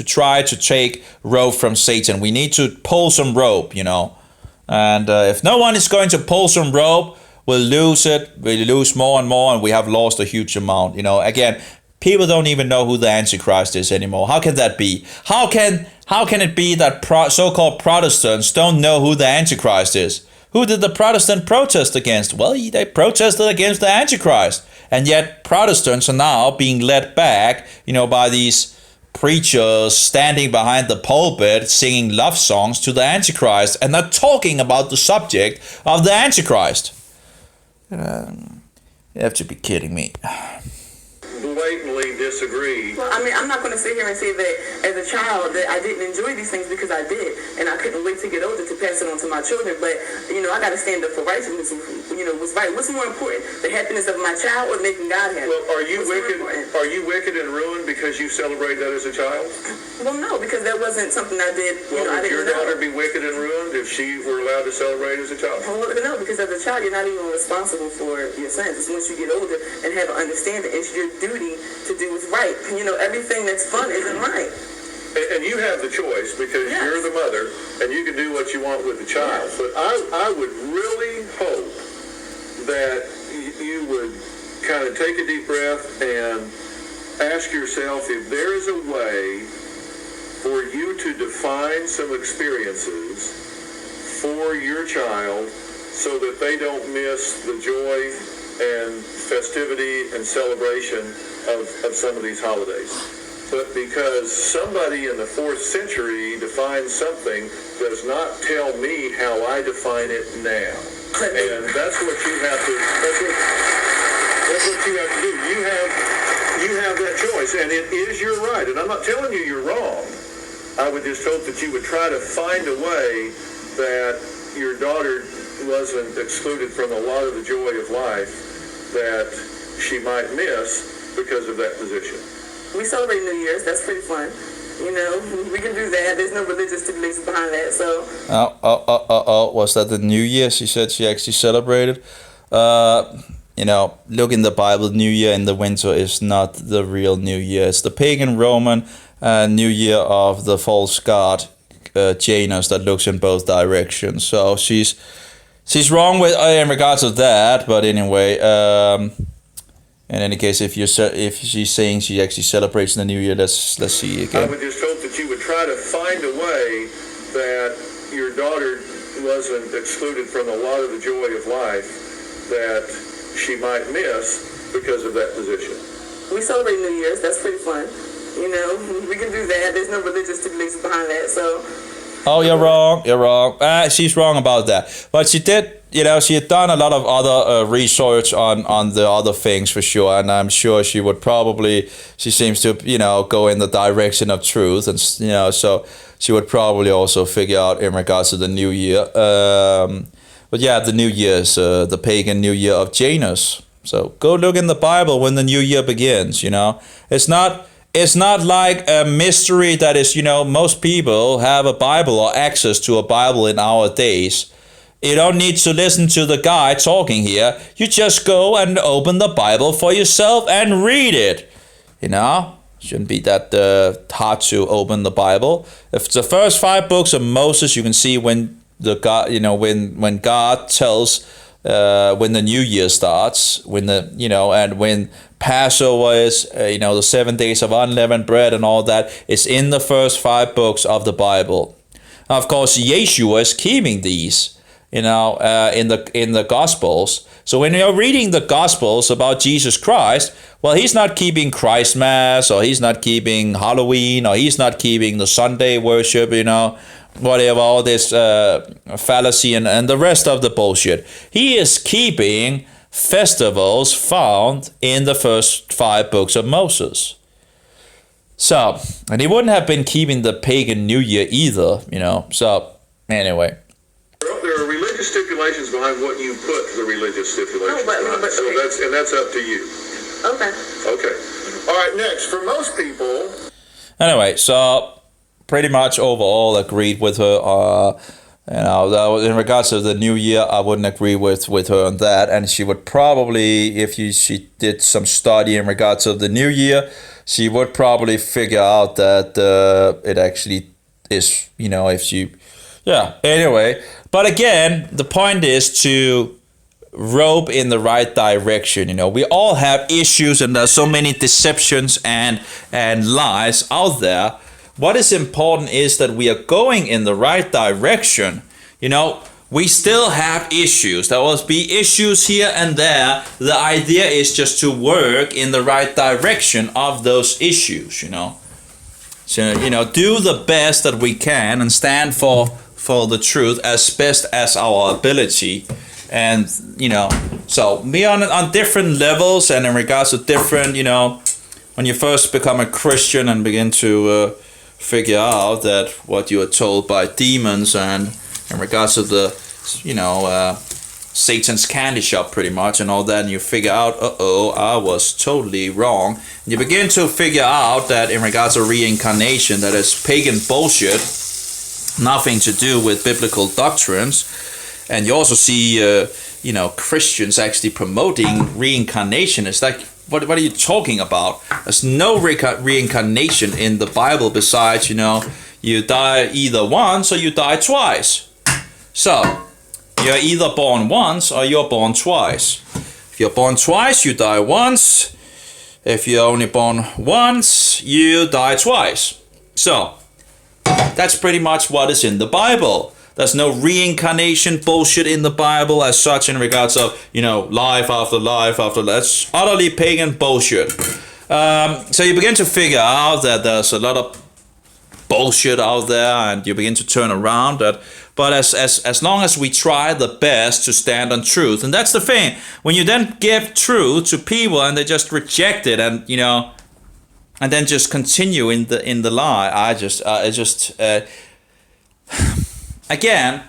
try to take rope from Satan. We need to pull some rope, And if no one is going to pull some rope, we'll lose it. We'll lose more and more, and we have lost a huge amount. Again, people don't even know who the Antichrist is anymore. How can that be? How can it be that so-called Protestants don't know who the Antichrist is? Who did the Protestant protest against? Well, they protested against the Antichrist. And yet Protestants are now being led back, by these preachers standing behind the pulpit singing love songs to the Antichrist and not talking about the subject of the Antichrist. You have to be kidding me. Blatantly disagree. Well, I'm not going to sit here and say that as a child that I didn't enjoy these things, because I did, and I couldn't wait to get older to pass it on to my children. But I got to stand up for righteousness. What's right? What's more important, the happiness of my child or making God happy? Well, are you wicked and ruined because you celebrate that as a child? Well, no, because that wasn't something I did. Well, I would didn't your daughter be wicked and ruined if she were allowed to celebrate as a child? Well, no, because as a child, you're not even responsible for your sins. It's once you get older and have an understanding, it's your duty to do what's right. Everything that's fun isn't right. And you have the choice because you're the mother and you can do what you want with the child. But I would really hope that you would kind of take a deep breath and ask yourself if there is a way for you to define some experiences for your child so that they don't miss the joy and festivity and celebration of some of these holidays. But because somebody in the 4th century defined something does not tell me how I define it now. And that's what you have to, that's what you have to do. You have that choice, and it is your right. And I'm not telling you you're wrong. I would just hope that you would try to find a way that your daughter wasn't excluded from a lot of the joy of life that she might miss because of that position. We celebrate New Year's. That's pretty fun. You know, we can do that. There's no religious stipulations behind that, so. Oh, was that the New Year? She said she actually celebrated. You know, look in the Bible, New Year in the winter is not the real New Year. It's the pagan Roman New Year of the false god Janus that looks in both directions. So she's wrong with in regards to that. But anyway, in any case, if she's saying she actually celebrates the New Year, let's see again. I would just hope that you would try to find a way that your daughter wasn't excluded from a lot of the joy of life that she might miss because of that position. We celebrate New Year's. That's pretty fun. You know, we can do that. There's no religious stipulations behind that, so. Oh, you're wrong. You're wrong. She's wrong about that. But she did, you know, she had done a lot of other research on the other things for sure. And I'm sure she would probably, she seems to, you know, go in the direction of truth. And, you know, so she would probably also figure out in regards to the New Year. But yeah, the New Year is the pagan New Year of Janus. So go look in the Bible when the New Year begins, you know. It's not like a mystery that is, you know, most people have a Bible or access to a Bible in our days. You don't need to listen to the guy talking here. You just go and open the Bible for yourself and read it. You know, shouldn't be that hard to open the Bible. If it's the first 5 books of Moses, you can see when the God, you know, when God tells when the New Year starts, when the, you know, and when Passover is, you know, the 7 days of unleavened bread and all that is in the first 5 books of the Bible. Now, of course, Yeshua is keeping these, you know, in the Gospels. So when you're reading the Gospels about Jesus Christ, well, he's not keeping Christ Mass, or he's not keeping Halloween, or he's not keeping the Sunday worship, you know, whatever, all this fallacy and the rest of the bullshit. He is keeping festivals found in the first 5 books of Moses. So, and he wouldn't have been keeping the pagan New Year either, you know. So, anyway. There are religious stipulations behind what you put the religious stipulations behind. So that's up to you. Okay. Okay. All right, next, for most people. Anyway, so pretty much overall agreed with her. You know, in regards to the New Year, I wouldn't agree with her on that. And she would probably, if she did some study in regards to the New Year, she would probably figure out that it actually is, you know, if she, yeah, anyway. But again, the point is to rope in the right direction. You know, we all have issues, and there's so many deceptions and lies out there. What is important is that we are going in the right direction. You know, we still have issues. There will be issues here and there. The idea is just to work in the right direction of those issues, you know. So, you know, do the best that we can and stand for the truth as best as our ability. And, you know, so be on different levels, and in regards to different, you know, when you first become a Christian and begin to figure out that what you are told by demons, and in regards to the, you know, Satan's candy shop pretty much and all that, and you figure out, I was totally wrong. And you begin to figure out that in regards to reincarnation, that is pagan bullshit, nothing to do with biblical doctrines. And you also see, you know, Christians actually promoting reincarnation. It's like, what are you talking about? There's no reincarnation in the Bible besides, you know, you die either once or you die twice. So, you're either born once or you're born twice. If you're born twice, you die once. If you're only born once, you die twice. So, that's pretty much what is in the Bible. There's no reincarnation bullshit in the Bible as such in regards of, life after life after life. That's utterly pagan bullshit. So you begin to figure out that there's a lot of bullshit out there, and you begin to turn around that. But as long as we try the best to stand on truth, and that's the thing, when you then give truth to people and they just reject it, and and then just continue in the lie, again,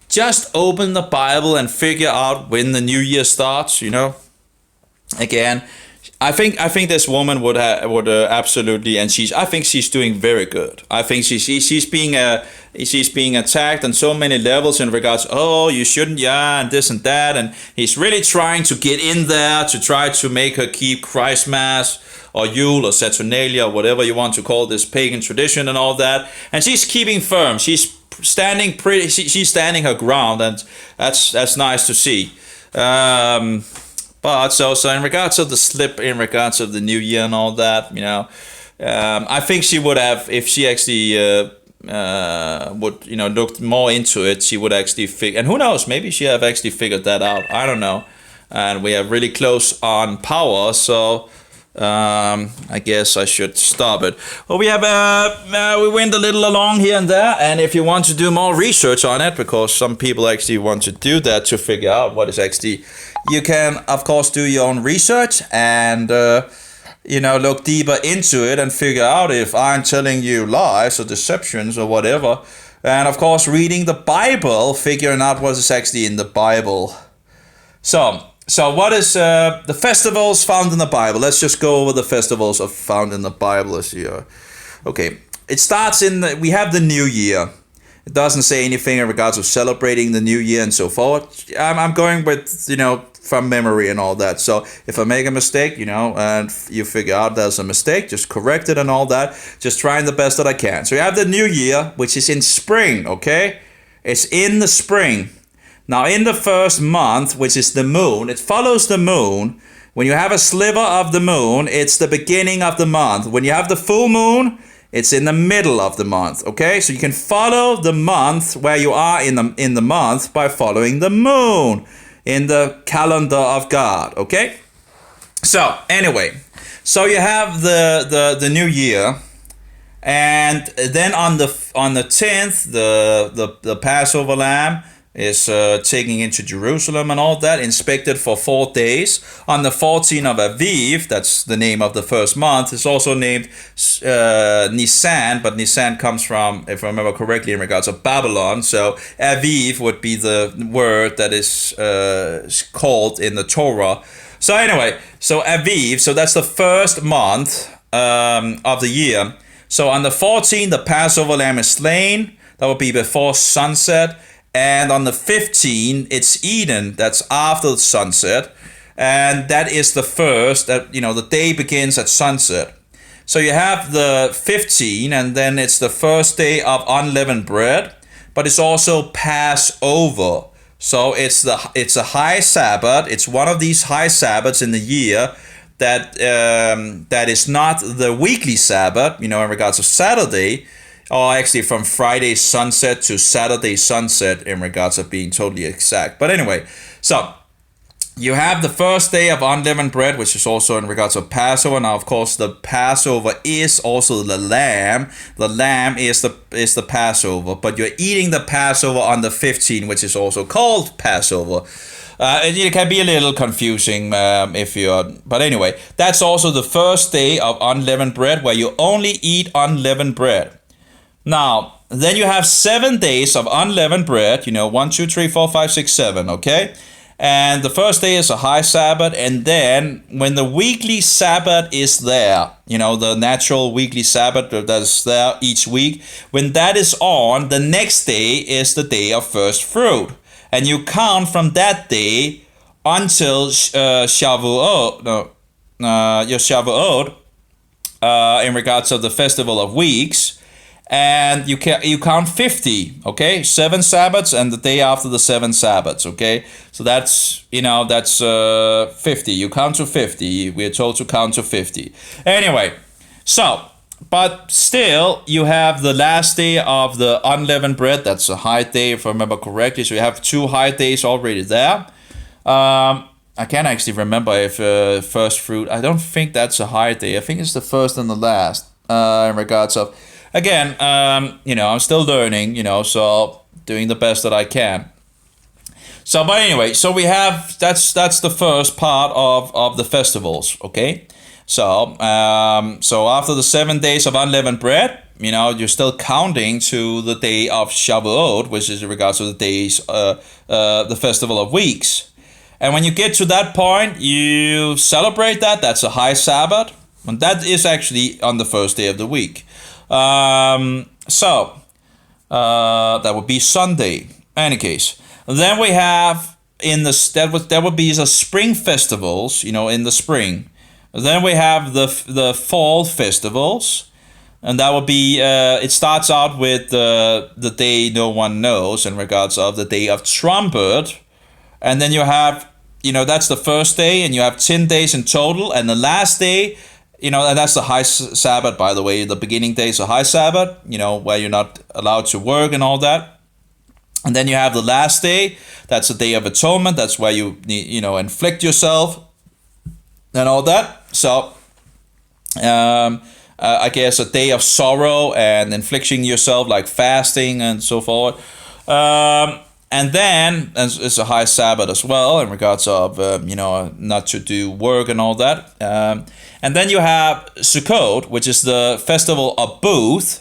just open the Bible and figure out when the new year starts. Again, I think this woman would absolutely, and I think she's doing very good. I think she's being attacked on so many levels in regards, you shouldn't, and this and that, and he's really trying to get in there to try to make her keep Christmas or Yule or Saturnalia or whatever you want to call this pagan tradition and all that, and she's keeping firm. She's standing she's standing her ground, and that's nice to see. But so in regards of the slip, in regards of the new year and all that, I think she would have, if she actually would looked more into it, she would actually figure. And who knows? Maybe she have actually figured that out. I don't know. And we are really close on power, so I guess I should stop it. Well, we went a little along here and there, and if you want to do more research on it, because some people actually want to do that to figure out what is actually, you can of course do your own research and look deeper into it and figure out if I'm telling you lies or deceptions or whatever. And of course, reading the Bible, figuring out what is actually in the Bible. So what is the festivals found in the Bible? Let's just go over the festivals found in the Bible this year. Okay, it starts we have the New Year. It doesn't say anything in regards of celebrating the New Year and so forth. I'm going with, from memory and all that. So if I make a mistake, and you figure out there's a mistake, just correct it and all that. Just trying the best that I can. So you have the New Year, which is in spring, okay? It's in the spring. Now, in the first month, which is the moon, it follows the moon. When you have a sliver of the moon, it's the beginning of the month. When you have the full moon, it's in the middle of the month, okay? So you can follow the month where you are in the month by following the moon in the calendar of God, okay? So, anyway, so you have the New Year, and then on the 10th, the Passover lamb is taking into Jerusalem and all that, inspected for 4 days. On the 14th of Aviv, that's the name of the first month, it's also named Nisan, but Nisan comes from, if I remember correctly, in regards of Babylon. So Aviv would be the word that is called in the Torah. So anyway, so Aviv, so that's the first month of the year. So on the 14th, the Passover lamb is slain. That would be before sunset. And on the 15th, it's eaten. That's after the sunset. And that is the first, the day begins at sunset. So you have the 15th, and then it's the first day of unleavened bread. But it's also Passover. So it's a high Sabbath. It's one of these high Sabbaths in the year that is not the weekly Sabbath, in regards to Saturday. Or actually from Friday sunset to Saturday sunset in regards of being totally exact. But anyway, so you have the first day of unleavened bread, which is also in regards of Passover. Now, of course, the Passover is also the lamb. The lamb is the Passover, but you're eating the Passover on the 15th, which is also called Passover. It can be a little confusing but anyway, that's also the first day of unleavened bread, where you only eat unleavened bread. Now, then you have 7 days of unleavened bread, 1, 2, 3, 4, 5, 6, 7, okay? And the first day is a high Sabbath, and then when the weekly Sabbath is there, the natural weekly Sabbath that's there each week, when that is on, the next day is the day of first fruit. And you count from that day until Shavuot, in regards of the Festival of Weeks. and you count 50, okay? 7 Sabbaths and the day after the 7 Sabbaths, okay? So that's 50. You count to 50. We're told to count to 50. Anyway, so, but still, you have the last day of the unleavened bread. That's a high day, if I remember correctly. So you have 2 high days already there. I can't actually remember if first fruit. I don't think that's a high day. I think it's the first and the last in regards of. Again, I'm still learning, so doing the best that I can. So, but anyway, so we have, that's the first part of the festivals, okay? So, so after the 7 days of unleavened bread, you're still counting to the day of Shavuot, which is in regards to the days, the festival of weeks. And when you get to that point, you celebrate that. That's a high Sabbath. And that is actually on the first day of the week. That would be Sunday. Any case, then we have that would be the spring festivals, in the spring. Then we have the fall festivals, and that would be it starts out with the day no one knows in regards of the day of trumpet, and then you have that's the first day, and you have 10 days in total, and the last day. And that's the high Sabbath, by the way. The beginning day is a high Sabbath, where you're not allowed to work and all that. And then you have the last day. That's the Day of Atonement. That's where you inflict yourself and all that. So, I guess a day of sorrow and inflicting yourself, like fasting and so forth. And then it's a high Sabbath as well in regards of, not to do work and all that. And then you have Sukkot, which is the festival of booths.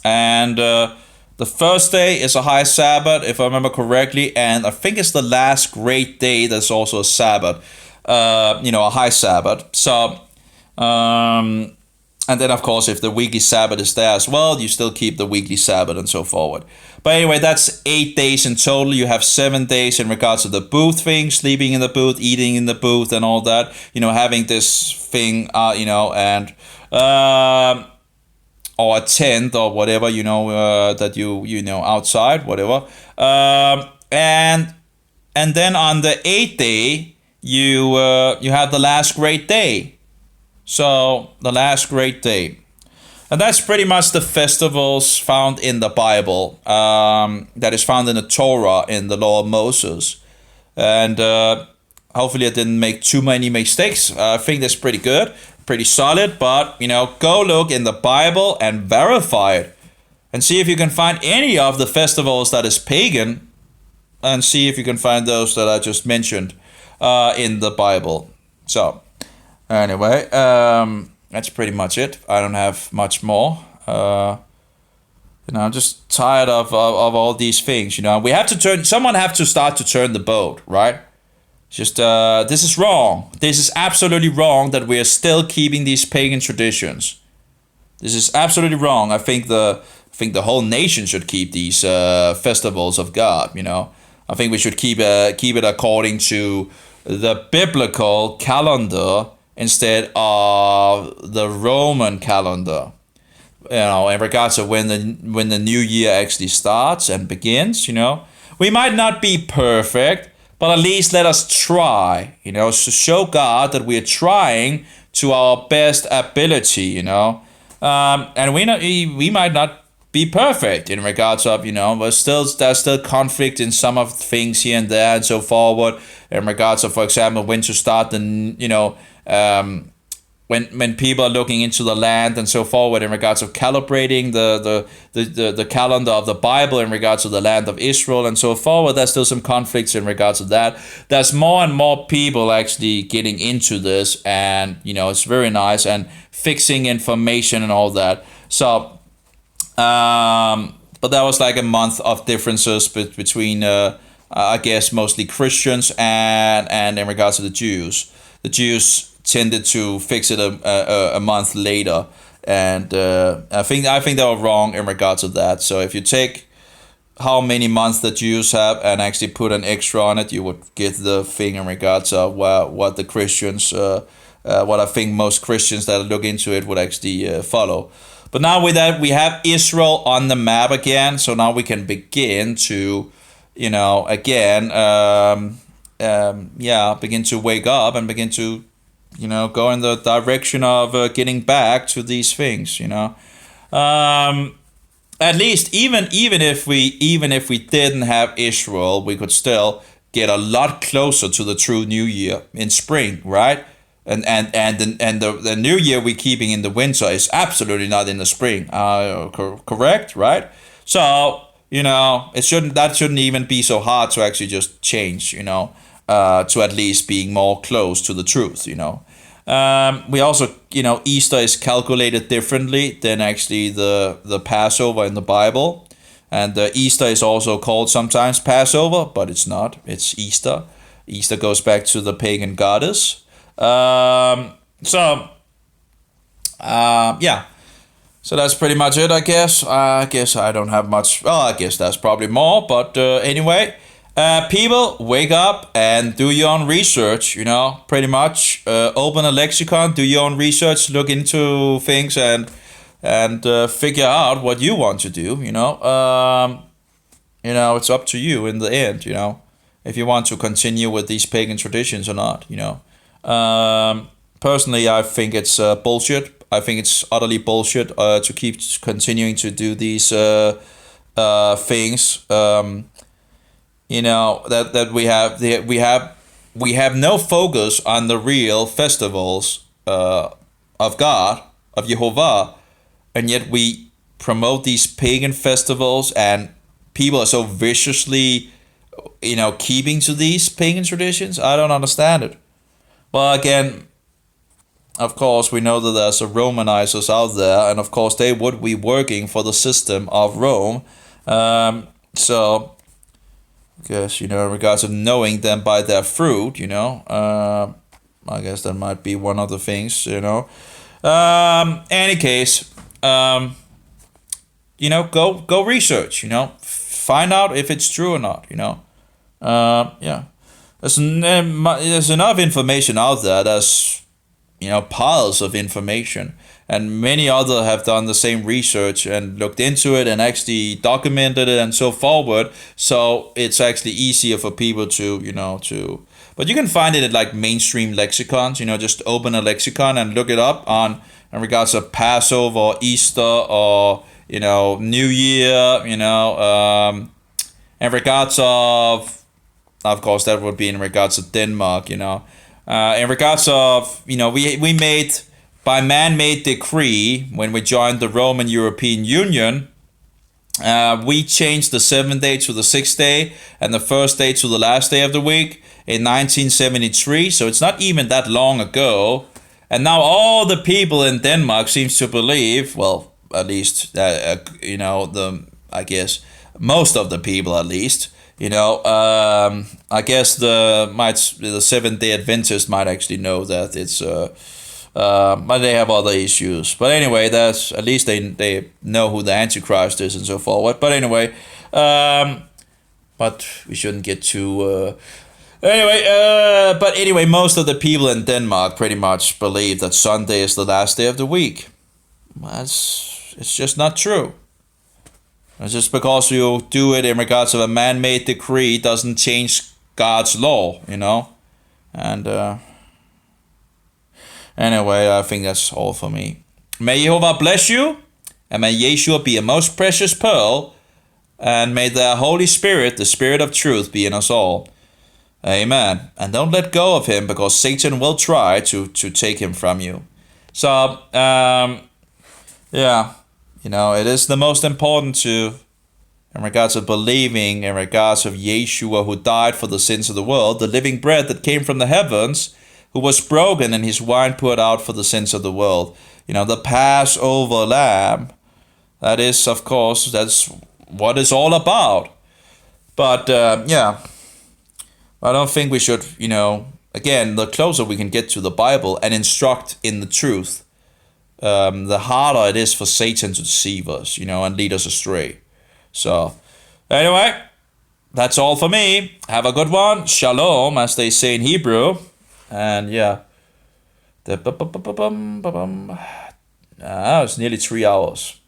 And the first day is a high Sabbath, if I remember correctly. And I think it's the last great day that's also a Sabbath, a high Sabbath. So, and then, of course, if the weekly Sabbath is there as well, you still keep the weekly Sabbath and so forward. But anyway, that's 8 days in total. You have 7 days in regards to the booth thing, sleeping in the booth, eating in the booth and all that. Having this thing, and or a tent or whatever, that you outside, whatever. And then on the 8th day, you have the last great day. So, the last great day. And that's pretty much the festivals found in the Bible. That is found in the Torah, in the law of Moses. And hopefully I didn't make too many mistakes. I think that's pretty good, pretty solid. But, go look in the Bible and verify it. And see if you can find any of the festivals that is pagan. And see if you can find those that I just mentioned in the Bible. So, anyway, that's pretty much it. I don't have much more. I'm just tired of all these things. We have to someone have to start to turn the boat, right? Just this is wrong. This is absolutely wrong that we are still keeping these pagan traditions. This is absolutely wrong. I think the whole nation should keep these festivals of God. I think we should keep it according to the biblical calendar instead of the Roman calendar. In regards to when the new year actually starts and begins. We might not be perfect, but at least let us try. To show God that we are trying to our best ability. And we might not be perfect in regards of, but there's still conflict in some of things here and there and so forward. In regards of, for example, when to start when people are looking into the land and so forward, in regards of calibrating the calendar of the Bible in regards to the land of Israel and so forward, there's still some conflicts in regards to that. There's more and more people actually getting into this, and it's very nice, and fixing information and all that. So, but that was like a month of differences between I guess mostly Christians and in regards to the Jews. The Jews tended to fix it a month later, and I think they were wrong in regards to that. So if you take how many months the Jews have and actually put an extra on it, you would get the thing in regards of what the Christians, what I think most Christians that look into it would actually follow. But now with that, we have Israel on the map again. So now we can begin to, again, begin to wake up and begin to, go in the direction of getting back to these things. At least even if we didn't have Israel, we could still get a lot closer to the true New Year in spring, right? And the New Year we're keeping in the winter is absolutely not in the spring. Correct, right? So that shouldn't even be so hard to actually just change, to at least being more close to the truth, We also, Easter is calculated differently than actually the Passover in the Bible. And Easter is also called sometimes Passover, but it's not. It's Easter. Easter goes back to the pagan goddess. So that's pretty much it, I guess. I guess I don't have much. Well, I guess that's probably more. But anyway, people, wake up and do your own research. Pretty much open a lexicon, do your own research, look into things, and figure out what you want to do. It's up to you in the end. If you want to continue with these pagan traditions or not. Personally, I think it's bullshit. I think it's utterly bullshit to keep continuing to do these things. That we have no focus on the real festivals of God, of Jehovah, and yet we promote these pagan festivals, and people are so viciously, keeping to these pagan traditions. I don't understand it. Well, again, of course, we know that there's a Romanizers out there, and of course they would be working for the system of Rome. So, I guess, in regards to knowing them by their fruit, I guess that might be one of the things, Any case, go research, find out if it's true or not, There's enough information out there. There's, piles of information. And many others have done the same research and looked into it and actually documented it and so forward. So it's actually easier for people to. But you can find it at like mainstream lexicons. Just open a lexicon and look it up in regards to Passover or Easter or, New Year, in regards of course, that would be in regards to Denmark, in regards of, we made, by man-made decree, when we joined the Roman European Union, we changed the 7th day to the 6th day and the first day to the last day of the week in 1973. So it's not even that long ago. And now all the people in Denmark seems to believe, well, at least, I guess, most of the people at least, I guess the Seventh-day Adventists might actually know that it's but they have other issues. But anyway, that's at least they know who the Antichrist is and so forward. But anyway, but we shouldn't get too. But anyway, most of the people in Denmark pretty much believe that Sunday is the last day of the week. It's just not true. It's just because you do it in regards of a man-made decree doesn't change God's law, And anyway, I think that's all for me. May Jehovah bless you, and may Yeshua be a most precious pearl, and may the Holy Spirit, the Spirit of truth, be in us all. Amen. And don't let go of him, because Satan will try to take him from you. So, it is the most important in regards of believing, in regards of Yeshua who died for the sins of the world, the living bread that came from the heavens, who was broken and his wine poured out for the sins of the world. The Passover lamb, that is, of course, that's what it's all about. But, I don't think we should, again, the closer we can get to the Bible and instruct in the truth, the harder it is for Satan to deceive us, and lead us astray. So, anyway, that's all for me. Have a good one. Shalom, as they say in Hebrew. And It's nearly 3 hours.